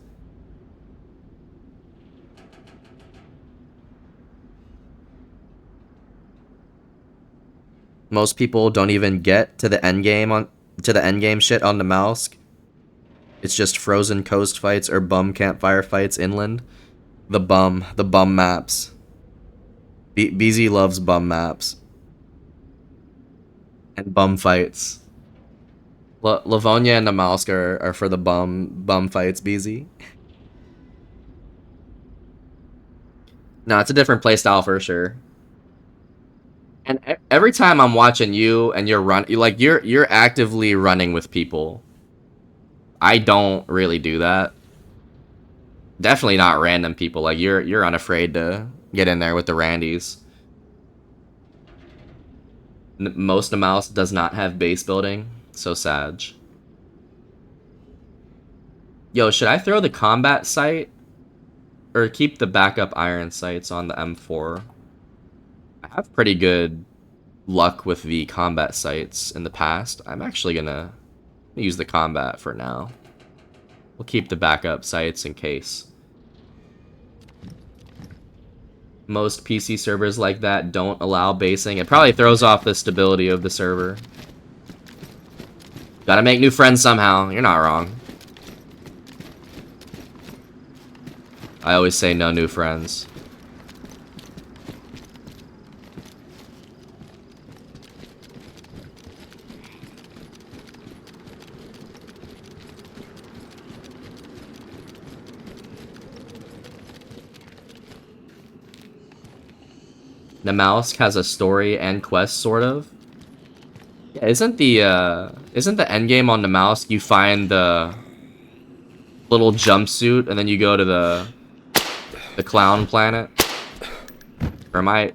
Most people don't even get to the end game shit on Namalsk. It's just frozen coast fights or bum campfire fights inland. The bum maps. BZ loves bum maps. And bum fights. Livonia and Namalsk are for the bum fights, BZ. No, it's a different playstyle for sure. And every time I'm watching you and you're actively running with people. I don't really do that. Definitely not random people. Like you're unafraid to get in there with the Randys. Most of Mouse does not have base building. So sad. Yo, should I throw the combat sight or keep the backup iron sights on the M4? I have pretty good luck with the combat sights in the past. I'm actually gonna use the combat for now. We'll keep the backup sights in case. Most PC servers like that don't allow basing. It probably throws off the stability of the server. Gotta make new friends somehow. You're not wrong. I always say no new friends. Namalsk has a story and quest, sort of. Yeah, isn't the end game on Namalsk you find the little jumpsuit and then you go to the clown planet? Or am I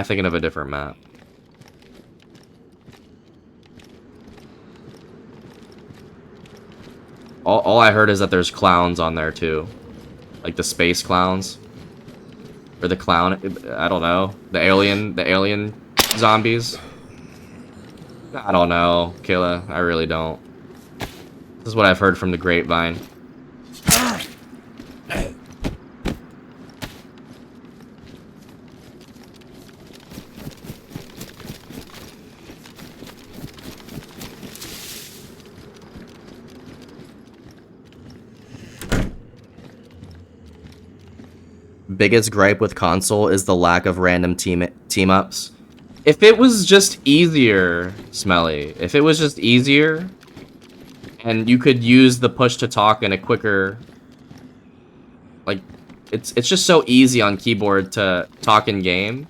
thinking of a different map? All I heard is that there's clowns on there too, like the space clowns. Or the clown, I don't know. The alien zombies. I don't know, Killa. I really don't. This is what I've heard from the grapevine. Biggest gripe with console is the lack of random team-ups. If it was just easier, Smelly, if it was just easier, and you could use the push to talk in a quicker, like, it's just so easy on keyboard to talk in game.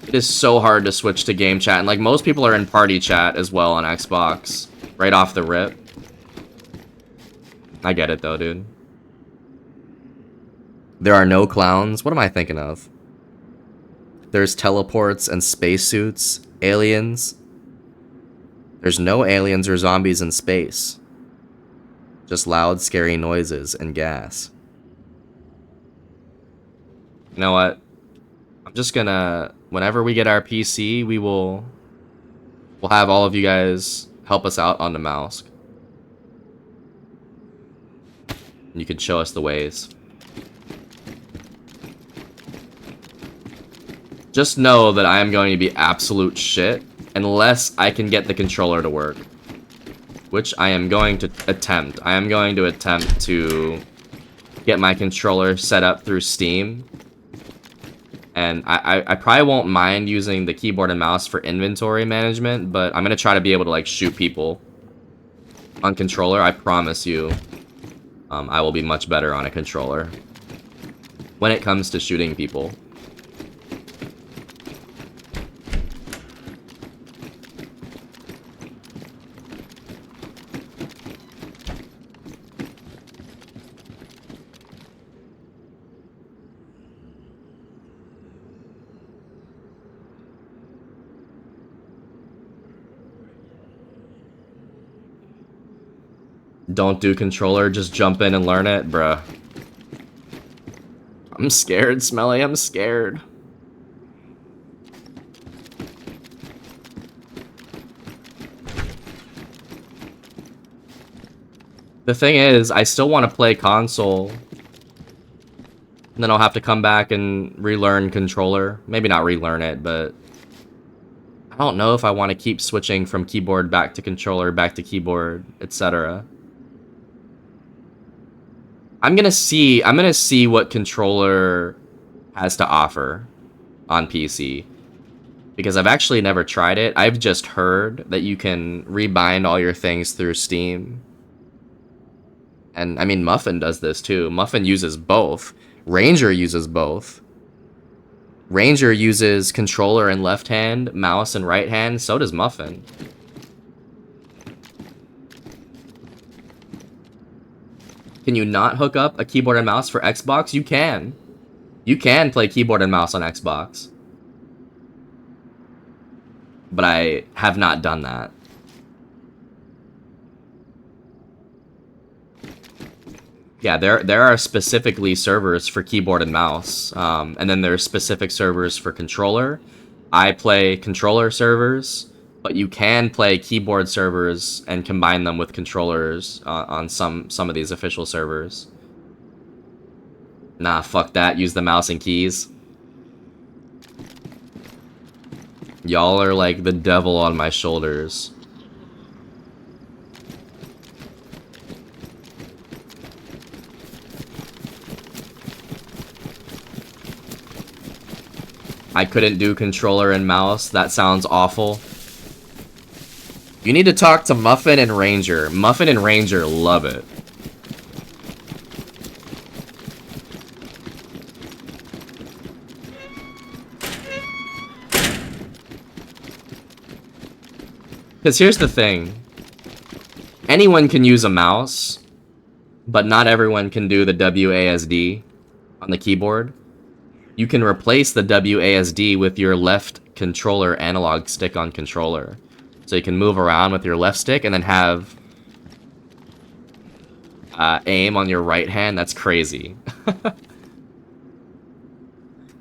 It is so hard to switch to game chat, and like most people are in party chat as well on Xbox, right off the rip. I get it though, dude. There are no clowns. What am I thinking of? There's teleports and spacesuits, aliens. There's no aliens or zombies in space. Just loud, scary noises and gas. You know what? I'm just gonna, whenever we get our PC, we'll have all of you guys help us out on the mouse. You can show us the ways. Just know that I am going to be absolute shit unless I can get the controller to work. Which I am going to attempt. I am going to attempt to get my controller set up through Steam. And I probably won't mind using the keyboard and mouse for inventory management, but I'm going to try to be able to like shoot people on controller. I promise you, I will be much better on a controller when it comes to shooting people. Don't do controller, just jump in and learn it, bruh. I'm scared, Smelly, I'm scared. The thing is, I still want to play console. And then I'll have to come back and relearn controller. Maybe not relearn it, but I don't know if I want to keep switching from keyboard back to controller, back to keyboard, etc. I'm gonna see what controller has to offer on PC. Because I've actually never tried it. I've just heard that you can rebind all your things through Steam. And I mean, Muffin does this too. Muffin uses both. Ranger uses both. Ranger uses controller in left hand, mouse in right hand. So does Muffin. Can you not hook up a keyboard and mouse for Xbox? You can. You can play keyboard and mouse on Xbox. But I have not done that. Yeah, there are specifically servers for keyboard and mouse, and then there's specific servers for controller. I play controller servers, but you can play keyboard servers and combine them with controllers on some of these official servers. Nah, fuck that. Use the mouse and keys. Y'all are like the devil on my shoulders. I couldn't do controller and mouse. That sounds awful. You need to talk to Muffin and Ranger. Muffin and Ranger love it. Because here's the thing. Anyone can use a mouse, but not everyone can do the WASD on the keyboard. You can replace the WASD with your left controller analog stick on controller. So you can move around with your left stick and then have aim on your right hand. That's crazy.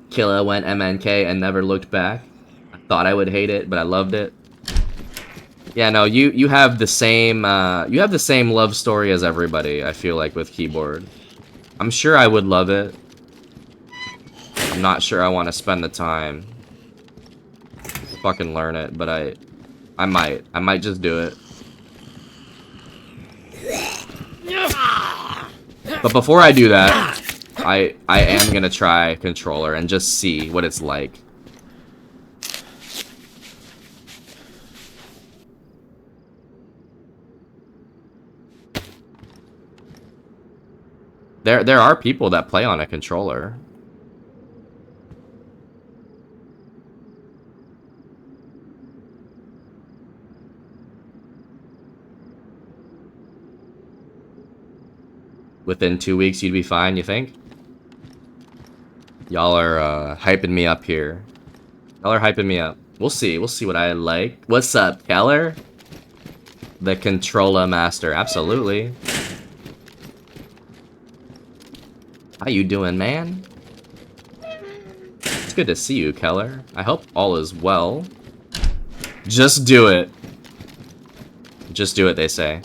Killa went MNK and never looked back. I thought I would hate it, but I loved it. Yeah, no, you have the same love story as everybody, I feel like, with keyboard. I'm sure I would love it. I'm not sure I want to spend the time to fucking learn it, but I might just do it. But before I do that, I am gonna try controller and just see what it's like. There are people that play on a controller. Within 2 weeks, you'd be fine, you think? Y'all are hyping me up here. Y'all are hyping me up. We'll see. We'll see what I like. What's up, Keller? The controller master. Absolutely. How you doing, man? It's good to see you, Keller. I hope all is well. Just do it. Just do it, they say.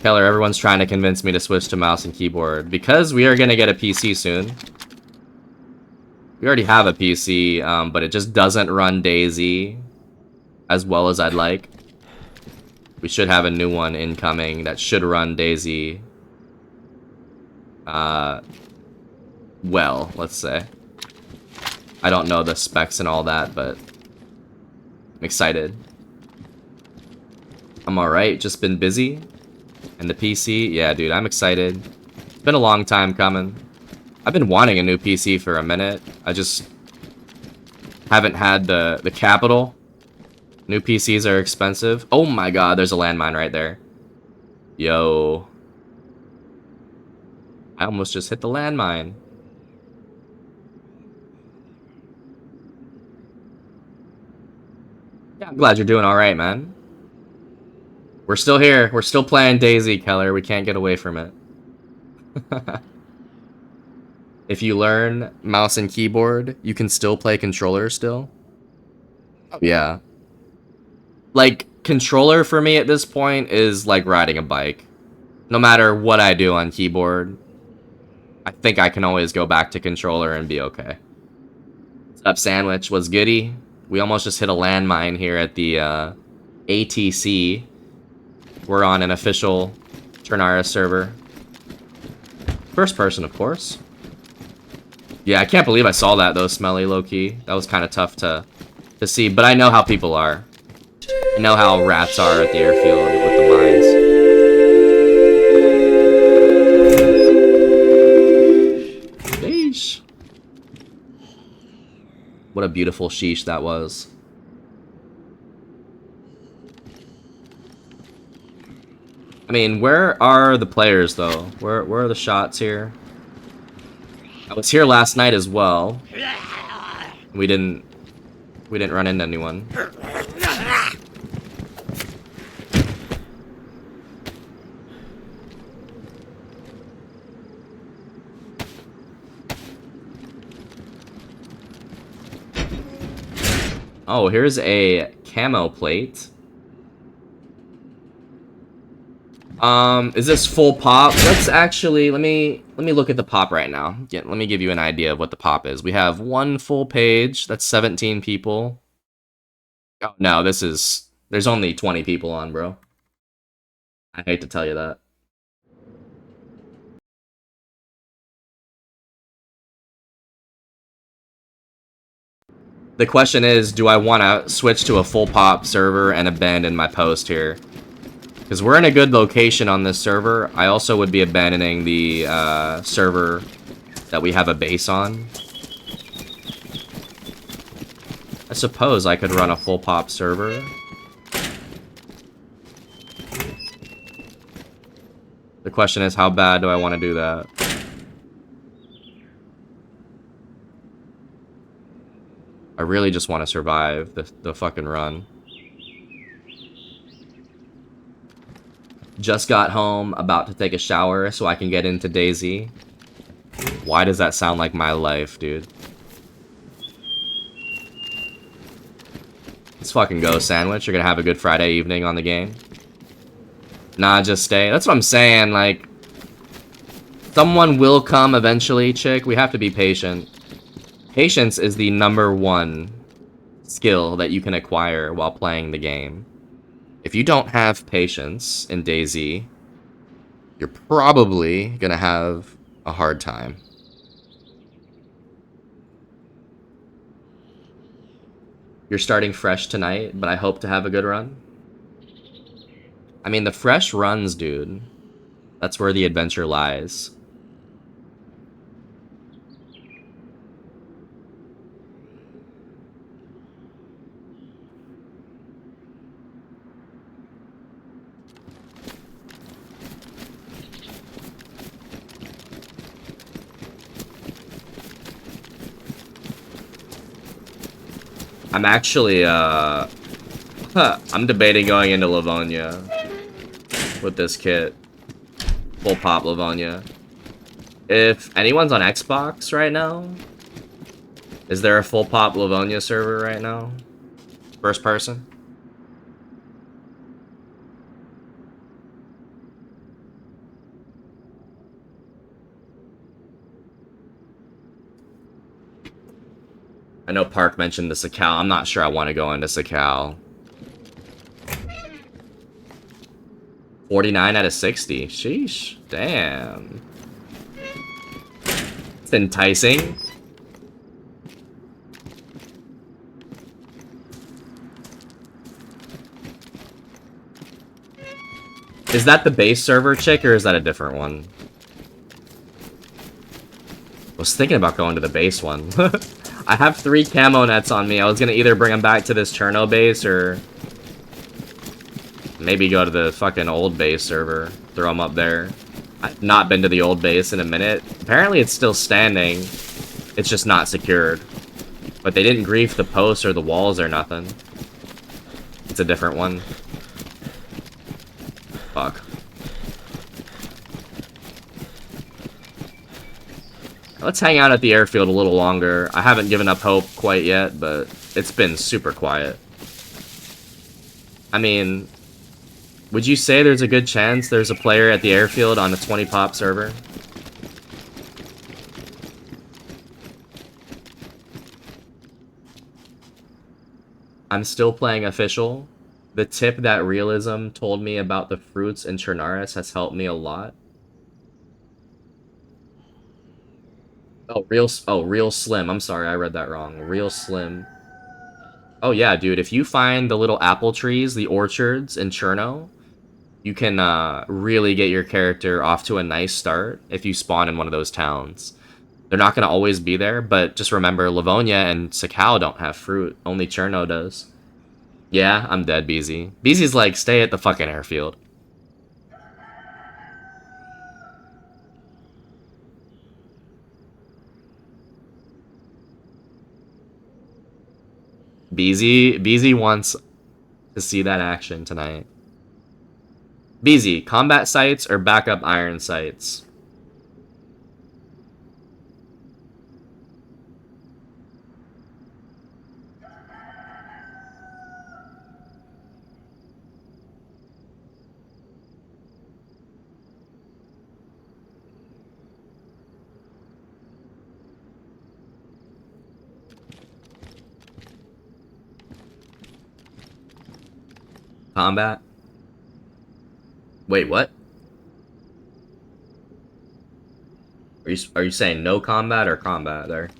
Keller, everyone's trying to convince me to switch to mouse and keyboard because we are going to get a PC soon. We already have a PC, but it just doesn't run DayZ as well as I'd like. We should have a new one incoming that should run DayZ well, let's say. I don't know the specs and all that, but I'm excited. I'm alright, just been busy. And the PC, yeah, dude, I'm excited. It's been a long time coming. I've been wanting a new PC for a minute. I just haven't had the capital. New PCs are expensive. Oh my god, there's a landmine right there. Yo. I almost just hit the landmine. Yeah, I'm glad you're doing alright, man. We're still here. We're still playing DayZ, Keller. We can't get away from it. If you learn mouse and keyboard, you can still play controller still. Oh, yeah. Like, controller for me at this point is like riding a bike. No matter what I do on keyboard, I think I can always go back to controller and be okay. What's up, Sandwich? What's goody? We almost just hit a landmine here at the ATC. We're on an official Ternara server. First person, of course. Yeah, I can't believe I saw that though, Smelly, low-key. That was kind of tough to see, but I know how people are. I know how rats are at the airfield with the mines. Sheesh. What a beautiful sheesh that was. I mean, where are the players though? Where are the shots here? I was here last night as well. We didn't run into anyone. Oh, here's a camo plate. Is this full pop? Let's actually, let me look at the pop right now. Yeah, let me give you an idea of what the pop is. We have one full page. That's 17 people. Oh, no, there's only 20 people on, bro. I hate to tell you that. The question is, do I want to switch to a full pop server and abandon my post here? Because we're in a good location on this server. I also would be abandoning the server that we have a base on. I suppose I could run a full pop server. The question is, how bad do I want to do that? I really just want to survive the fucking run. Just got home, about to take a shower so I can get into DayZ. Why does that sound like my life, dude? Let's fucking go, Sandwich. You're gonna have a good Friday evening on the game. Nah, just stay. That's what I'm saying, like... Someone will come eventually, chick. We have to be patient. Patience is the #1 skill that you can acquire while playing the game. If you don't have patience in DayZ, you're probably gonna have a hard time. You're starting fresh tonight, but I hope to have a good run. I mean, the fresh runs, dude. That's where the adventure lies. I'm actually, I'm debating going into Livonia with this kit. Full pop Livonia. If anyone's on Xbox right now, is there a full pop Livonia server right now? First person? I know Park mentioned the Sakal. I'm not sure I want to go into Sakal. 49 out of 60. Sheesh. Damn. It's enticing. Is that the base server, chick, or is that a different one? I was thinking about going to the base one. I have 3 camo nets on me. I was gonna either bring them back to this Cherno base or maybe go to the fucking old base server. Throw them up there. I've not been to the old base in a minute. Apparently it's still standing. It's just not secured. But they didn't grief the posts or the walls or nothing. It's a different one. Fuck. Let's hang out at the airfield a little longer. I haven't given up hope quite yet, but it's been super quiet. I mean, would you say there's a good chance there's a player at the airfield on a 20 pop server? I'm still playing official. The tip that Realism told me about the fruits in Chernarus has helped me a lot. Oh, Real Slim. I'm sorry, I read that wrong. Real Slim. Oh yeah, dude, if you find the little apple trees, the orchards in Cherno, you can really get your character off to a nice start if you spawn in one of those towns. They're not going to always be there, but just remember, Livonia and Sakau don't have fruit. Only Cherno does. Yeah, I'm dead, BZ. BZ's like, stay at the fucking airfield. BZ wants to see that action tonight. BZ, combat sites or backup iron sites? Combat? Wait, what? Are you saying no combat or combat there?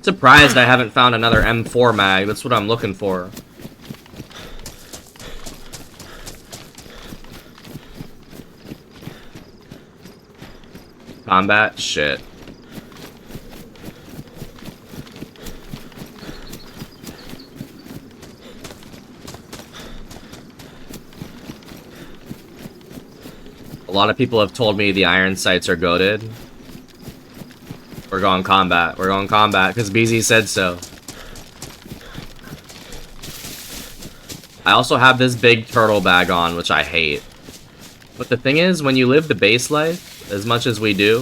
Surprised I haven't found another M4 mag. That's what I'm looking for. Combat? Shit. A lot of people have told me the iron sights are goated. We're going combat. We're going combat because BZ said so. I also have this big turtle bag on, which I hate. But the thing is, when you live the base life, as much as we do,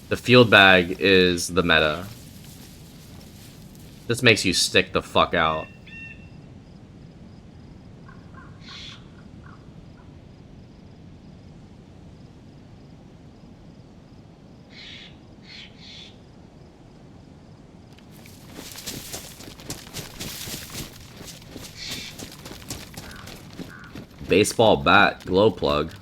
the field bag is the meta. This makes you stick the fuck out. Baseball bat, glow plug.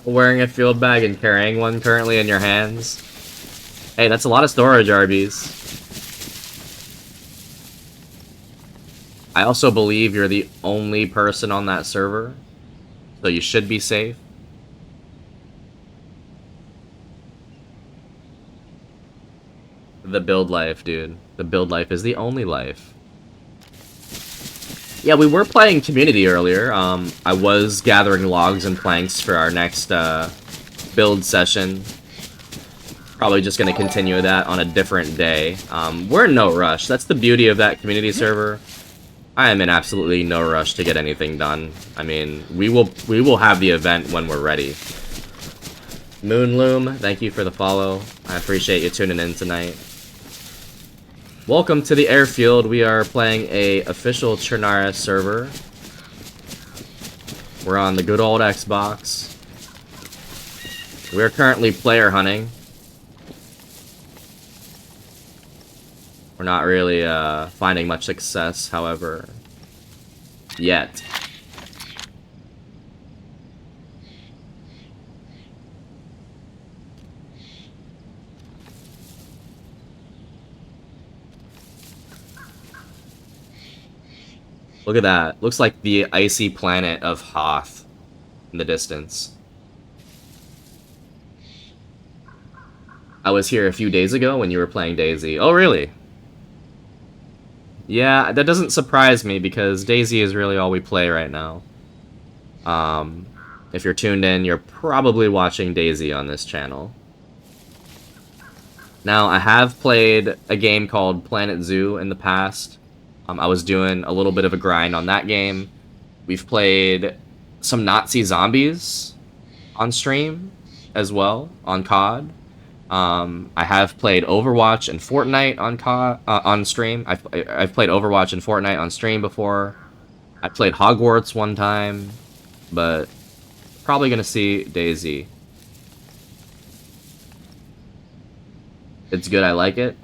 Wearing a field bag and carrying one currently in your hands. Hey, that's a lot of storage, Arby's. I also believe you're the only person on that server, so you should be safe. The build life, dude. The build life is the only life. Yeah, we were playing community earlier. I was gathering logs and planks for our next build session. Probably just going to continue that on a different day. We're in no rush. That's the beauty of that community server. I am in absolutely no rush to get anything done. I mean, we will have the event when we're ready. Moonloom, thank you for the follow. I appreciate you tuning in tonight. Welcome to the airfield. We are playing a official Chernarus server. We're on the good old Xbox. We're currently player hunting. We're not really finding much success, however, yet. Look at that. Looks like the icy planet of Hoth in the distance. I was here a few days ago when you were playing DayZ. Oh, really? Yeah, that doesn't surprise me because DayZ is really all we play right now. If you're tuned in, you're probably watching DayZ on this channel. Now, I have played a game called Planet Zoo in the past. I was doing a little bit of a grind on that game. We've played some Nazi zombies on stream as well, on COD. I have played Overwatch and Fortnite on stream. I've played Overwatch and Fortnite on stream before. I played Hogwarts one time, but probably gonna see DayZ. It's good, I like it.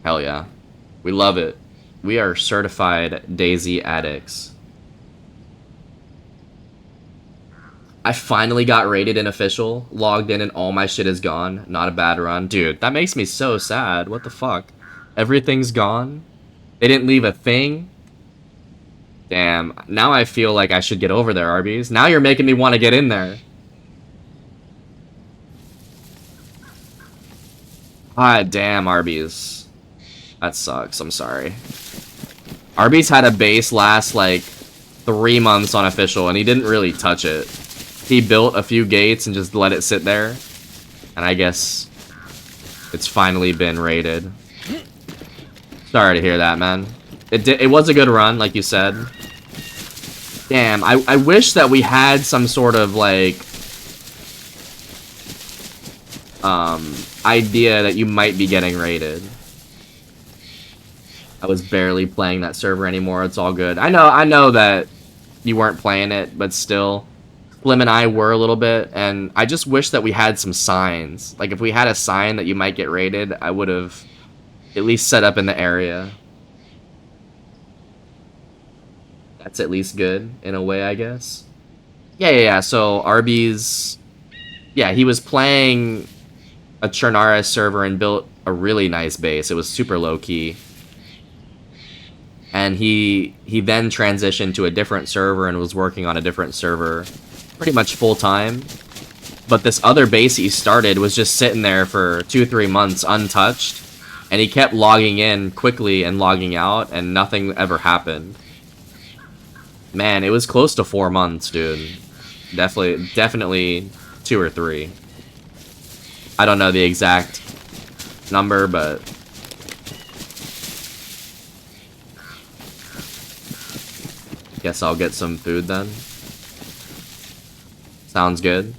Hell yeah. We love it. We are certified DayZ addicts. I finally got rated in official, logged in and all my shit is gone. Not a bad run. Dude, that makes me so sad. What the fuck? Everything's gone? They didn't leave a thing? Damn, now I feel like I should get over there, Arby's. Now you're making me want to get in there. Ah, damn, Arby's. That sucks, I'm sorry. Arby's had a base last, like, 3 months on official, and he didn't really touch it. He built a few gates and just let it sit there. And I guess it's finally been raided. Sorry to hear that, man. It was a good run, like you said. Damn, I wish that we had some sort of, like, idea that you might be getting raided. I was barely playing that server anymore. It's all good. I know that you weren't playing it, but still, Slim and I were a little bit, and I just wish that we had some signs. Like, if we had a sign that you might get raided, I would have at least set up in the area. That's at least good, in a way, I guess. Yeah, so Arby's... Yeah, he was playing a Chernara server and built a really nice base. It was super low-key. And he then transitioned to a different server and was working on a different server pretty much full-time. But this other base he started was just sitting there for 2-3 months untouched. And he kept logging in quickly and logging out, and nothing ever happened. Man, it was close to 4 months, dude. Definitely 2 or 3. I don't know the exact number, but... Guess I'll get some food then. Sounds good.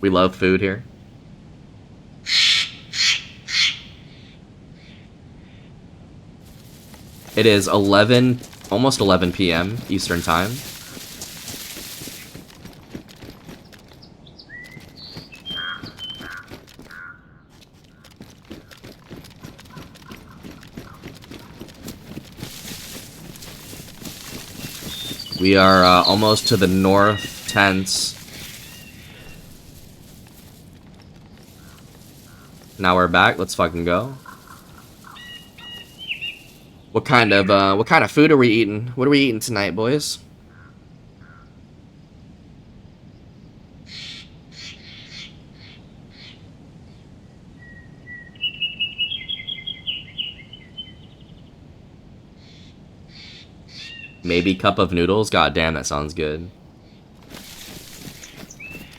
We love food here. It is almost 11 p.m. Eastern Time. We are almost to the north tents. Now we're back. Let's fucking go. What kind of food are we eating? What are we eating tonight, boys? Maybe cup of noodles? God damn, that sounds good.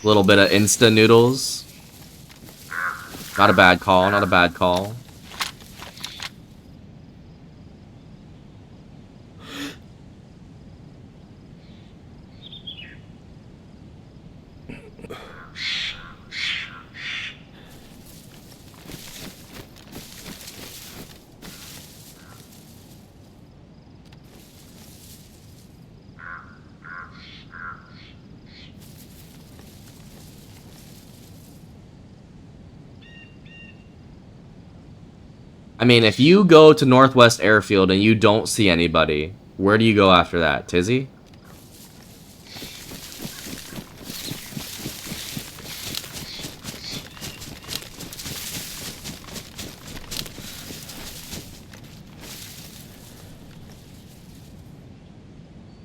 A little bit of Insta noodles. Not a bad call, not a bad call. I mean, if you go to Northwest Airfield and you don't see anybody, where do you go after that? Tizzy?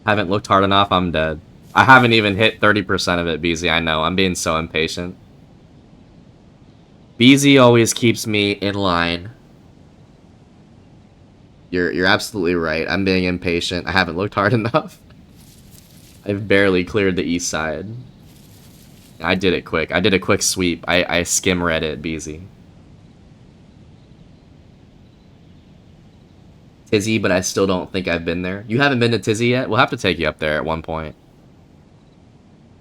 Haven't looked hard enough, I'm dead. I haven't even hit 30% of it, BZ. I know, I'm being so impatient. BZ always keeps me in line. You're absolutely right. I'm being impatient. I haven't looked hard enough. I've barely cleared the east side. I did it quick. I did a quick sweep. I skim read it, BZ. Tizzy, but I still don't think I've been there. You haven't been to Tizzy yet? We'll have to take you up there at one point.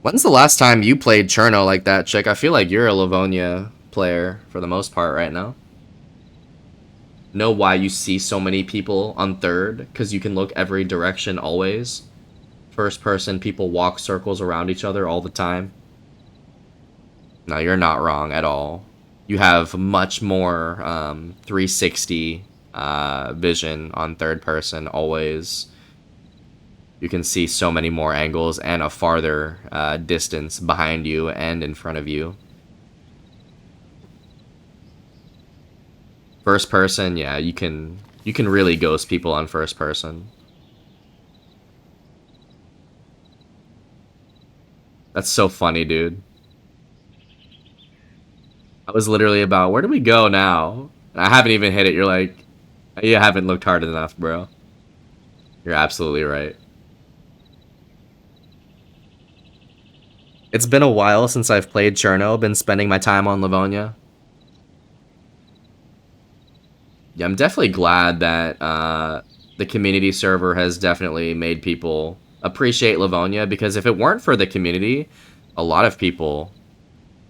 When's the last time you played Cherno like that, chick? I feel like you're a Livonia player for the most part right now. Know why you see so many people on third? Because you can look every direction always. First person, people walk circles around each other all the time. No, you're not wrong at all. You have much more 360 vision on third person always. You can see so many more angles and a farther distance behind you and in front of you. First person, yeah, you can really ghost people on first person. That's so funny, dude. I was literally about, where do we go now? And I haven't even hit it. You're like, you haven't looked hard enough, bro. You're absolutely right. It's been a while since I've played Cherno. Been spending my time on Livonia. Yeah, I'm definitely glad that the community server has definitely made people appreciate Livonia, because if it weren't for the community, a lot of people,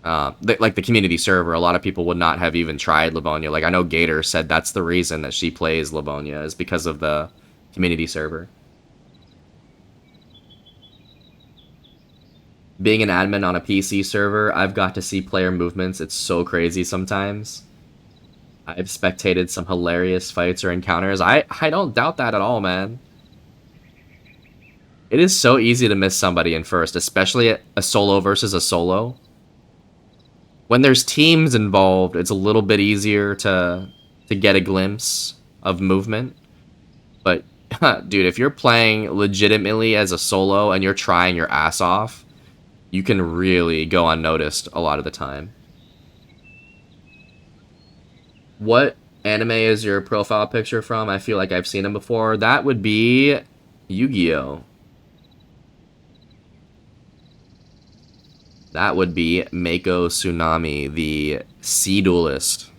like the community server, a lot of people would not have even tried Livonia. Like I know Gator said that's the reason that she plays Livonia, is because of the community server. Being an admin on a PC server, I've got to see player movements. It's so crazy sometimes. I've spectated some hilarious fights or encounters. I don't doubt that at all, man. It is so easy to miss somebody in first, especially a solo versus a solo. When there's teams involved, it's a little bit easier to get a glimpse of movement. But, dude, if you're playing legitimately as a solo and you're trying your ass off, you can really go unnoticed a lot of the time. What anime is your profile picture from? I feel like I've seen them before. That would be Yu-Gi-Oh! That would be Mako Tsunami, the Sea Duelist.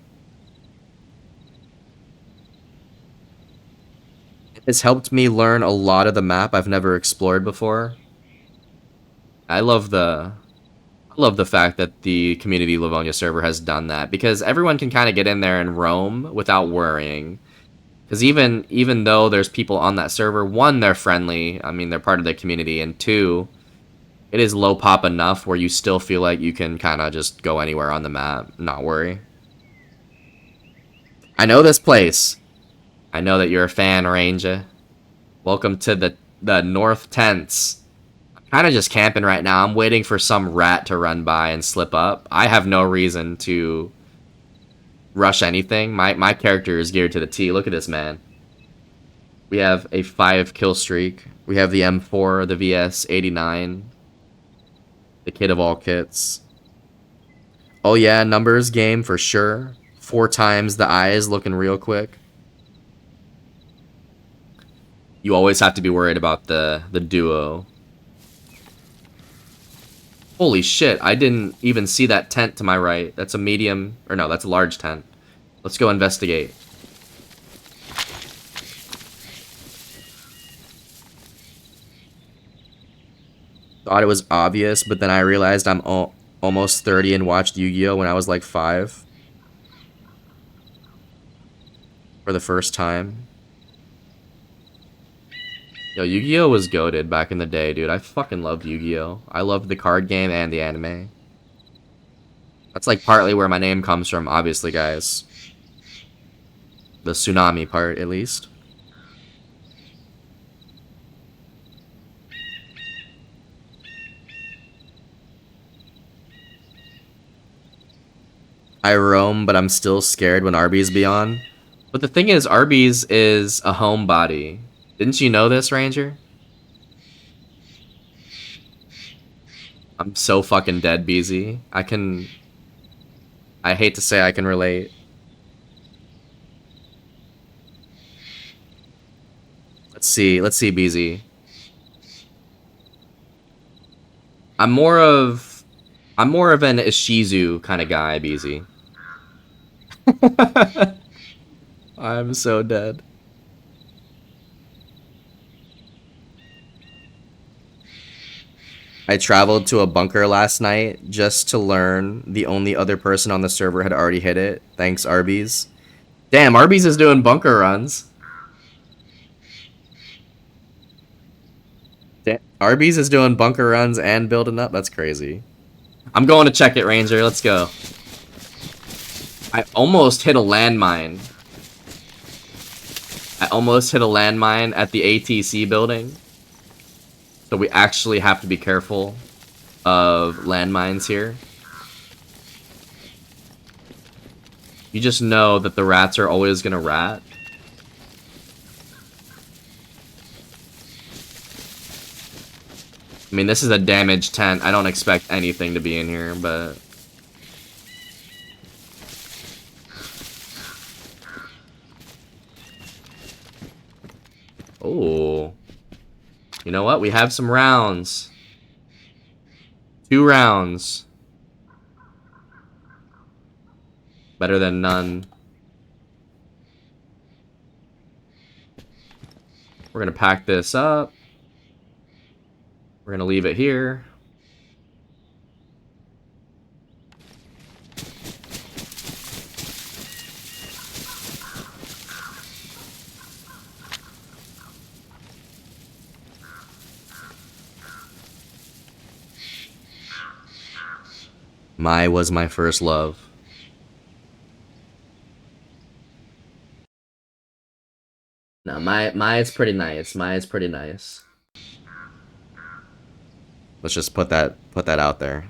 It's helped me learn a lot of the map I've never explored before. I love the fact that the community Livonia server has done that, because everyone can kind of get in there and roam without worrying. Because even though there's people on that server, one, they're friendly. I mean, they're part of the community, and two, it is low pop enough where you still feel like you can kind of just go anywhere on the map, not worry. I know this place. I know that you're a fan, Ranger. Welcome to the North Tents. Kind of just camping right now. I'm waiting for some rat to run by and slip up. I have no reason to rush anything. My character is geared to the T. Look at this, man. We have a 5 kill streak. We have the M4, the VS-89, the kit of all kits. Oh yeah, numbers game for sure. 4 times the eyes, looking real quick. You always have to be worried about the duo. Holy shit, I didn't even see that tent to my right. That's a medium, or no, that's a large tent. Let's go investigate. Thought it was obvious, but then I realized I'm almost 30 and watched Yu-Gi-Oh! When I was like 5. For the first time. Yo, Yu-Gi-Oh! Was goated back in the day, dude. I fucking loved Yu-Gi-Oh! I loved the card game and the anime. That's like partly where my name comes from, obviously, guys. The tsunami part, at least. I roam, but I'm still scared when Arby's be on. But the thing is, Arby's is a homebody. Didn't you know this, Ranger? I'm so fucking dead, BZ. I hate to say I can relate. Let's see, BZ. I'm more of an Ishizu kind of guy, BZ. I'm so dead. I traveled to a bunker last night just to learn the only other person on the server had already hit it. Thanks, Arby's. Damn, Arby's is doing bunker runs. Damn, Arby's is doing bunker runs and building up. That's crazy. I'm going to check it, Ranger. Let's go. I almost hit a landmine. At the ATC building. So we actually have to be careful of landmines here. You just know that the rats are always gonna rat. I mean, this is a damaged tent. I don't expect anything to be in here, but... Oh. You know what? We have some rounds. 2 rounds. Better than none. We're gonna pack this up. We're gonna leave it here. Mai was my first love. No, Mai is pretty nice. Mai is pretty nice. Let's just put that out there.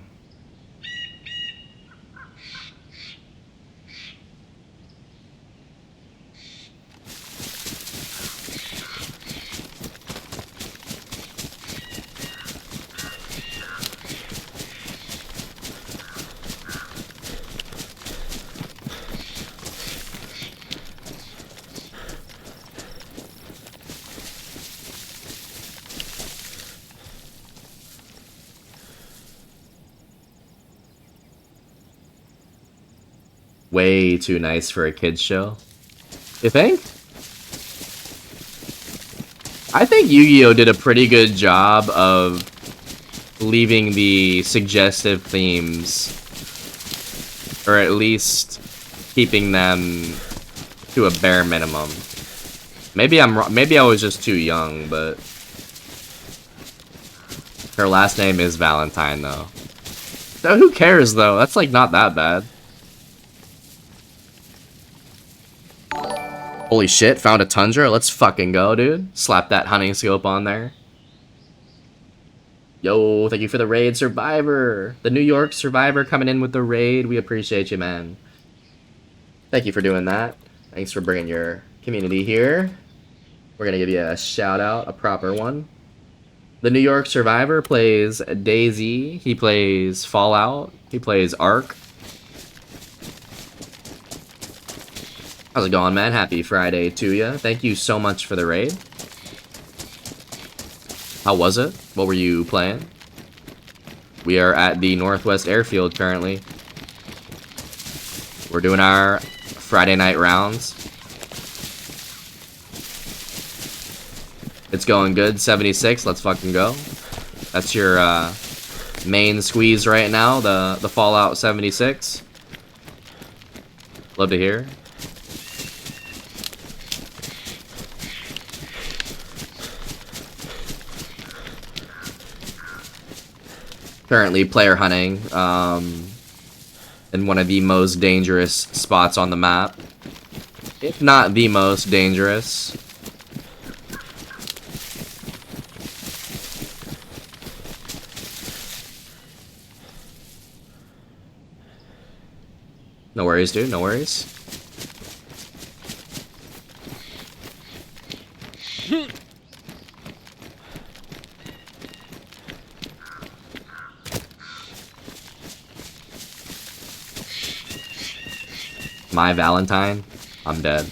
Way too nice for a kids show. You think? I think Yu-Gi-Oh! Did a pretty good job of leaving the suggestive themes, or at least keeping them to a bare minimum. Maybe I'm wrong. Maybe I was just too young, but her last name is Valentine, though. So who cares, though? That's like not that bad. Holy shit, found a Tundra. Let's fucking go, dude. Slap that hunting scope on there. Yo, thank you for the raid, Survivor. The New York Survivor coming in with the raid. We appreciate you, man. Thank you for doing that. Thanks for bringing your community here. We're gonna give you a shout out, a proper one. The New York Survivor plays DayZ. He plays Fallout. He plays Ark. How's it going, man? Happy Friday to you. Thank you so much for the raid. How was it? What were you playing? We are at the Northwest Airfield currently. We're doing our Friday night rounds. It's going good. 76. Let's fucking go. That's your main squeeze right now. The Fallout 76. Love to hear. Currently player hunting in one of the most dangerous spots on the map, if not the most dangerous. No worries, dude, no worries. My Valentine. I'm dead.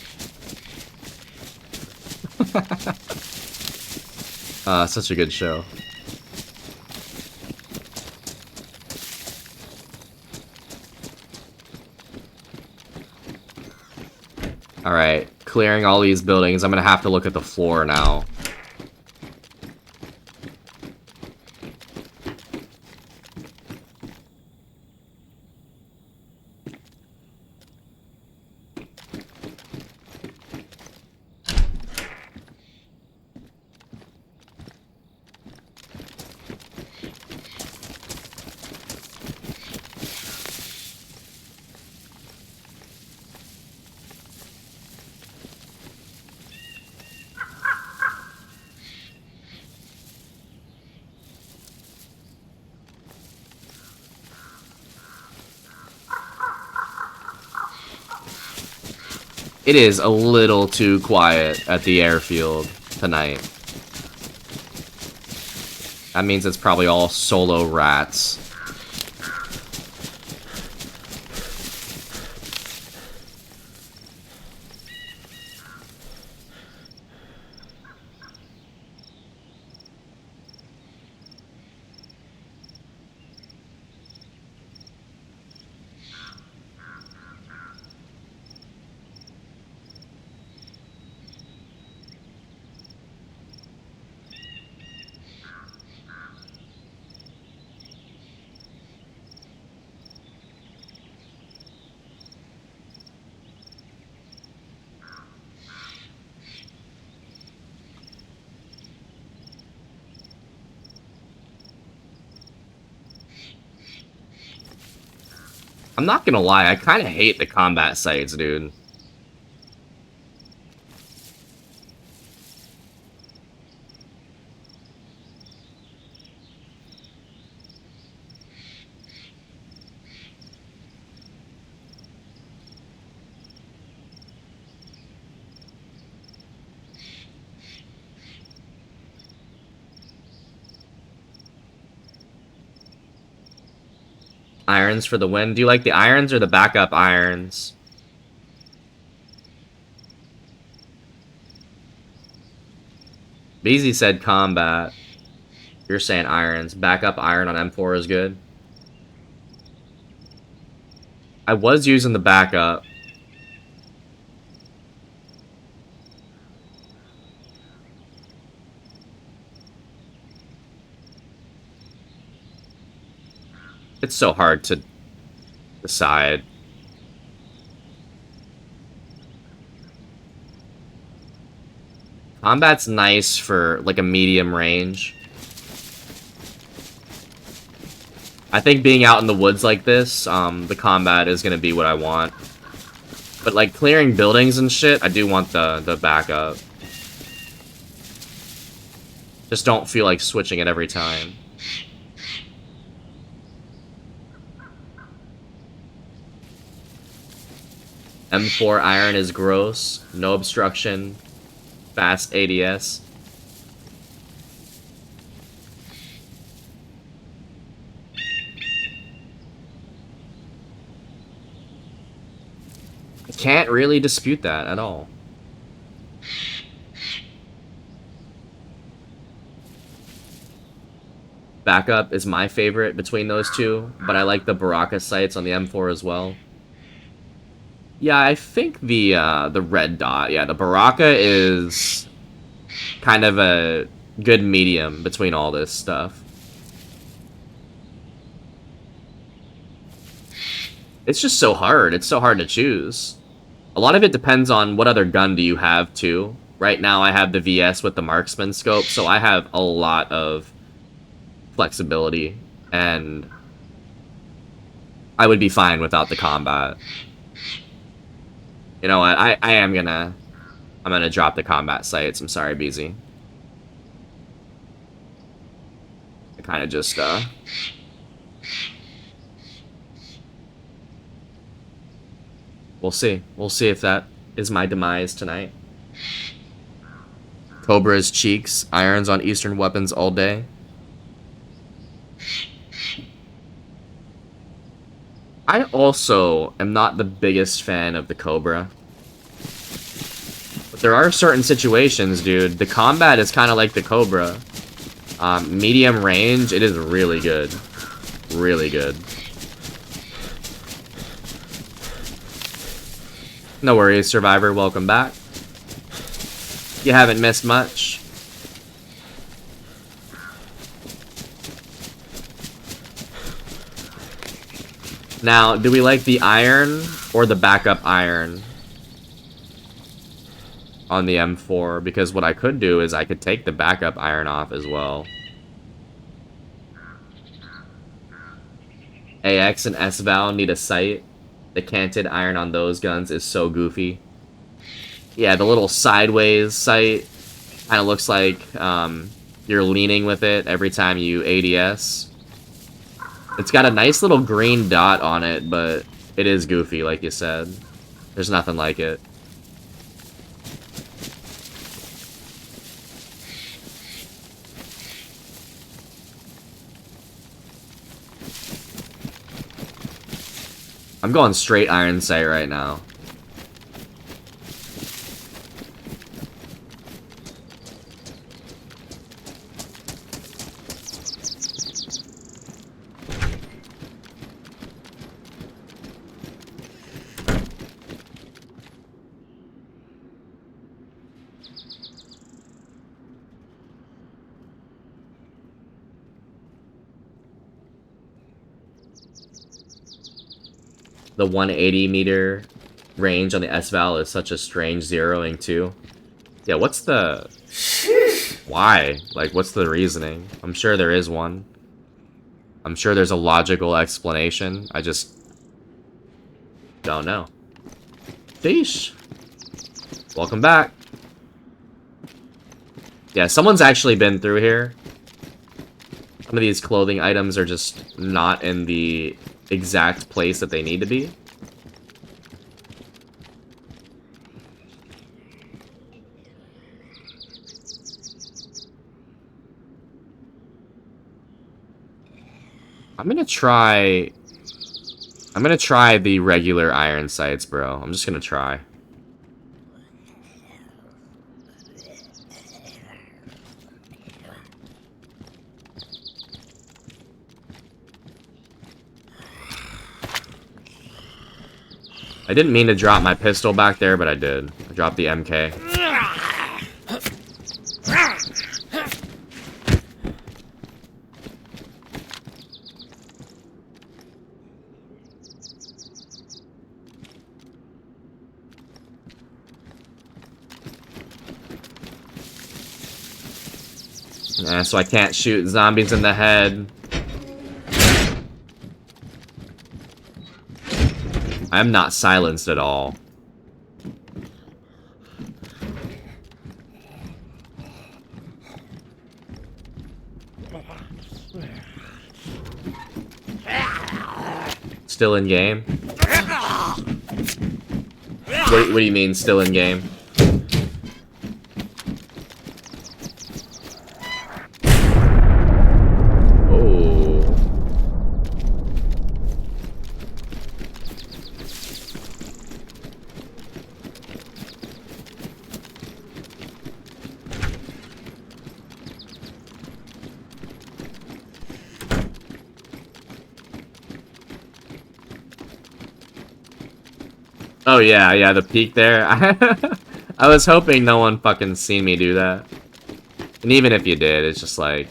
Such a good show. Alright, clearing all these buildings. I'm gonna have to look at the floor now. It is a little too quiet at the airfield tonight. That means it's probably all solo rats. I'm not gonna lie, I kind of hate the combat sites, dude. Irons for the win. Do you like the irons or the backup irons? Beezy said combat. You're saying irons. Backup iron on M4 is good. I was using the backup. It's so hard to decide. Combat's nice for like a medium range. I think being out in the woods like this, the combat is gonna be what I want. But like clearing buildings and shit, I do want the backup. Just don't feel like switching it every time. M4 iron is gross, no obstruction, fast ADS. I can't really dispute that at all. Backup is my favorite between those two, but I like the Baraka sights on the M4 as well. Yeah, I think the red dot, yeah, the Baraka is kind of a good medium between all this stuff. It's just so hard. It's so hard to choose. A lot of it depends on what other gun do you have, too. Right now, I have the VS with the marksman scope, so I have a lot of flexibility, and I would be fine without the combat. You know what? I'm gonna drop the combat sights. I'm sorry, BZ. I kind of just we'll see. We'll see if that is my demise tonight. Cobra's cheeks, irons on Eastern weapons all day. I also am not the biggest fan of the Cobra. But there are certain situations, dude. The combat is kind of like the Cobra. Medium range, it is really good. Really good. No worries, Survivor. Welcome back. You haven't missed much. Now, do we like the iron or the backup iron on the M4? Because what I could do is I could take the backup iron off as well. AX and S-Val need a sight. The canted iron on those guns is so goofy. Yeah, the little sideways sight kind of looks like you're leaning with it every time you ADS. It's got a nice little green dot on it, but it is goofy, like you said. There's nothing like it. I'm going straight iron sight right now. The 180 meter range on the S-Val is such a strange zeroing too. Yeah, what's the... Why? Like, what's the reasoning? I'm sure there is one. I'm sure there's a logical explanation. I just... don't know. Sheesh. Welcome back. Yeah, someone's actually been through here. Some of these clothing items are just not in the exact place that they need to be. I'm gonna try the regular iron sights, bro. I'm just gonna try. I didn't mean to drop my pistol back there, but I did. I dropped the MK. So I can't shoot zombies in the head. I'm not silenced at all. Still in game? What do you mean, still in game? Oh yeah, the peak there. I was hoping no one fucking seen me do that. And even if you did, it's just like...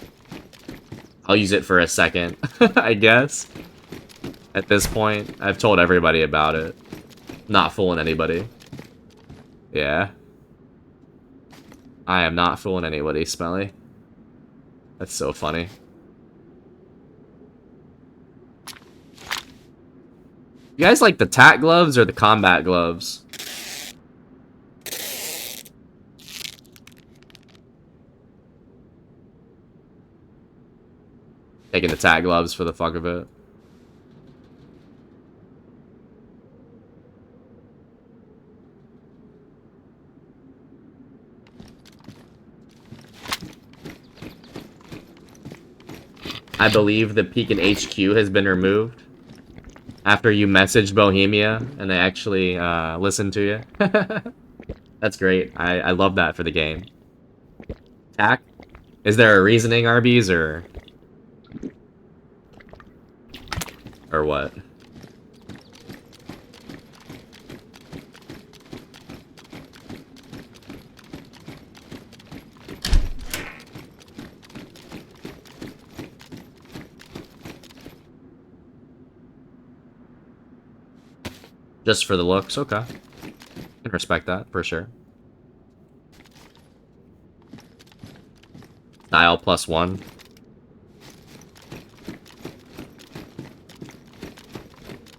I'll use it for a second, I guess. At this point, I've told everybody about it. Not fooling anybody. Yeah. I am not fooling anybody, Smelly. That's so funny. You guys like the tack gloves or the combat gloves? Taking the tack gloves for the fuck of it. I believe the peak in HQ has been removed. After you messaged Bohemia and they actually listened to you. That's great. I love that for the game. Tack? Is there a reasoning, Arby's, or what? Just for the looks, okay. Can respect that, for sure. Style +1.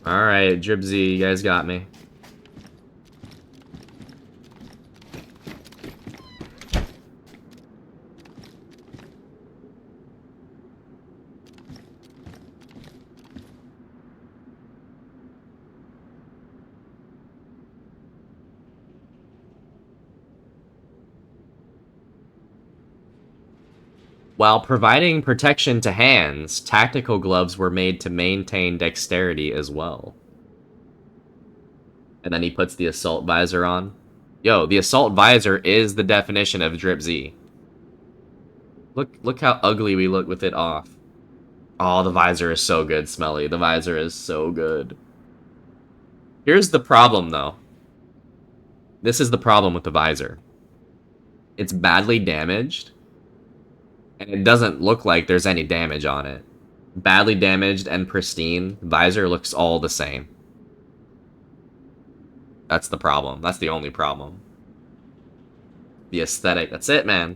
Alright, Dribsy, you guys got me. While providing protection to hands, tactical gloves were made to maintain dexterity as well. And then he puts the assault visor on. Yo, the assault visor is the definition of Drip Z. Look how ugly we look with it off. Oh, the visor is so good, Smelly. The visor is so good. Here's the problem, though. This is the problem with the visor. It's badly damaged. And it doesn't look like there's any damage on it. Badly damaged and pristine, visor looks all the same. That's the problem. That's the only problem. The aesthetic. That's it, man.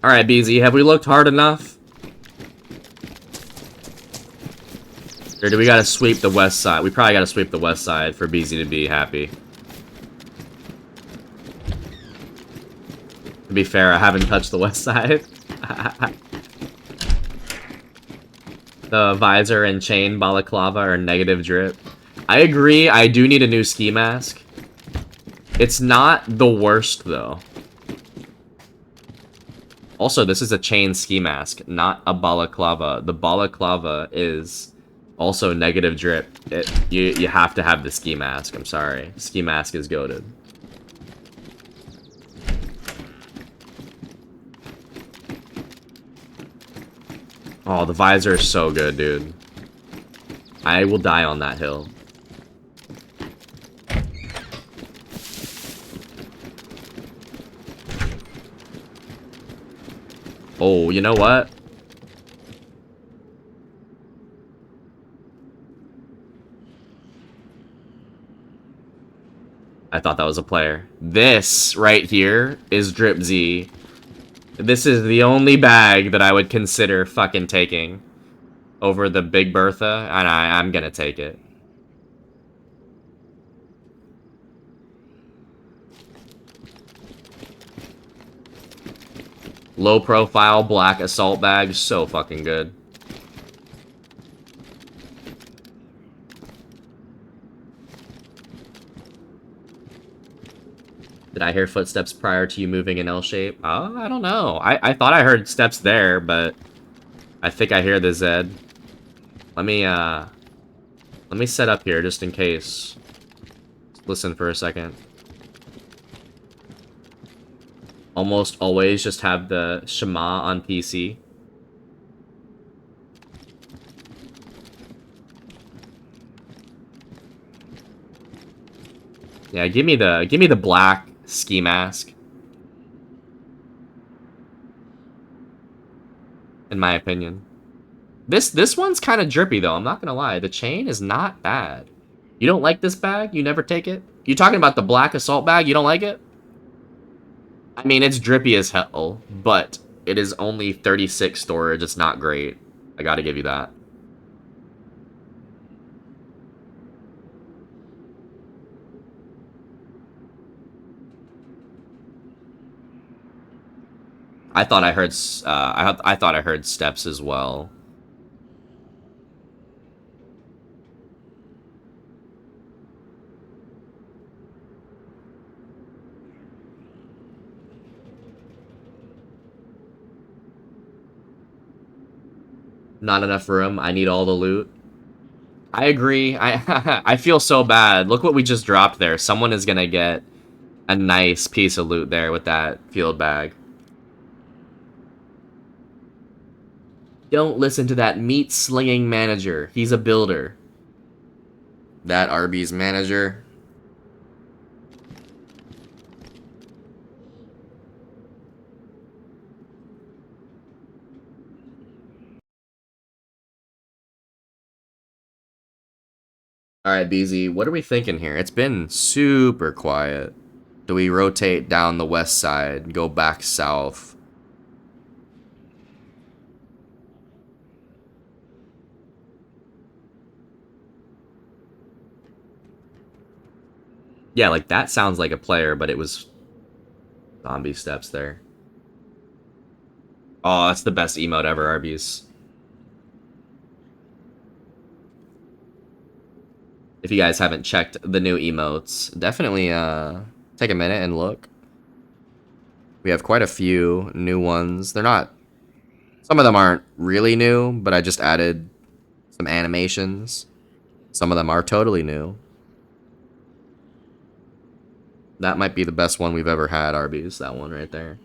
Alright, BZ, have we looked hard enough? Or do we gotta sweep the west side? We probably gotta sweep the west side for BZ to be happy. To be fair, I haven't touched the west side. The visor and chain balaclava are negative drip. I agree, I do need a new ski mask. It's not the worst, though. Also, this is a chain ski mask, not a balaclava. The balaclava is also negative drip. You have to have the ski mask. I'm sorry. Ski mask is goated. Oh, the visor is so good, dude. I will die on that hill. Oh, you know what? I thought that was a player. This right here is Drip Z. This is the only bag that I would consider fucking taking over the Big Bertha, and I'm gonna take it. Low profile black assault bag, so fucking good. Did I hear footsteps prior to you moving in L shape? Oh, I don't know. I thought I heard steps there, but I think I hear the Zed. Let me set up here just in case. Listen for a second. Almost always just have the Shema on PC. Yeah, give me the black ski mask. In my opinion. This one's kind of drippy though, I'm not gonna lie. The chain is not bad. You don't like this bag? You never take it? You talking about the black assault bag? You don't like it? I mean, it's drippy as hell, but it is only 36 storage. It's not great. I gotta give you that. I thought I heard I thought I heard steps as well. Not enough room. I need all the loot. I agree. I feel so bad. Look what we just dropped there. Someone is gonna get a nice piece of loot there with that field bag. Don't listen to that meat slinging manager. He's a builder. That Arby's manager. Alright, BZ, what are we thinking here? It's been super quiet. Do we rotate down the west side, go back south? Yeah, like that sounds like a player, but it was zombie steps there. Oh, that's the best emote ever, Arby's. If you guys haven't checked the new emotes, definitely take a minute and look. We have quite a few new ones. They're not... Some of them aren't really new, but I just added some animations. Some of them are totally new. That might be the best one we've ever had, Arby's. That one right there.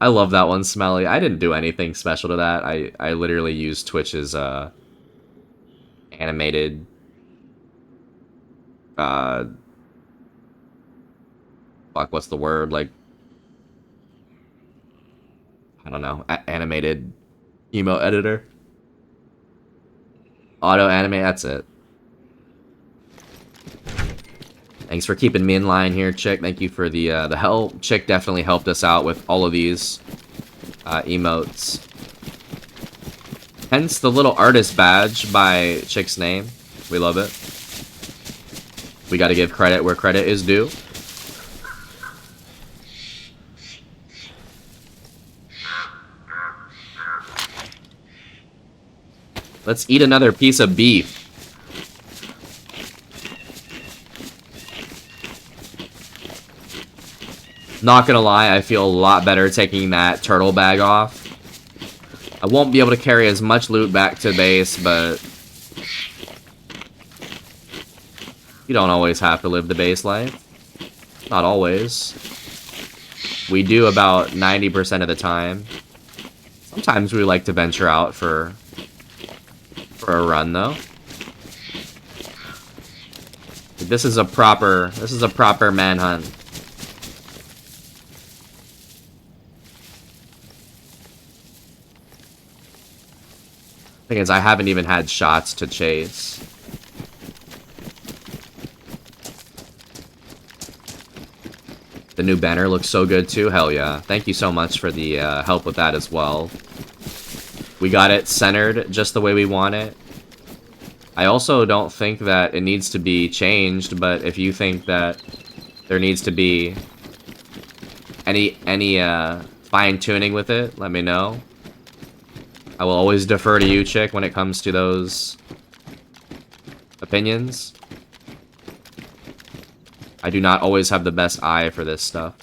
I love that one, Smelly. I didn't do anything special to that. I literally used Twitch's animated fuck, what's the word? Like, I don't know. Animated emote editor. Auto animate, that's it. Thanks for keeping me in line here, Chick. Thank you for the help. Chick definitely helped us out with all of these emotes. Hence the little artist badge by Chick's name. We love it. We gotta give credit where credit is due. Let's eat another piece of beef. Not gonna lie, I feel a lot better taking that turtle bag off. I won't be able to carry as much loot back to base, but you don't always have to live the base life. Not always. We do about 90% of the time. Sometimes we like to venture out for a run, though. This is a proper manhunt. Thing is, I haven't even had shots to chase. The new banner looks so good too. Hell yeah. Thank you so much for the help with that as well. We got it centered just the way we want it. I also don't think that it needs to be changed, but if you think that there needs to be any fine-tuning with it, let me know. I will always defer to you, Chick, when it comes to those opinions. I do not always have the best eye for this stuff.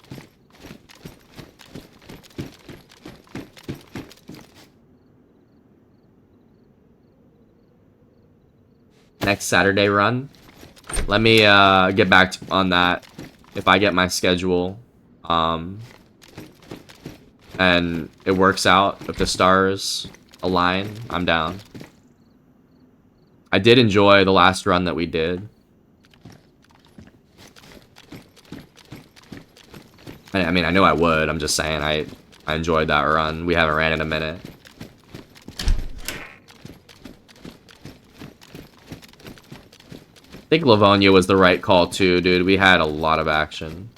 Next Saturday run. Let me get back on that if I get my schedule. And it works out, if the stars align, I'm down. I did enjoy the last run that we did. I mean, I know I would. I'm just saying, I enjoyed that run. We haven't ran in a minute. I think Livonia was the right call too, dude. We had a lot of action.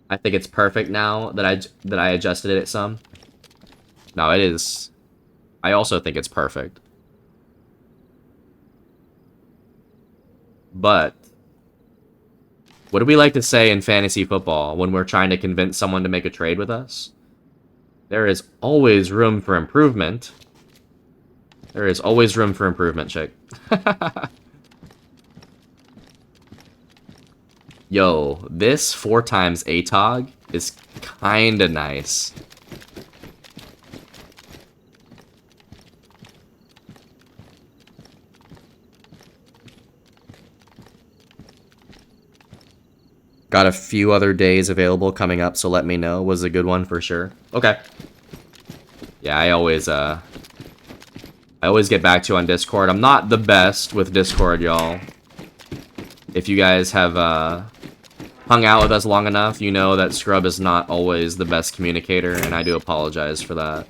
I think it's perfect now that I adjusted it some. No, it is. I also think it's perfect. But what do we like to say in fantasy football when we're trying to convince someone to make a trade with us? There is always room for improvement. There is always room for improvement, Chick. Yo, this 4x ATOG is kinda nice. Got a few other days available coming up, so let me know. Was a good one for sure. Okay. Yeah, I always get back to you on Discord. I'm not the best with Discord, y'all. If you guys have hung out with us long enough, you know that Scrub is not always the best communicator, and I do apologize for that.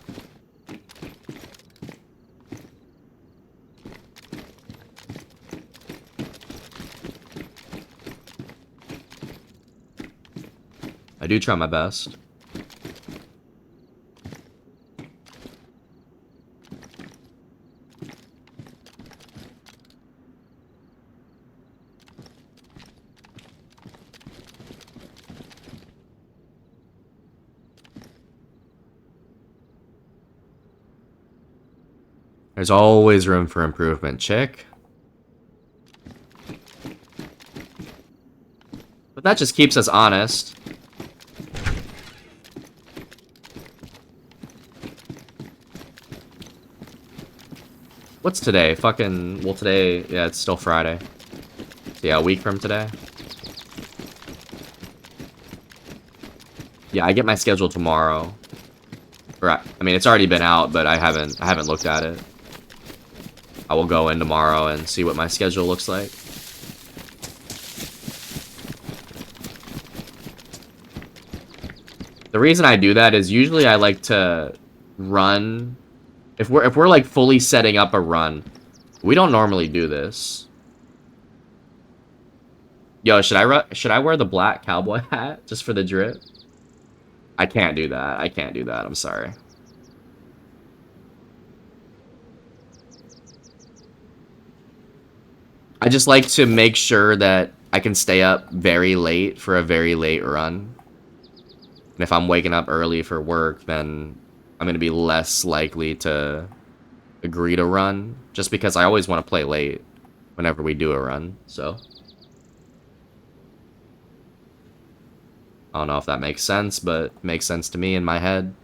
I do try my best. There's always room for improvement, chick. But that just keeps us honest. What's today? Fucking, well today, yeah, it's still Friday. So yeah, a week from today. Yeah, I get my schedule tomorrow. Or, I mean, it's already been out, but I haven't looked at it. I will go in tomorrow and see what my schedule looks like. The reason I do that is usually I like to run. If we're like fully setting up a run, we don't normally do this. Yo, should I wear the black cowboy hat just for the drip? I can't do that. I can't do that. I'm sorry. I just like to make sure that I can stay up very late for a very late run. And if I'm waking up early for work, then I'm going to be less likely to agree to run. Just because I always want to play late whenever we do a run, so. I don't know if that makes sense, but it makes sense to me in my head.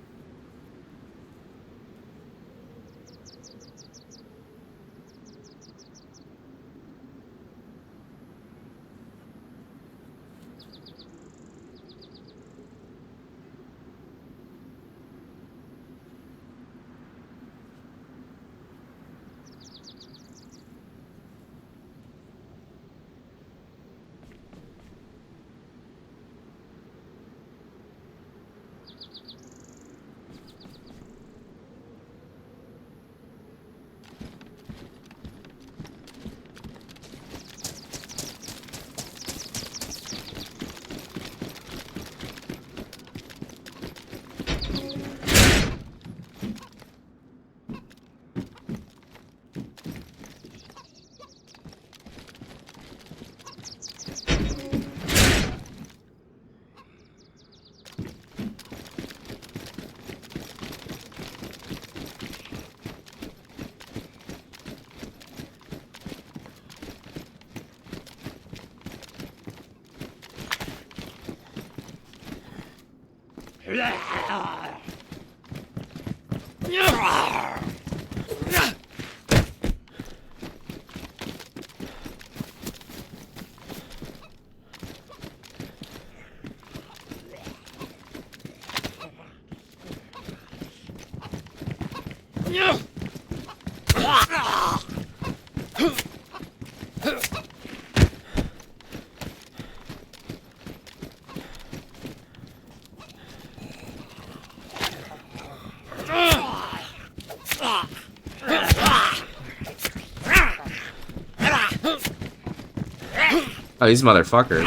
Oh, these motherfuckers.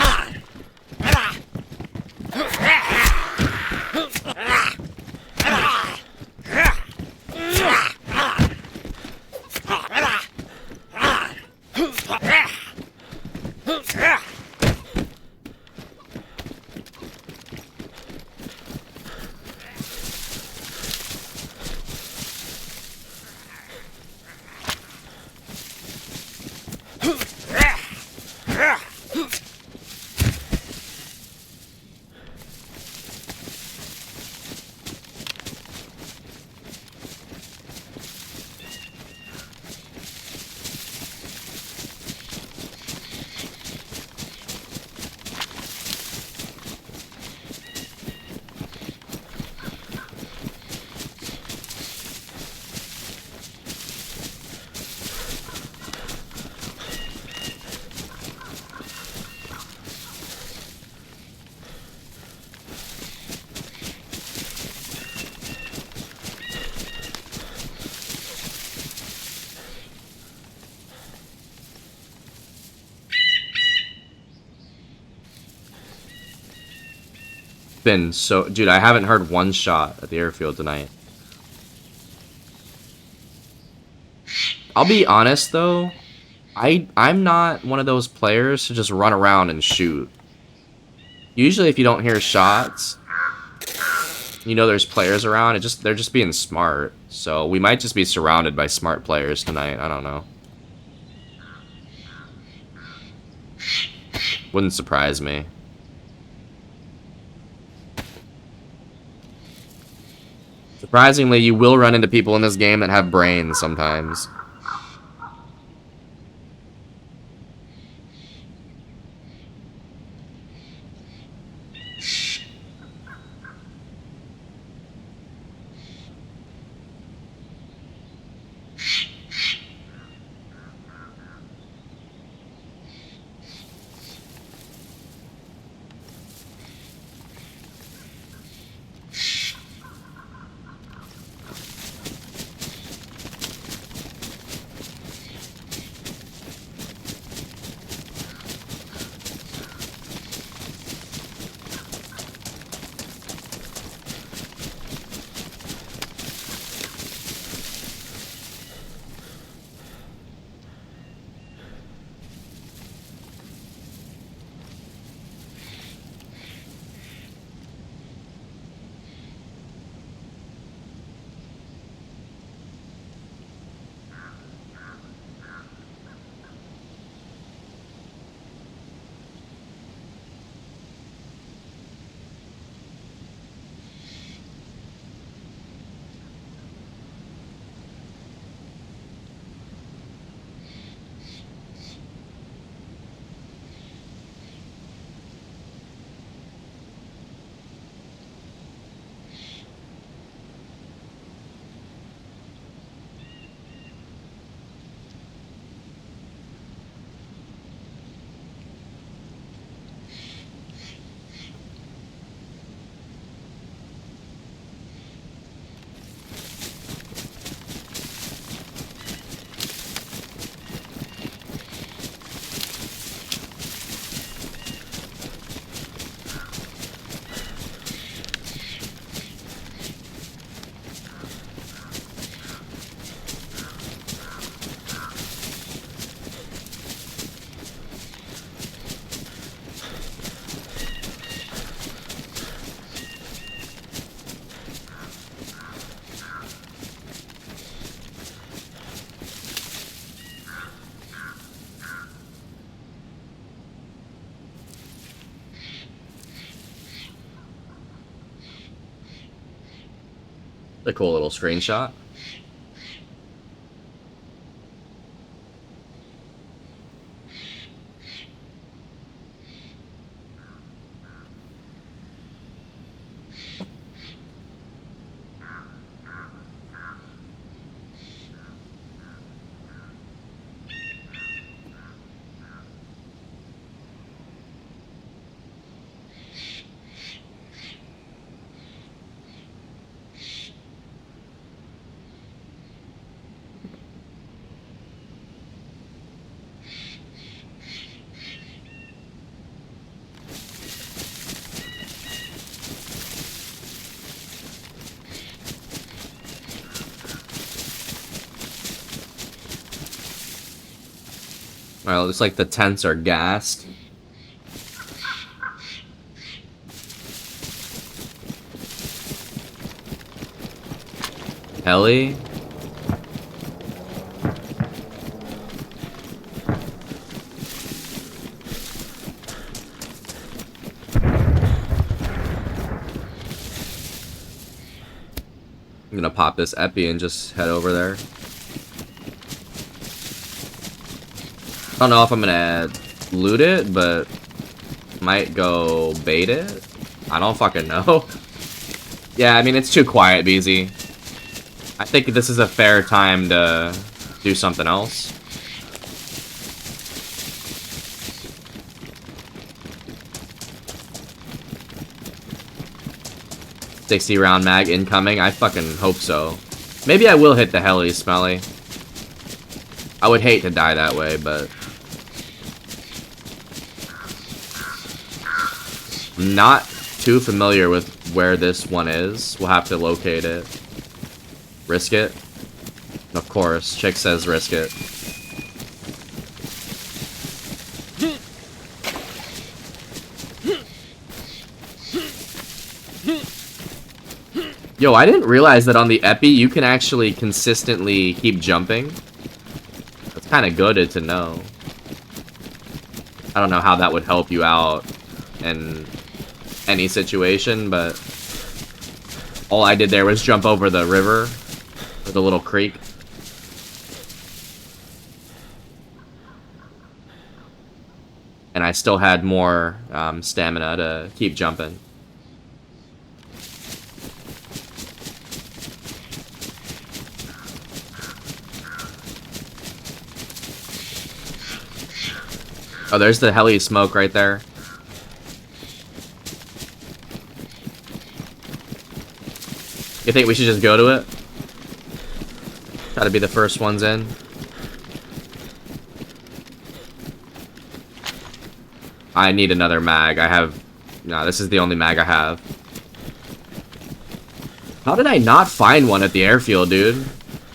been so... Dude, I haven't heard one shot at the airfield tonight. I'll be honest, though. I'm not one of those players to just run around and shoot. Usually, if you don't hear shots, you know there's players around. They're just being smart. So we might just be surrounded by smart players tonight. I don't know. Wouldn't surprise me. Surprisingly, you will run into people in this game that have brains sometimes. A cool little screenshot. Alright, looks like the tents are gassed. Heli? I'm gonna pop this epi and just head over there. I don't know if I'm gonna loot it, but might go bait it. I don't fucking know. Yeah, I mean, it's too quiet, BZ. I think this is a fair time to do something else. $60 round mag incoming. I fucking hope so. Maybe I will hit the heli, Smelly. I would hate to die that way, but I'm not too familiar with where this one is. We'll have to locate it. Risk it? Of course, Chick says risk it. Yo, I didn't realize that on the Epi you can actually consistently keep jumping. That's kind of good to know. I don't know how that would help you out in any situation, but all I did there was jump over the river, or the little creek. And I still had more stamina to keep jumping. Oh, there's the heli smoke right there. You think we should just go to it? Try to be the first ones in. I need another mag. I have... No, this is the only mag I have. How did I not find one at the airfield, dude?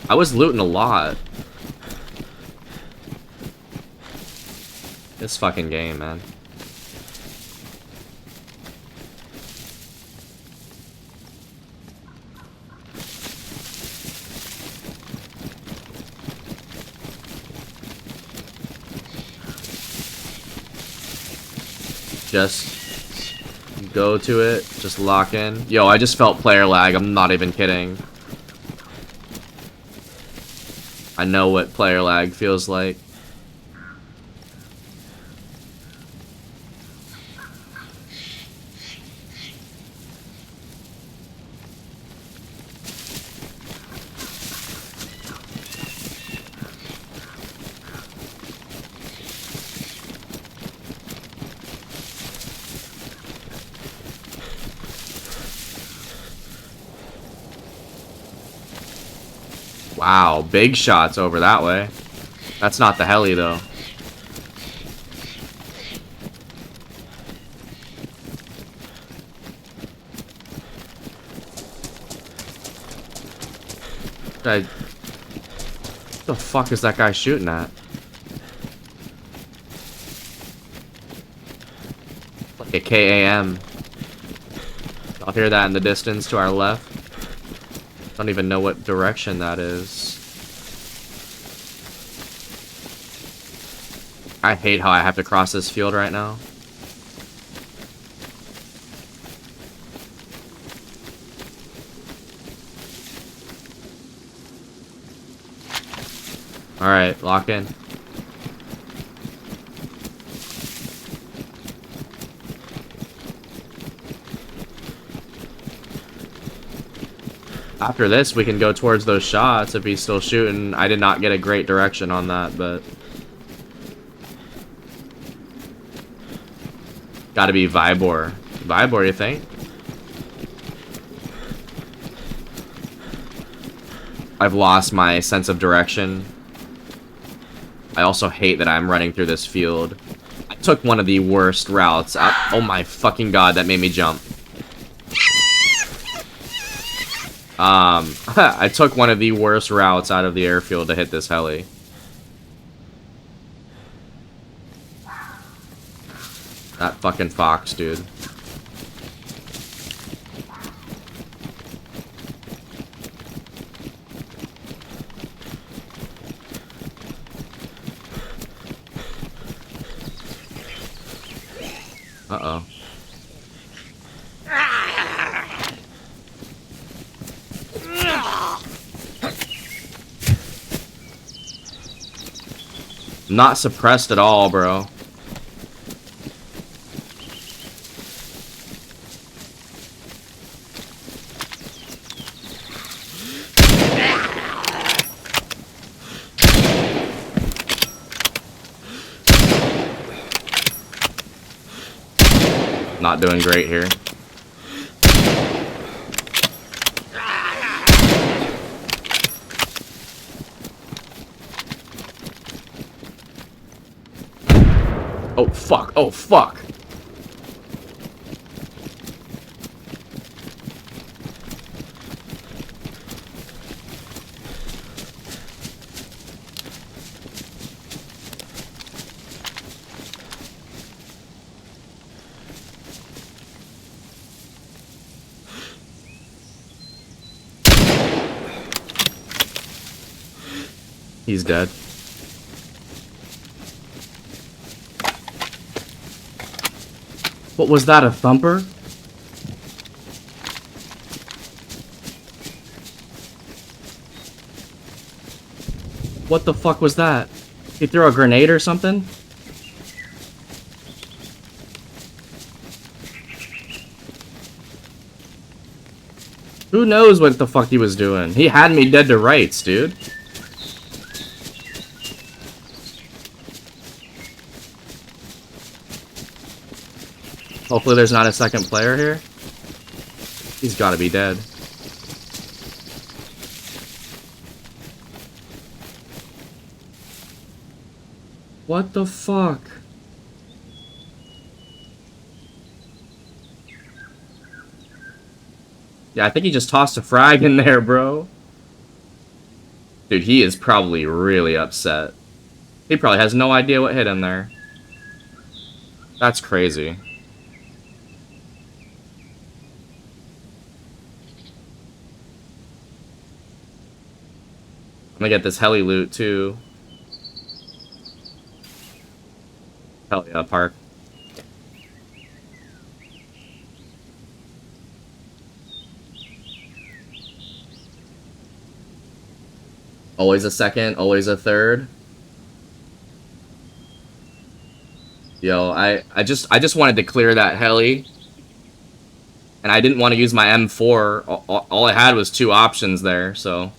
I was looting a lot. This fucking game, man. Just go to it. Just lock in. Yo, I just felt player lag. I'm not even kidding. I know what player lag feels like. Wow, big shots over that way. That's not the heli, though. What the fuck is that guy shooting at? Like a KAM. I'll hear that in the distance to our left. Don't even know what direction that is. I hate how I have to cross this field right now. Alright, lock in. After this, we can go towards those shots if he's still shooting. I did not get a great direction on that, but... Gotta be Vybor. Vybor, you think? I've lost my sense of direction. I also hate that I'm running through this field. I took one of the worst routes. Oh my fucking god, that made me jump. I took one of the worst routes out of the airfield to hit this heli. That fucking fox, dude. Uh-oh. Not suppressed at all, bro. Not doing great here. Oh fuck, oh fuck. He's dead. What was that, a thumper? What the fuck was that? He threw a grenade or something? Who knows what the fuck he was doing? He had me dead to rights, dude. Hopefully there's not a second player here. He's gotta be dead. What the fuck? Yeah, I think he just tossed a frag in there, bro. Dude, he is probably really upset. He probably has no idea what hit him there. That's crazy. I'm gonna get this heli loot too. Hell yeah, Park. Always a second, always a third. Yo, I just wanted to clear that heli. And I didn't want to use my M4. All I had was 2 options there, so.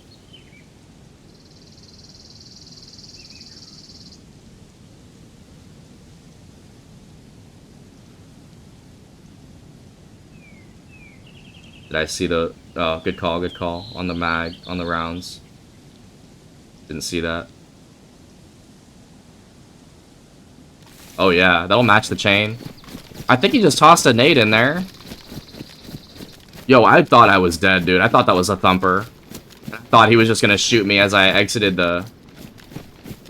Did I see the... Oh, good call on the mag, on the rounds. Didn't see that. Oh yeah, that'll match the chain. I think he just tossed a nade in there. Yo, I thought I was dead, dude. I thought that was a thumper. I thought he was just gonna shoot me as I exited the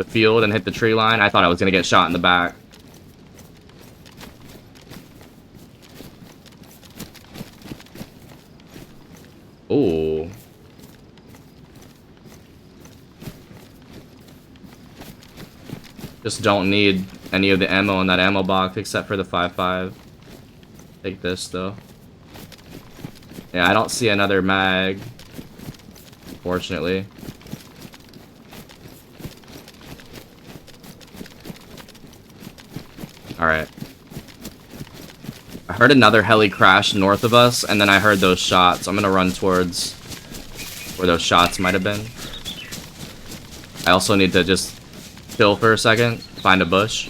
field and hit the tree line. I thought I was gonna get shot in the back. Ooh. Just don't need any of the ammo in that ammo box except for the 5.5. Take this though. Yeah, I don't see another mag. Unfortunately. Alright. I heard another heli crash north of us, and then I heard those shots. I'm gonna run towards where those shots might have been. I also need to just chill for a second, find a bush.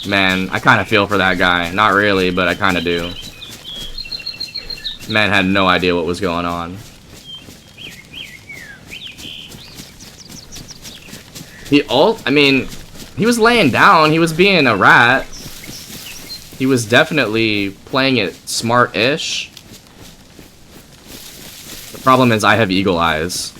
Man, I kind of feel for that guy. Not really, but I kind of do. Man had no idea what was going on. I mean, he was laying down. He was being a rat. He was definitely playing it smart-ish. The problem is I have eagle eyes.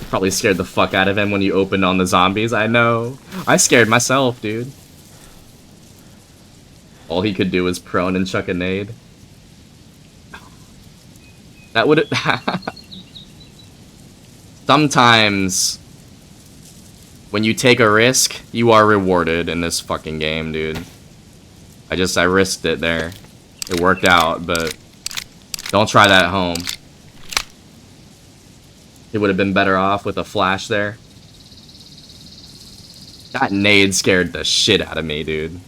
Probably scared the fuck out of him when you opened on the zombies. I know. I scared myself, dude. All he could do was prone and chuck a nade. That would... Sometimes, when you take a risk, you are rewarded in this fucking game, dude. I risked it there. It worked out, but don't try that at home. It would have been better off with a flash there. That nade scared the shit out of me, dude.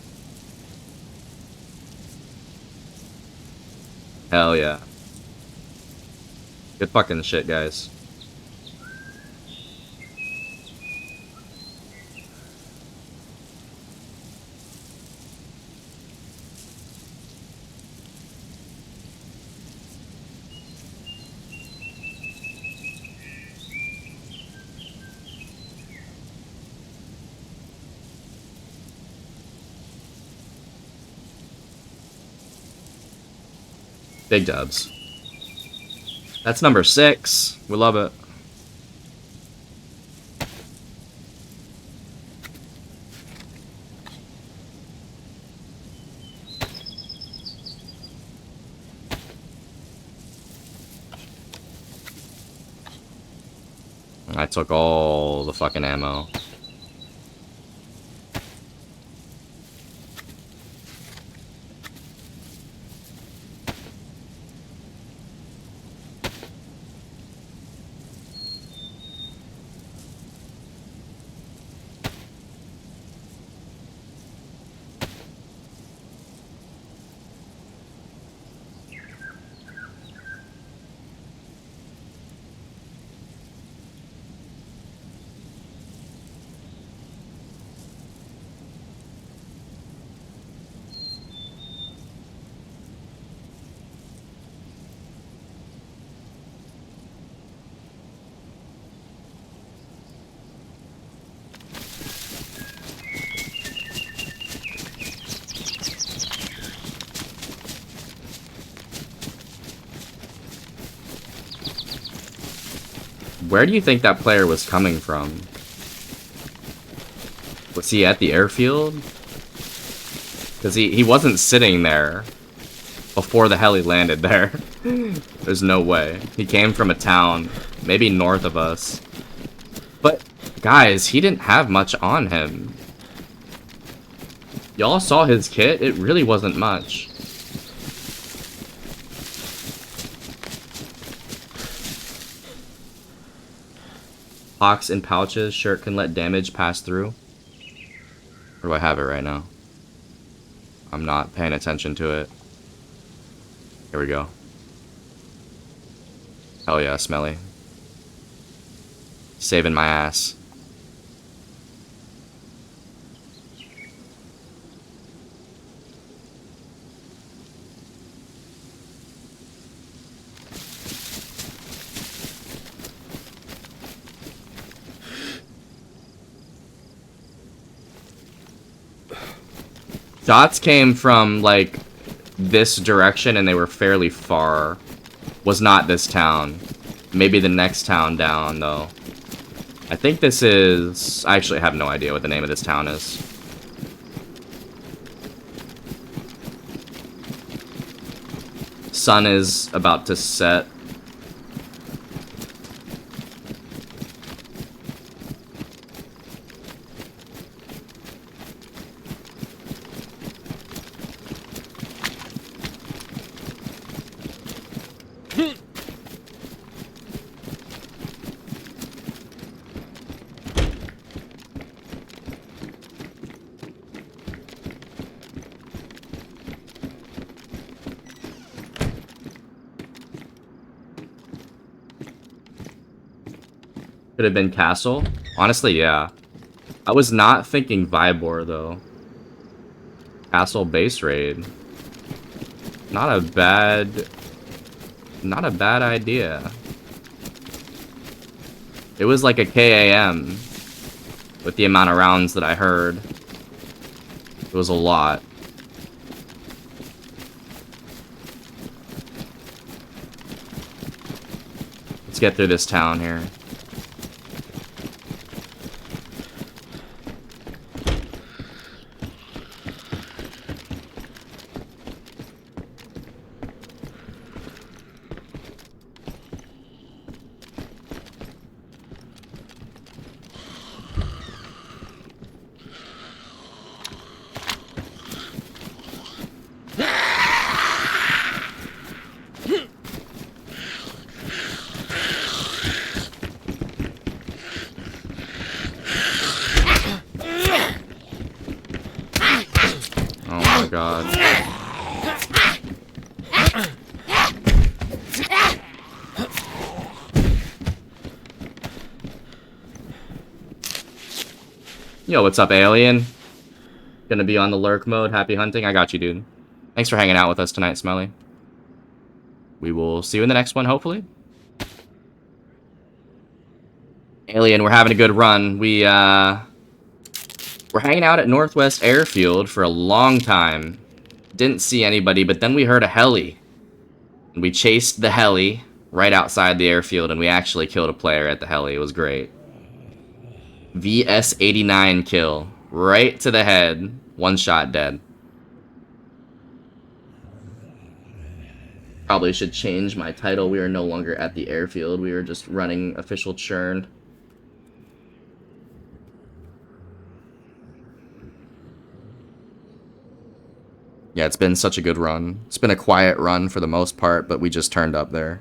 Hell yeah. Good fucking shit, guys. Big dubs. That's number 6. We love it. I took all the fucking ammo. Where do you think that player was coming from? Was he at the airfield? Because he wasn't sitting there before the heli landed there. There's no way. He came from a town, maybe north of us. But, guys, he didn't have much on him. Y'all saw his kit? It really wasn't much. Hawks in pouches, shirt can let damage pass through. Where do I have it right now? I'm not paying attention to it. Here we go. Hell yeah, smelly. Saving my ass. Shots came from, like, this direction, and they were fairly far. Was not this town. Maybe the next town down, though. I think this is... I actually have no idea what the name of this town is. Sun is about to set. Could have been Castle. Honestly, yeah. I was not thinking Vybor, though. Castle base raid. Not a bad idea. It was like a KAM with the amount of rounds that I heard. It was a lot. Let's get through this town here. God. Yo, what's up, alien? Gonna be on the lurk mode. Happy hunting. I got you, dude. Thanks for hanging out with us tonight, Smelly. We will see you in the next one, hopefully. Alien, we're having a good run. We're hanging out at Northwest Airfield for a long time. Didn't see anybody, but then we heard a heli. And we chased the heli. right outside the airfield, and we actually killed a player at the heli. It was great. VS89 kill. Right to the head. One shot dead. Probably should change my title. We are no longer at the airfield. We are just running official churn. Yeah, it's been such a good run. It's been a quiet run for the most part, but we just turned up there.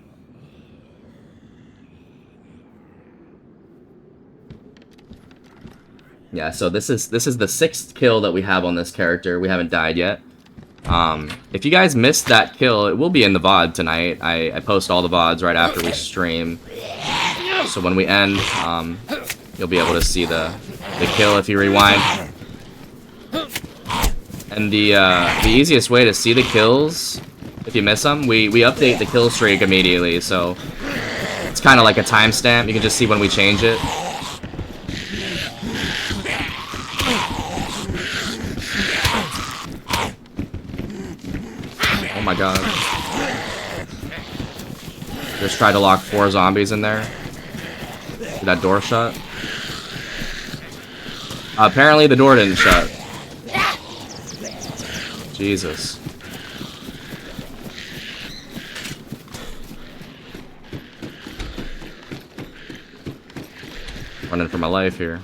Yeah, so this is the 6th kill that we have on this character. We haven't died yet. If you guys missed that kill, it will be in the VOD tonight. I post all the VODs right after we stream. So when we end, you'll be able to see the kill if you rewind. And the easiest way to see the kills, if you miss them, we update the kill streak immediately. So it's kind of like a timestamp. You can just see when we change it. Oh my god. Just tried to lock 4 zombies in there. Did that door shut? Apparently the door didn't shut. Jesus. Running for my life here.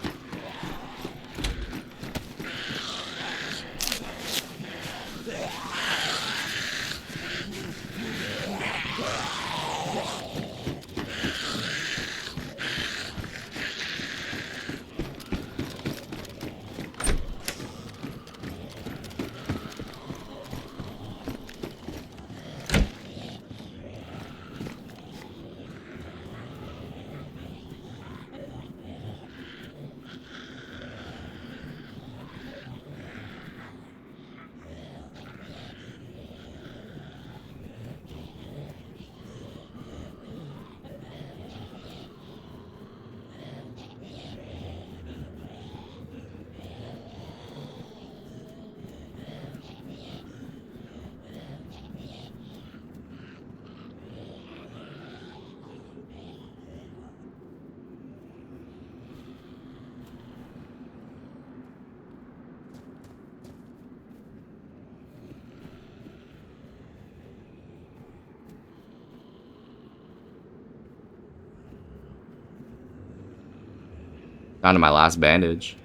Down to my last bandage.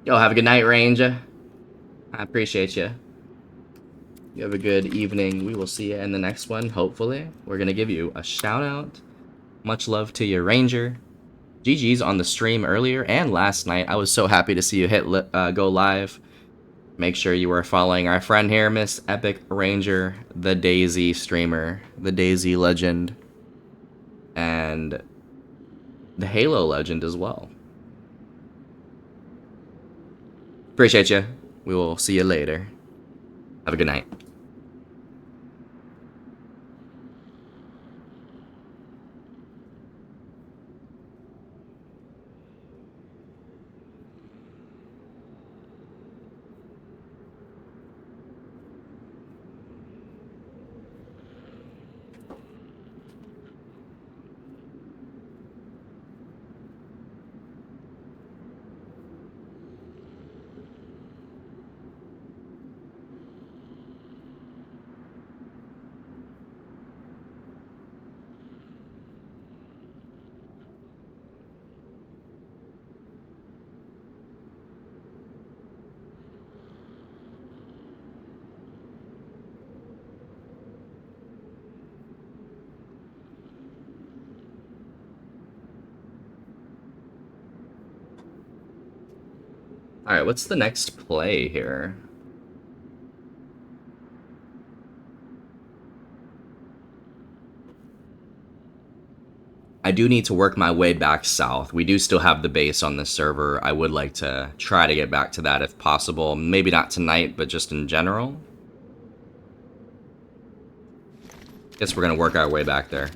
Yo, have a good night, Ranger. I appreciate you. You have a good evening. We will see you in the next one, hopefully. We're going to give you a shout out. Much love to you, Ranger. GG's on the stream earlier and last night. I was so happy to see you hit go live. Make sure you are following our friend here, Miss Epic Ranger, the Daisy streamer, the Daisy legend, and the Halo legend as well. Appreciate you. We will see you later. Have a good night. Alright, what's the next play here? I do need to work my way back south. We do still have the base on this server. I would like to try to get back to that if possible. Maybe not tonight, but just in general. Guess we're gonna work our way back there.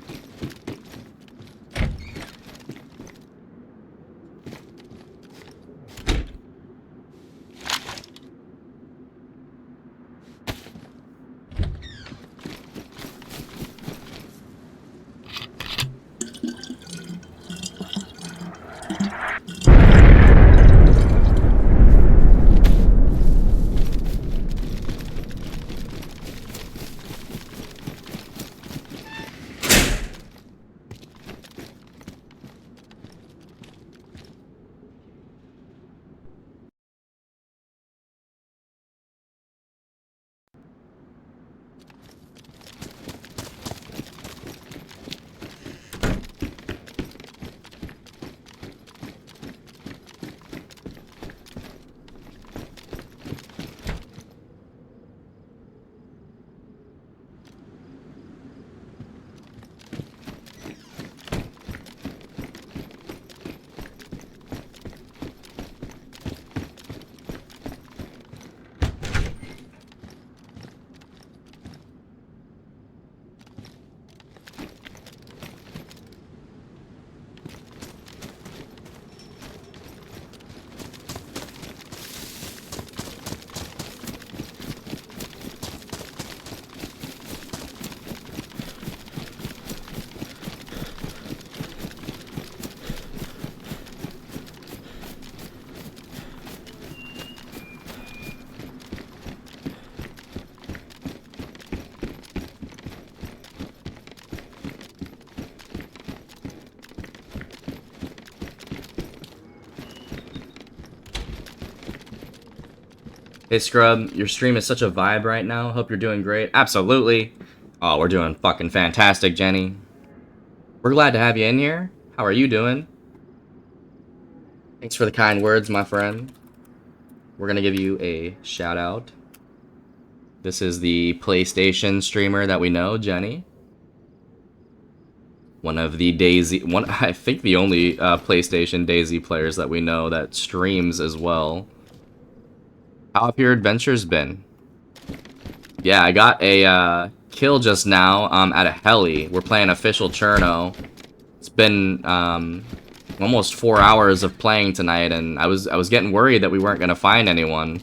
Hey Scrub, your stream is such a vibe right now. Hope you're doing great. Absolutely. Oh, we're doing fucking fantastic, Jenny. We're glad to have you in here. How are you doing? Thanks for the kind words, my friend. We're gonna give you a shout out. This is the PlayStation streamer that we know, Jenny. One of the I think the only PlayStation DayZ players that we know that streams as well. How have your adventures been? Yeah, I got a kill just now at a heli. We're playing official Cherno. It's been almost 4 hours of playing tonight, and I was getting worried that we weren't gonna find anyone.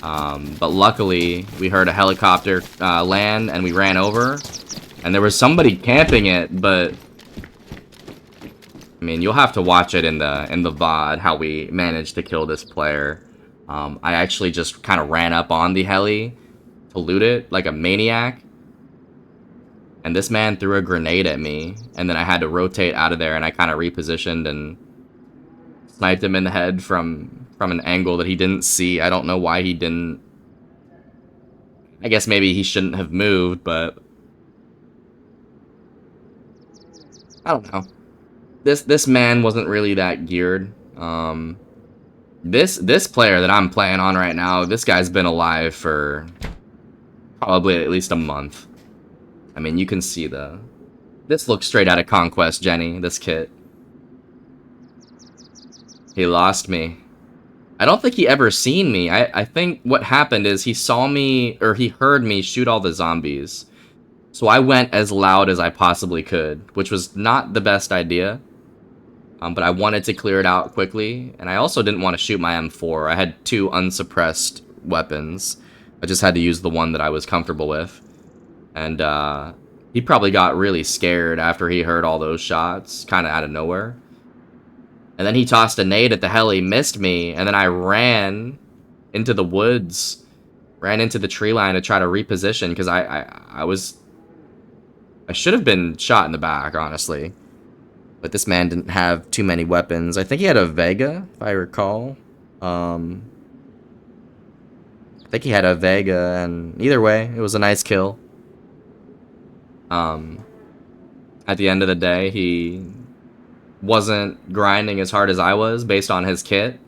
But luckily, we heard a helicopter land, and we ran over, and there was somebody camping it. But I mean, you'll have to watch it in the VOD how we managed to kill this player. I actually just kind of ran up on the heli to loot it like a maniac. And this man threw a grenade at me, and then I had to rotate out of there, and I kind of repositioned and sniped him in the head from an angle that he didn't see. I don't know why he didn't. I guess maybe he shouldn't have moved, but I don't know. This man wasn't really that geared. This player that I'm playing on right now, this guy's been alive for probably at least a month. I mean, you can see this looks straight out of Conquest, Jenny, this kit. He lost me. I don't think he ever seen me. I think what happened is he saw me, or he heard me shoot all the zombies. So I went as loud as I possibly could, which was not the best idea. But I wanted to clear it out quickly, and I also didn't want to shoot my M4. I had 2 unsuppressed weapons. I just had to use the one that I was comfortable with. And he probably got really scared after he heard all those shots, kind of out of nowhere. And then he tossed a nade at the heli, missed me, and then I ran into the woods, ran into the tree line to try to reposition, because I should have been shot in the back, honestly. But this man didn't have too many weapons. I think he had a Vega, if I recall. I think he had a Vega, and either way, it was a nice kill. At the end of the day, he wasn't grinding as hard as I was based on his kit.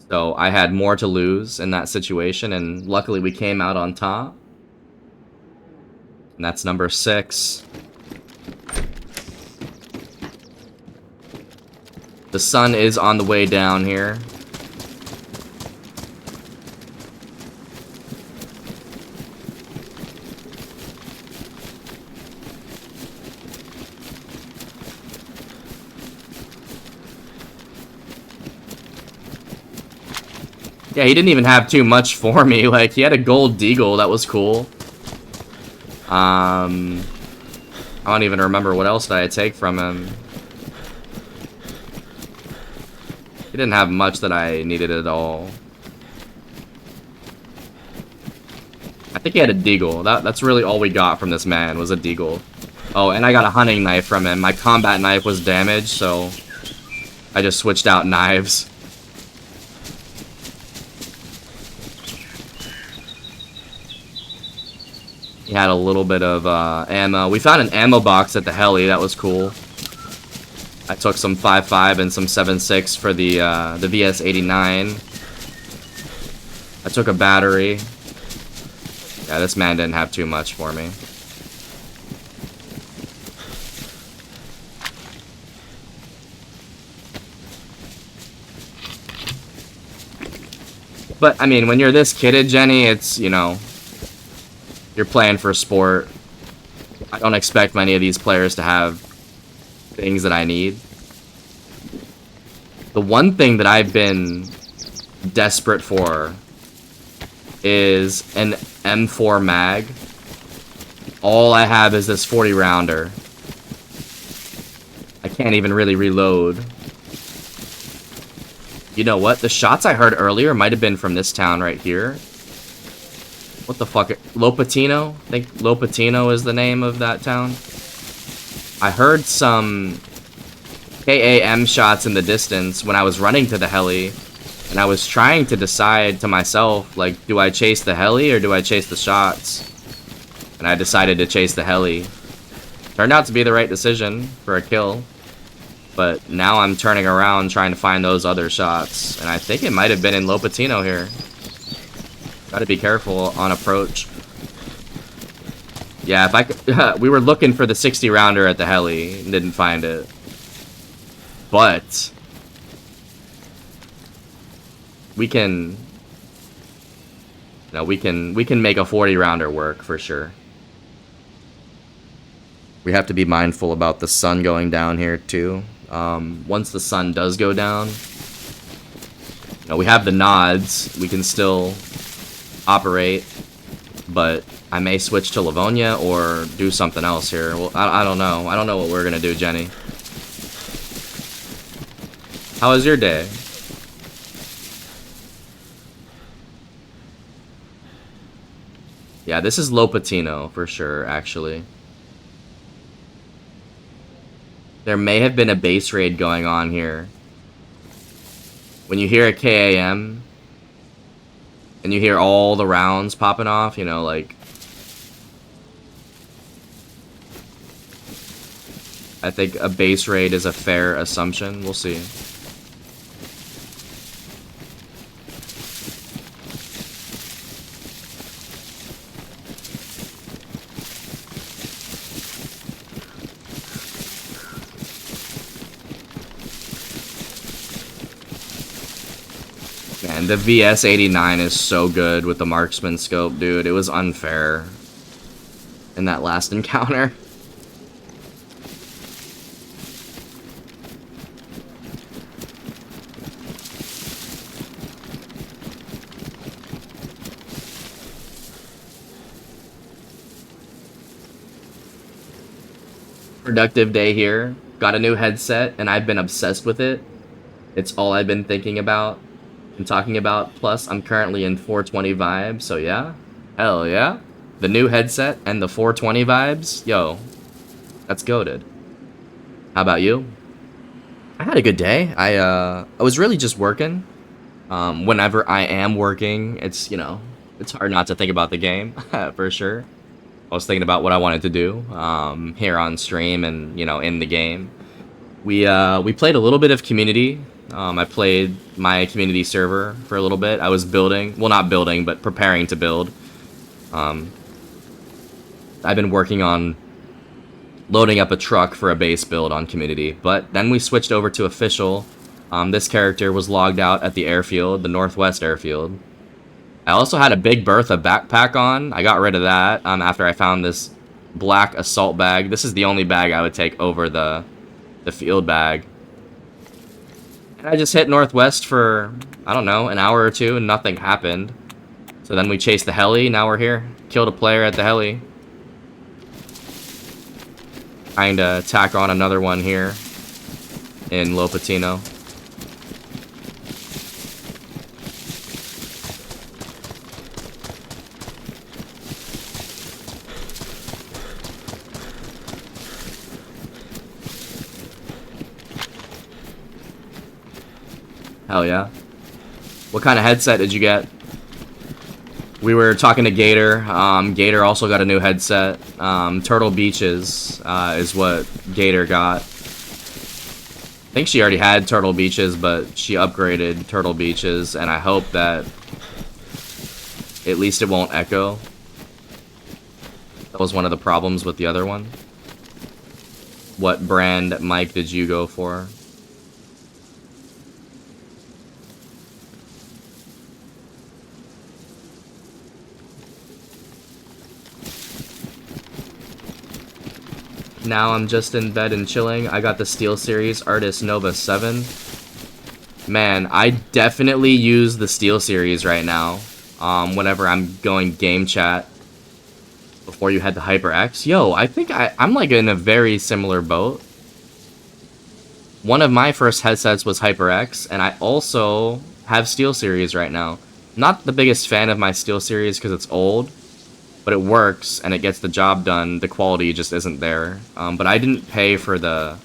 So I had more to lose in that situation, and luckily we came out on top. And that's number 6. The sun is on the way down here. Yeah, he didn't even have too much for me. Like, he had a gold deagle, that was cool. I don't even remember what else did I take from him. He didn't have much that I needed at all. I think he had a deagle. That's really all we got from this man, was a deagle. Oh, and I got a hunting knife from him. My combat knife was damaged, so I just switched out knives. He had a little bit of ammo. We found an ammo box at the heli. That was cool. I took some 5.5 and some 7.6 for the VS-89. I took a battery. Yeah, this man didn't have too much for me. But, I mean, when you're this kidded, Jenny, it's, you know, you're playing for sport. I don't expect many of these players to have things that I need. The one thing that I've been desperate for is an M4 mag. All I have is this 40 rounder. I can't even really reload. You know what? The shots I heard earlier might have been from this town right here. What the fuck? Lopatino? I think Lopatino is the name of that town. I heard some KAM shots in the distance when I was running to the heli. And I was trying to decide to myself, like, do I chase the heli or do I chase the shots? And I decided to chase the heli. Turned out to be the right decision for a kill. But now I'm turning around trying to find those other shots. And I think it might have been in Lopatino here. Gotta be careful on approach. Yeah, if I could, we were looking for the 60 rounder at the heli and didn't find it. But we can, we can make a 40 rounder work for sure. We have to be mindful about the sun going down here too. Once the sun does go down, we have the nods. We can still operate, but I may switch to Livonia or do something else here. Well, I don't know. I don't know what we're gonna do, Jenny. How was your day? Yeah, this is Lopatino for sure, actually. There may have been a base raid going on here. When you hear a KAM, and you hear all the rounds popping off, like... I think a base raid is a fair assumption. We'll see. Man, the VS-89 is so good with the marksman scope, dude. It was unfair in that last encounter. Productive day here. Got a new headset, and I've been obsessed with it. It's all I've been thinking about and talking about. Plus, I'm currently in 420 vibes, so yeah. Hell yeah. The new headset and the 420 vibes, yo, that's goated. How about you? I had a good day. I was really just working. Whenever I am working, it's, it's hard not to think about the game, for sure. I was thinking about what I wanted to do here on stream and, in the game. We played a little bit of community. I played my community server for a little bit. I was building, well, not building, but preparing to build. I've been working on loading up a truck for a base build on community, but then we switched over to official. This character was logged out at the airfield, the Northwest airfield. I also had a Big Bertha backpack on. I got rid of that after I found this black assault bag. This is the only bag I would take over the field bag. And I just hit Northwest for, I don't know, an hour or two and nothing happened. So then we chased the heli. Now we're here. Killed a player at the heli. Trying to tack on another one here in Lopatino. Hell yeah. What kind of headset did you get? We were talking to Gator. Gator also got a new headset. Turtle Beaches is what Gator got. I think she already had Turtle Beaches, but she upgraded Turtle Beaches, and I hope that at least it won't echo. That was one of the problems with the other one. What brand mic did you go for? Now I'm just in bed and chilling. I got the SteelSeries Artis Nova 7. Man, I definitely use the SteelSeries right now. Whenever I'm going game chat before you head to HyperX. Yo, I think I'm like in a very similar boat. One of my first headsets was HyperX, and I also have SteelSeries right now. Not the biggest fan of my SteelSeries because it's old, but it works and it gets the job done. The quality just isn't there. But I didn't pay for the...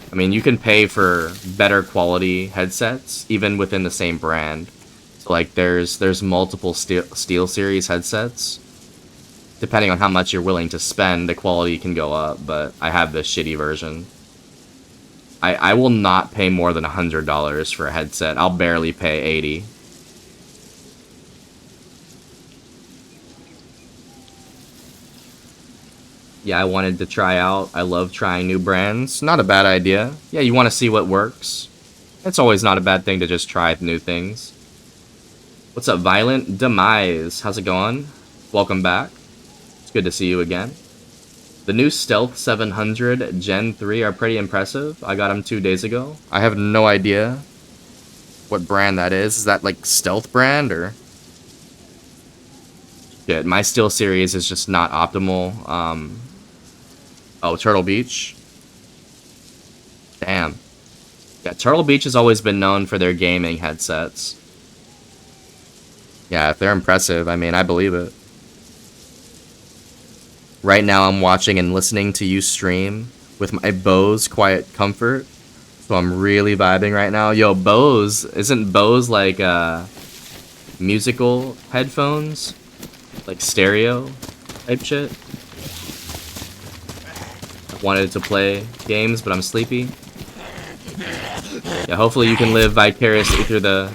I mean, you can pay for better quality headsets, even within the same brand. So, like, there's multiple SteelSeries headsets. Depending on how much you're willing to spend, the quality can go up, but I have the shitty version. I will not pay more than $100 for a headset. I'll barely pay $80. Yeah, I wanted to try out. I love trying new brands. Not a bad idea. Yeah, you want to see what works. It's always not a bad thing to just try new things. What's up, Violent Demise? How's it going? Welcome back. It's good to see you again. The new Stealth 700 Gen 3 are pretty impressive. I got them 2 days ago. I have no idea what brand that is. Is that like Stealth brand or... Shit, my SteelSeries is just not optimal. Oh, Turtle Beach. Damn. Yeah, Turtle Beach has always been known for their gaming headsets. Yeah, if they're impressive, I mean, I believe it. Right now I'm watching and listening to you stream with my Bose Quiet Comfort. So I'm really vibing right now. Yo, Bose, isn't Bose like musical headphones? Like stereo type shit? I wanted to play games, but I'm sleepy. Yeah, hopefully you can live vicariously through the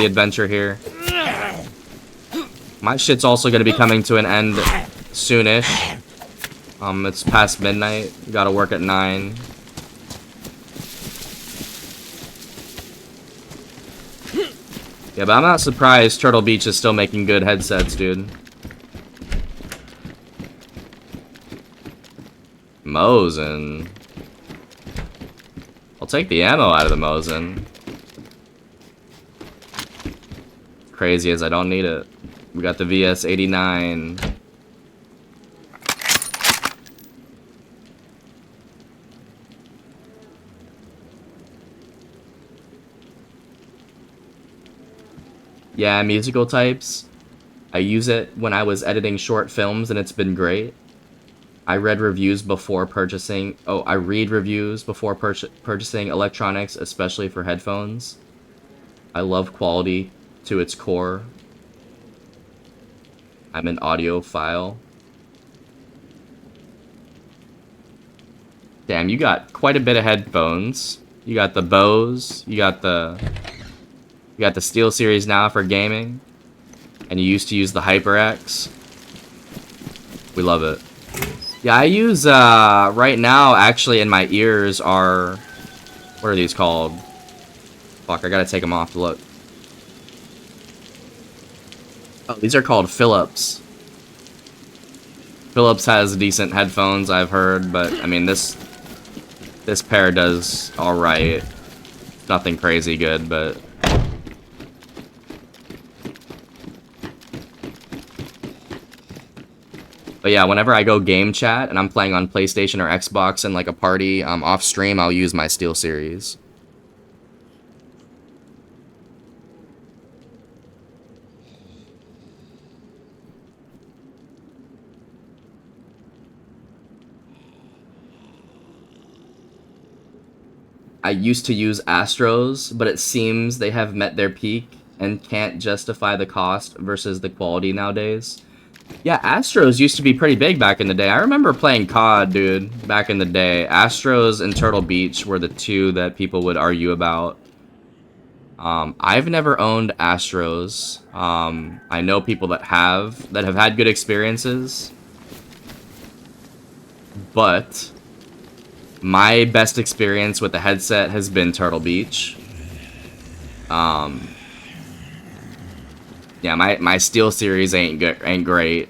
adventure here. My shit's also gonna be coming to an end soonish. It's past midnight. Gotta work at 9. Yeah, but I'm not surprised Turtle Beach is still making good headsets, dude. Mosin. I'll take the ammo out of the Mosin. Crazy as I don't need it. We got the VS-89. Yeah, musical types. I use it when I was editing short films and it's been great. I read reviews before purchasing... Oh, I read reviews before purchasing electronics, especially for headphones. I love quality to its core. I'm an audiophile. Damn, you got quite a bit of headphones. You got the Bose. You got the SteelSeries now for gaming. And you used to use the HyperX. We love it. Yeah, I use, right now, actually, in my ears are... Where What are these called? Fuck, I gotta take them off to look. Oh, these are called Philips. Philips has decent headphones, I've heard, but I mean this pair does alright. Nothing crazy good, but yeah, whenever I go game chat and I'm playing on PlayStation or Xbox in like a party off stream, I'll use my SteelSeries. I used to use Astros, but it seems they have met their peak and can't justify the cost versus the quality nowadays. Yeah, Astros used to be pretty big back in the day. I remember playing COD, dude, back in the day. Astros and Turtle Beach were the two that people would argue about. I've never owned Astros. I know people that have had good experiences. But my best experience with the headset has been Turtle Beach. Yeah, my SteelSeries ain't great.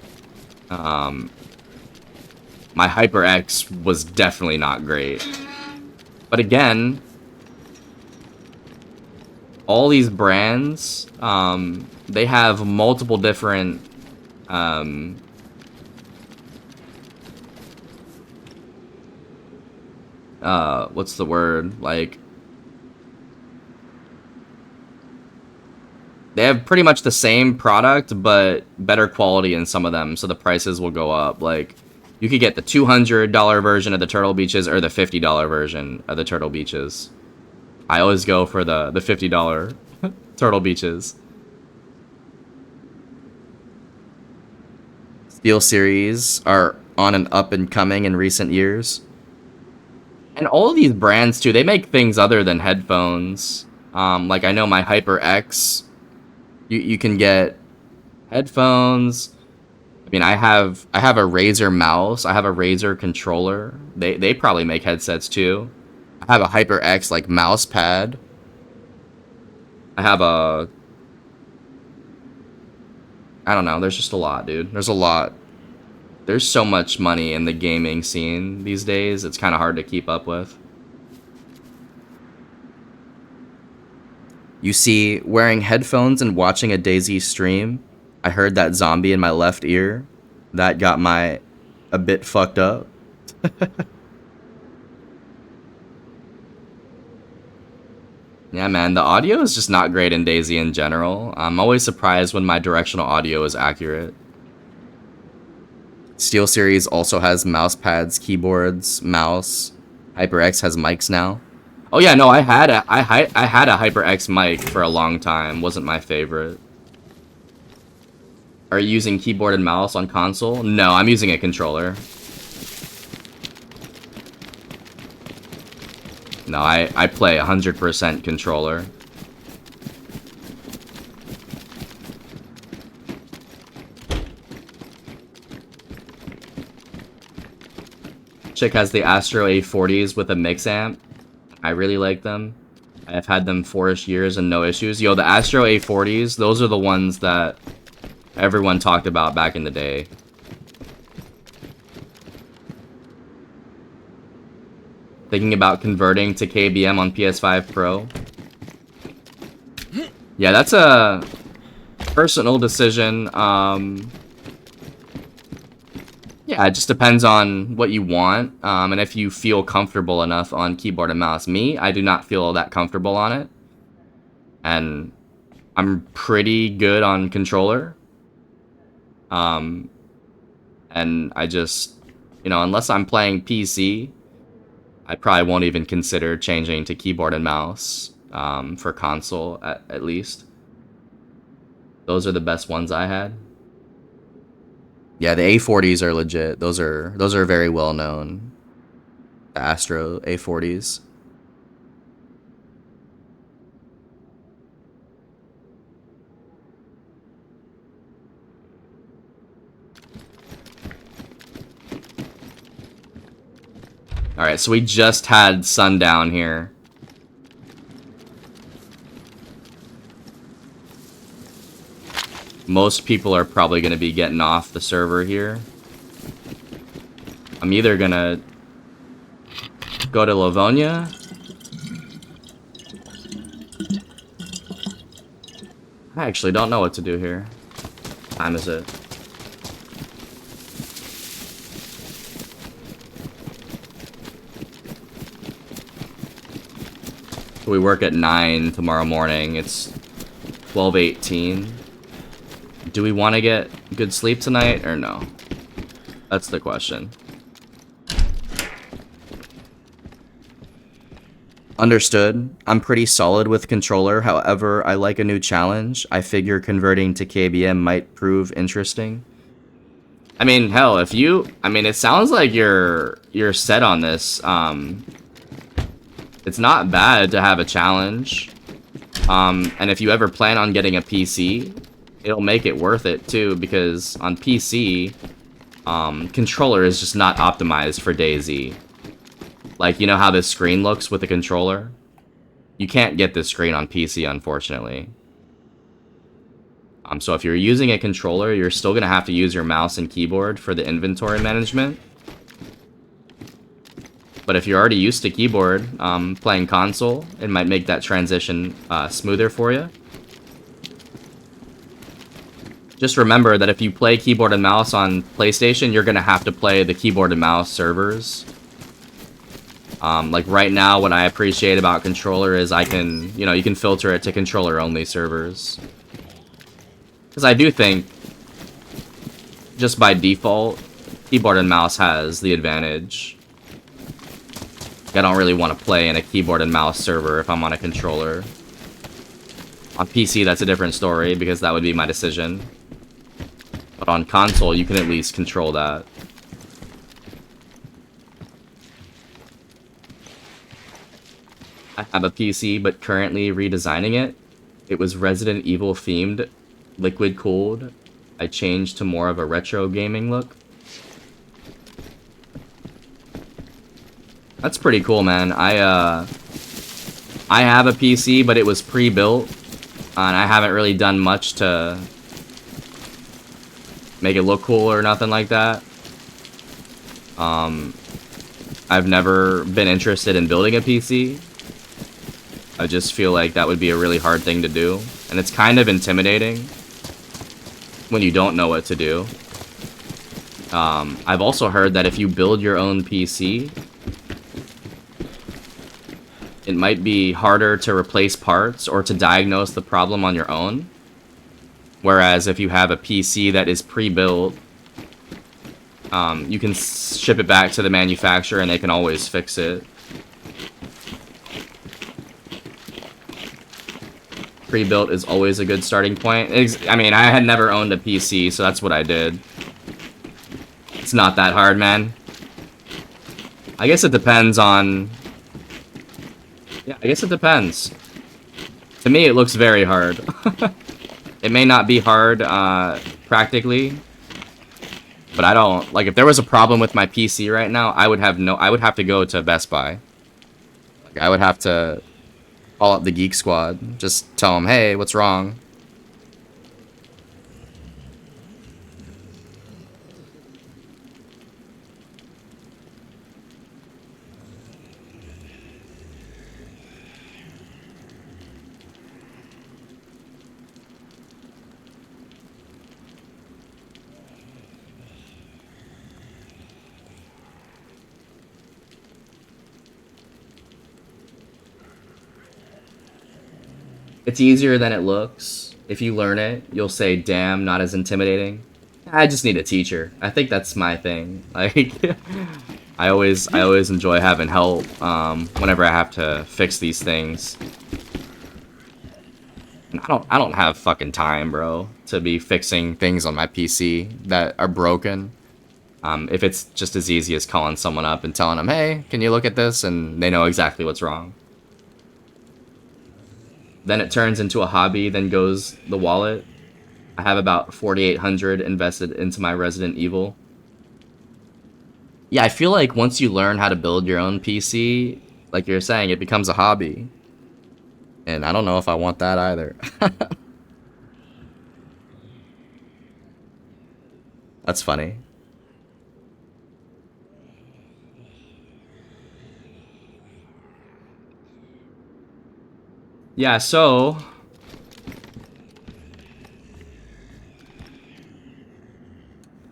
My HyperX was definitely not great. But again, all these brands, they have multiple different what's the word? Like, they have pretty much the same product, but better quality in some of them, so the prices will go up. Like, you could get the $200 version of the Turtle Beaches or the $50 version of the Turtle Beaches. I always go for the $50 Turtle Beaches. SteelSeries are on an up and coming in recent years. And all of these brands, too, they make things other than headphones. Like, I know my HyperX, you can get headphones. I mean, I have a Razer mouse. I have a Razer controller. They probably make headsets, too. I have a HyperX, like, mouse pad. I have a... I don't know. There's just a lot, dude. There's a lot. There's so much money in the gaming scene these days, it's kind of hard to keep up with. You see, wearing headphones and watching a DayZ stream, I heard that zombie in my left ear. That got a bit fucked up. Yeah, man, the audio is just not great in DayZ in general. I'm always surprised when my directional audio is accurate. SteelSeries also has mouse pads, keyboards, mouse. HyperX has mics now. Oh yeah, no, I had a HyperX mic for a long time. Wasn't my favorite. Are you using keyboard and mouse on console? No, I'm using a controller. No, I play 100% controller. Chick has the Astro A40s with a mix amp. I really like them. I've had them 4-ish years and no issues. Yo, the Astro A40s, those are the ones that everyone talked about back in the day. Thinking about converting to KBM on PS5 Pro. Yeah, that's a personal decision. Yeah, it just depends on what you want, and if you feel comfortable enough on keyboard and mouse. Me, I do not feel that comfortable on it. And I'm pretty good on controller. And I just, you know, unless I'm playing PC, I probably won't even consider changing to keyboard and mouse for console, at least. Those are the best ones I had. Yeah, the A40s are legit. Those are very well known. The Astro A40s. All right, so we just had sundown here. most people are probably going to be getting off the server here. I'm either going to go to Livonia. I actually don't know what to do here. What time is it? We work at 9 tomorrow morning. It's 12:18. Do we want to get good sleep tonight or no? That's the question. Understood. I'm pretty solid with controller. However, I like a new challenge. I figure converting to KBM might prove interesting. I mean, hell, if you... I mean, it sounds like you're set on this. It's not bad to have a challenge. And if you ever plan on getting a PC, it'll make it worth it too, because on PC, controller is just not optimized for DayZ. Like, you know how this screen looks with the controller? You can't get this screen on PC, unfortunately. So if you're using a controller, you're still gonna have to use your mouse and keyboard for the inventory management. But if you're already used to keyboard, playing console, it might make that transition smoother for you. Just remember that if you play keyboard and mouse on PlayStation, you're gonna have to play the keyboard and mouse servers. Like right now, what I appreciate about controller is I can, you know, you can filter it to controller only servers. Because I do think, just by default, keyboard and mouse has the advantage. I don't really want to play in a keyboard and mouse server if I'm on a controller. On PC, that's a different story, because that would be my decision. But on console, you can at least control that. I have a PC, but currently redesigning it. It was Resident Evil themed, liquid cooled. I changed to more of a retro gaming look. That's pretty cool, man. I have a PC, but it was pre-built, and I haven't really done much to make it look cool or nothing like that. I've never been interested in building a PC. I just feel like that would be a really hard thing to do, and it's kind of intimidating when you don't know what to do. I've also heard that if you build your own PC, it might be harder to replace parts or to diagnose the problem on your own. Whereas if you have a PC that is pre-built, you can ship it back to the manufacturer and they can always fix it. Pre-built is always a good starting point. I mean, I had never owned a PC, so that's what I did. It's not that hard, man. I guess it depends on... Yeah, I guess it depends. To me, it looks very hard. It may not be hard, practically. But I don't... Like, if there was a problem with my PC right now, I would have to go to Best Buy. Like, I would have to call up the Geek Squad. Just tell them, hey, what's wrong? It's easier than it looks. If you learn it, you'll say, damn, not as intimidating. I just need a teacher. I think that's my thing. Like, I always enjoy having help whenever I have to fix these things. And I don't have fucking time, bro, to be fixing things on my PC that are broken. If it's just as easy as calling someone up and telling them, hey, can you look at this? And they know exactly what's wrong. Then it turns into a hobby, then goes the wallet. I have about 4,800 invested into my Resident Evil. Yeah, I feel like once you learn how to build your own PC, like you're saying, it becomes a hobby. And I don't know if I want that either. That's funny. Yeah, so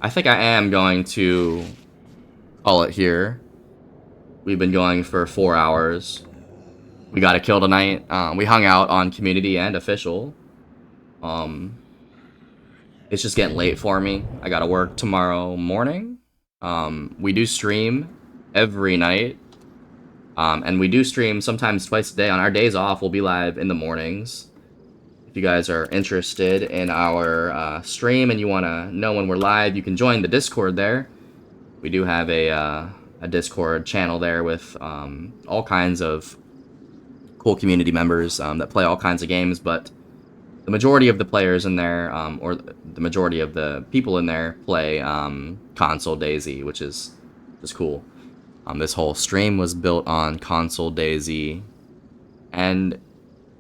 I think I am going to call it here. We've been going for 4 hours. We got a kill tonight. We hung out on community and official. It's just getting late for me. I gotta work tomorrow morning. We do stream every night. And we do stream sometimes twice a day. On our days off, we'll be live in the mornings. If you guys are interested in our stream and you want to know when we're live, you can join the Discord there. We do have a Discord channel there with all kinds of cool community members that play all kinds of games, but the majority of the players in there, or the majority of the people in there, play Console DayZ, which is cool. This whole stream was built on Console DayZ, and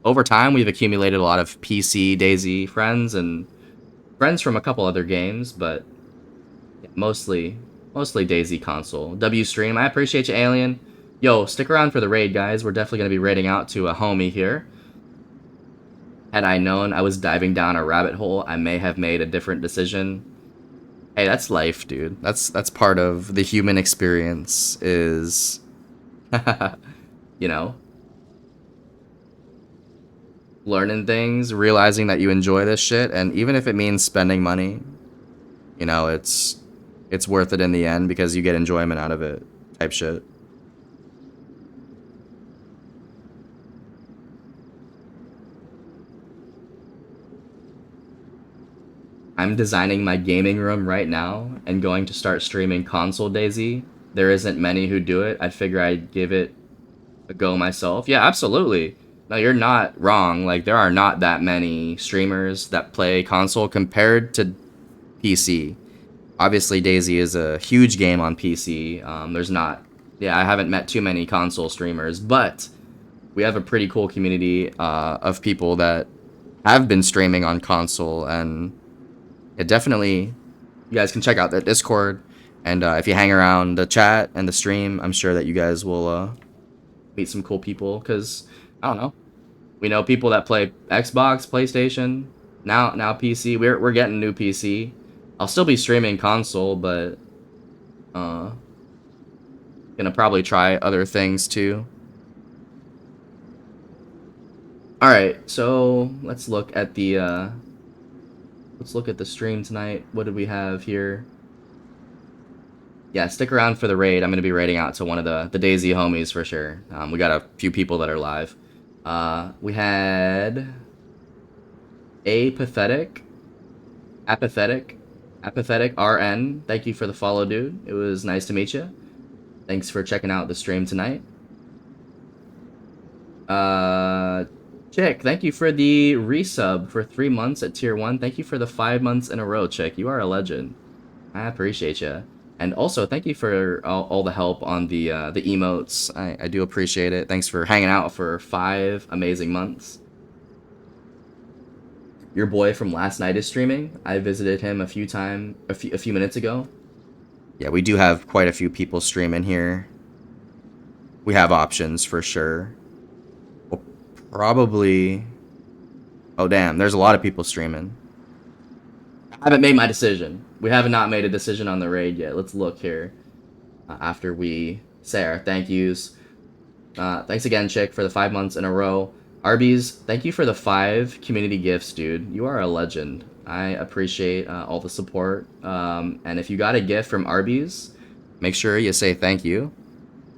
over time we've accumulated a lot of PC DayZ friends and friends from a couple other games, but mostly DayZ console. W stream, I appreciate you, Alien. Yo, stick around for the raid, guys. We're definitely gonna be raiding out to a homie here. Had I known I was diving down a rabbit hole, I may have made a different decision. Hey, that's life, dude. That's part of the human experience is, you know, learning things, realizing that you enjoy this shit, and even if it means spending money, you know, it's worth it in the end because you get enjoyment out of it, type shit. I'm designing my gaming room right now and going to start streaming Console DayZ. There isn't many who do it. I figure I'd give it a go myself. Yeah, absolutely. No, you're not wrong. Like, there are not that many streamers that play console compared to PC. Obviously, DayZ is a huge game on PC. I haven't met too many console streamers, but we have a pretty cool community of people that have been streaming on console, and it definitely, you guys can check out the Discord, and if you hang around the chat and the stream, I'm sure that you guys will meet some cool people, because, I don't know, we know people that play Xbox, PlayStation, now PC. We're getting new PC. I'll still be streaming console, but gonna probably try other things too. Alright, so let's look at the stream tonight. What did we have here? Yeah, stick around for the raid. I'm going to be raiding out to one of the DayZ homies for sure. We got a few people that are live. We had Apathetic RN. Thank you for the follow, dude. It was nice to meet you. Thanks for checking out the stream tonight. Chick, thank you for the resub for 3 months at tier 1. Thank you for the 5 months in a row, Chick. You are a legend. I appreciate you. And also, thank you for all the help on the emotes. I do appreciate it. Thanks for hanging out for 5 amazing months. Your boy from last night is streaming. I visited him a few minutes ago. Yeah, we do have quite a few people streaming here. We have options for sure. We'll probably... Oh, damn. There's a lot of people streaming. I haven't made my decision. We have not made a decision on the raid yet. Let's look here. After we say our thank yous. Thanks again, Chick, for the 5 months in a row. Arby's, thank you for the 5 community gifts, dude. You are a legend. I appreciate all the support. And if you got a gift from Arby's, make sure you say thank you.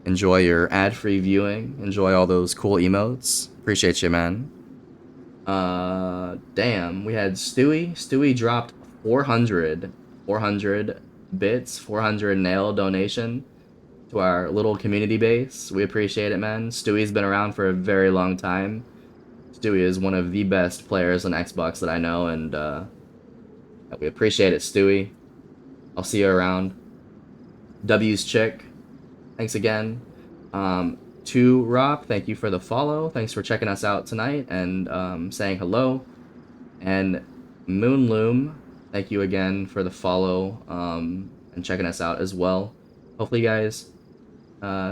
Enjoy your ad-free viewing. Enjoy all those cool emotes. Appreciate you, man. Damn, we had Stewie. Stewie dropped 400 bits, 400 nail donation to our little community base. We appreciate it, man. Stewie's been around for a very long time. Stewie is one of the best players on Xbox that I know, and we appreciate it, Stewie. I'll see you around. W's Chick, thanks again. To Rob, thank you for the follow. Thanks for checking us out tonight and saying hello. And Moonloom, Thank you again for the follow and checking us out as well. Hopefully, you guys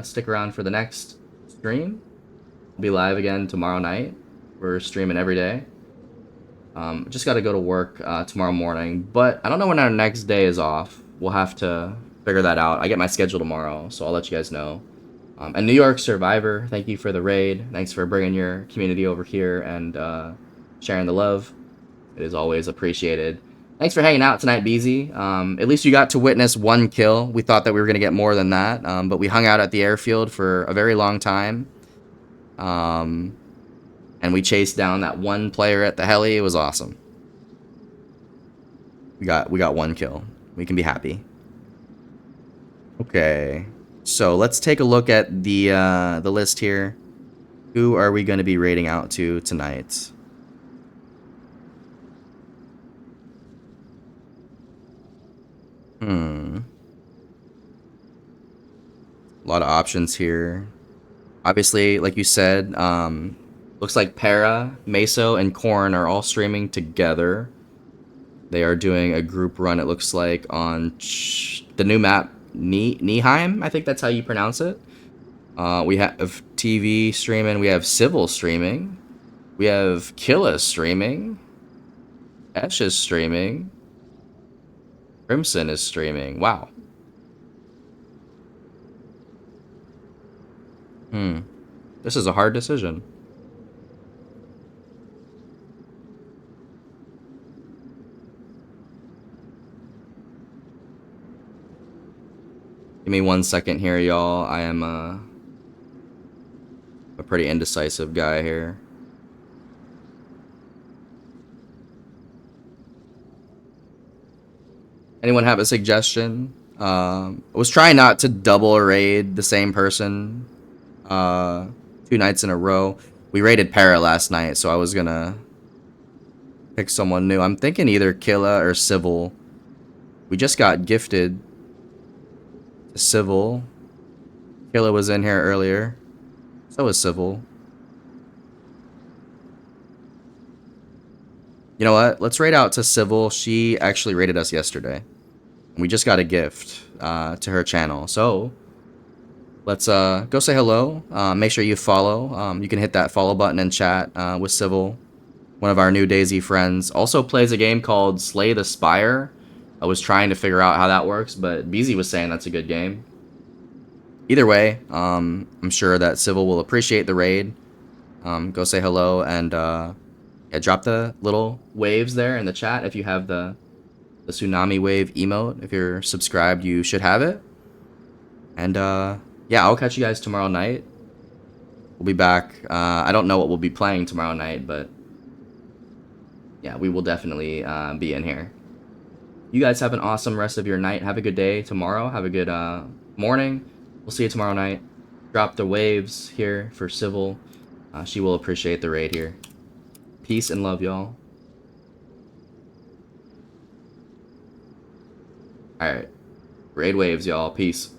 stick around for the next stream. We'll be live again tomorrow night. We're streaming every day. Just got to go to work tomorrow morning, but I don't know when our next day is off. We'll have to figure that out. I get my schedule tomorrow, so I'll let you guys know. And New York Survivor, thank you for the raid. Thanks for bringing your community over here and sharing the love. It is always appreciated. Thanks for hanging out tonight, BZ. At least you got to witness one kill. We thought that we were going to get more than that, but we hung out at the airfield for a very long time. And we chased down that one player at the heli. It was awesome. We got one kill. We can be happy. Okay. So let's take a look at the list here. Who are we going to be raiding out to tonight? A lot of options here. Obviously, like you said, looks like Para, Meso, and Korn are all streaming together. They are doing a group run, it looks like, on the new map, Nihheim. I think that's how you pronounce it. We have TV streaming. We have Civil streaming. We have Killa streaming. Esh is streaming. Crimson is streaming. Wow. This is a hard decision. Give me 1 second here, y'all. I am a pretty indecisive guy here. Anyone have a suggestion? I was trying not to double raid the same person 2 nights in a row. We raided Para last night, so I was gonna pick someone new. I'm thinking either Killa or Civil. We just got gifted to Civil. Killa was in here earlier. So was Civil. You know what? Let's raid out to Civil. She actually raided us yesterday. We just got a gift to her channel. So let's go say hello. Make sure you follow. You can hit that follow button and chat with Civil, one of our new DayZ friends. Also plays a game called Slay the Spire. I was trying to figure out how that works, but BZ was saying that's a good game. Either way, I'm sure that Civil will appreciate the raid. Go say hello and yeah, drop the little waves there in the chat if you have the tsunami wave emote. If you're subscribed, you should have it. And yeah, I'll catch you guys tomorrow night. We'll be back. I don't know what we'll be playing tomorrow night, but yeah, we will definitely be in here. You guys have an awesome rest of your night. Have a good day tomorrow. Have a good morning. We'll see you tomorrow night. Drop the waves here for Civil. She will appreciate the raid here. Peace and love, y'all. Alright. Raid waves, y'all. Peace.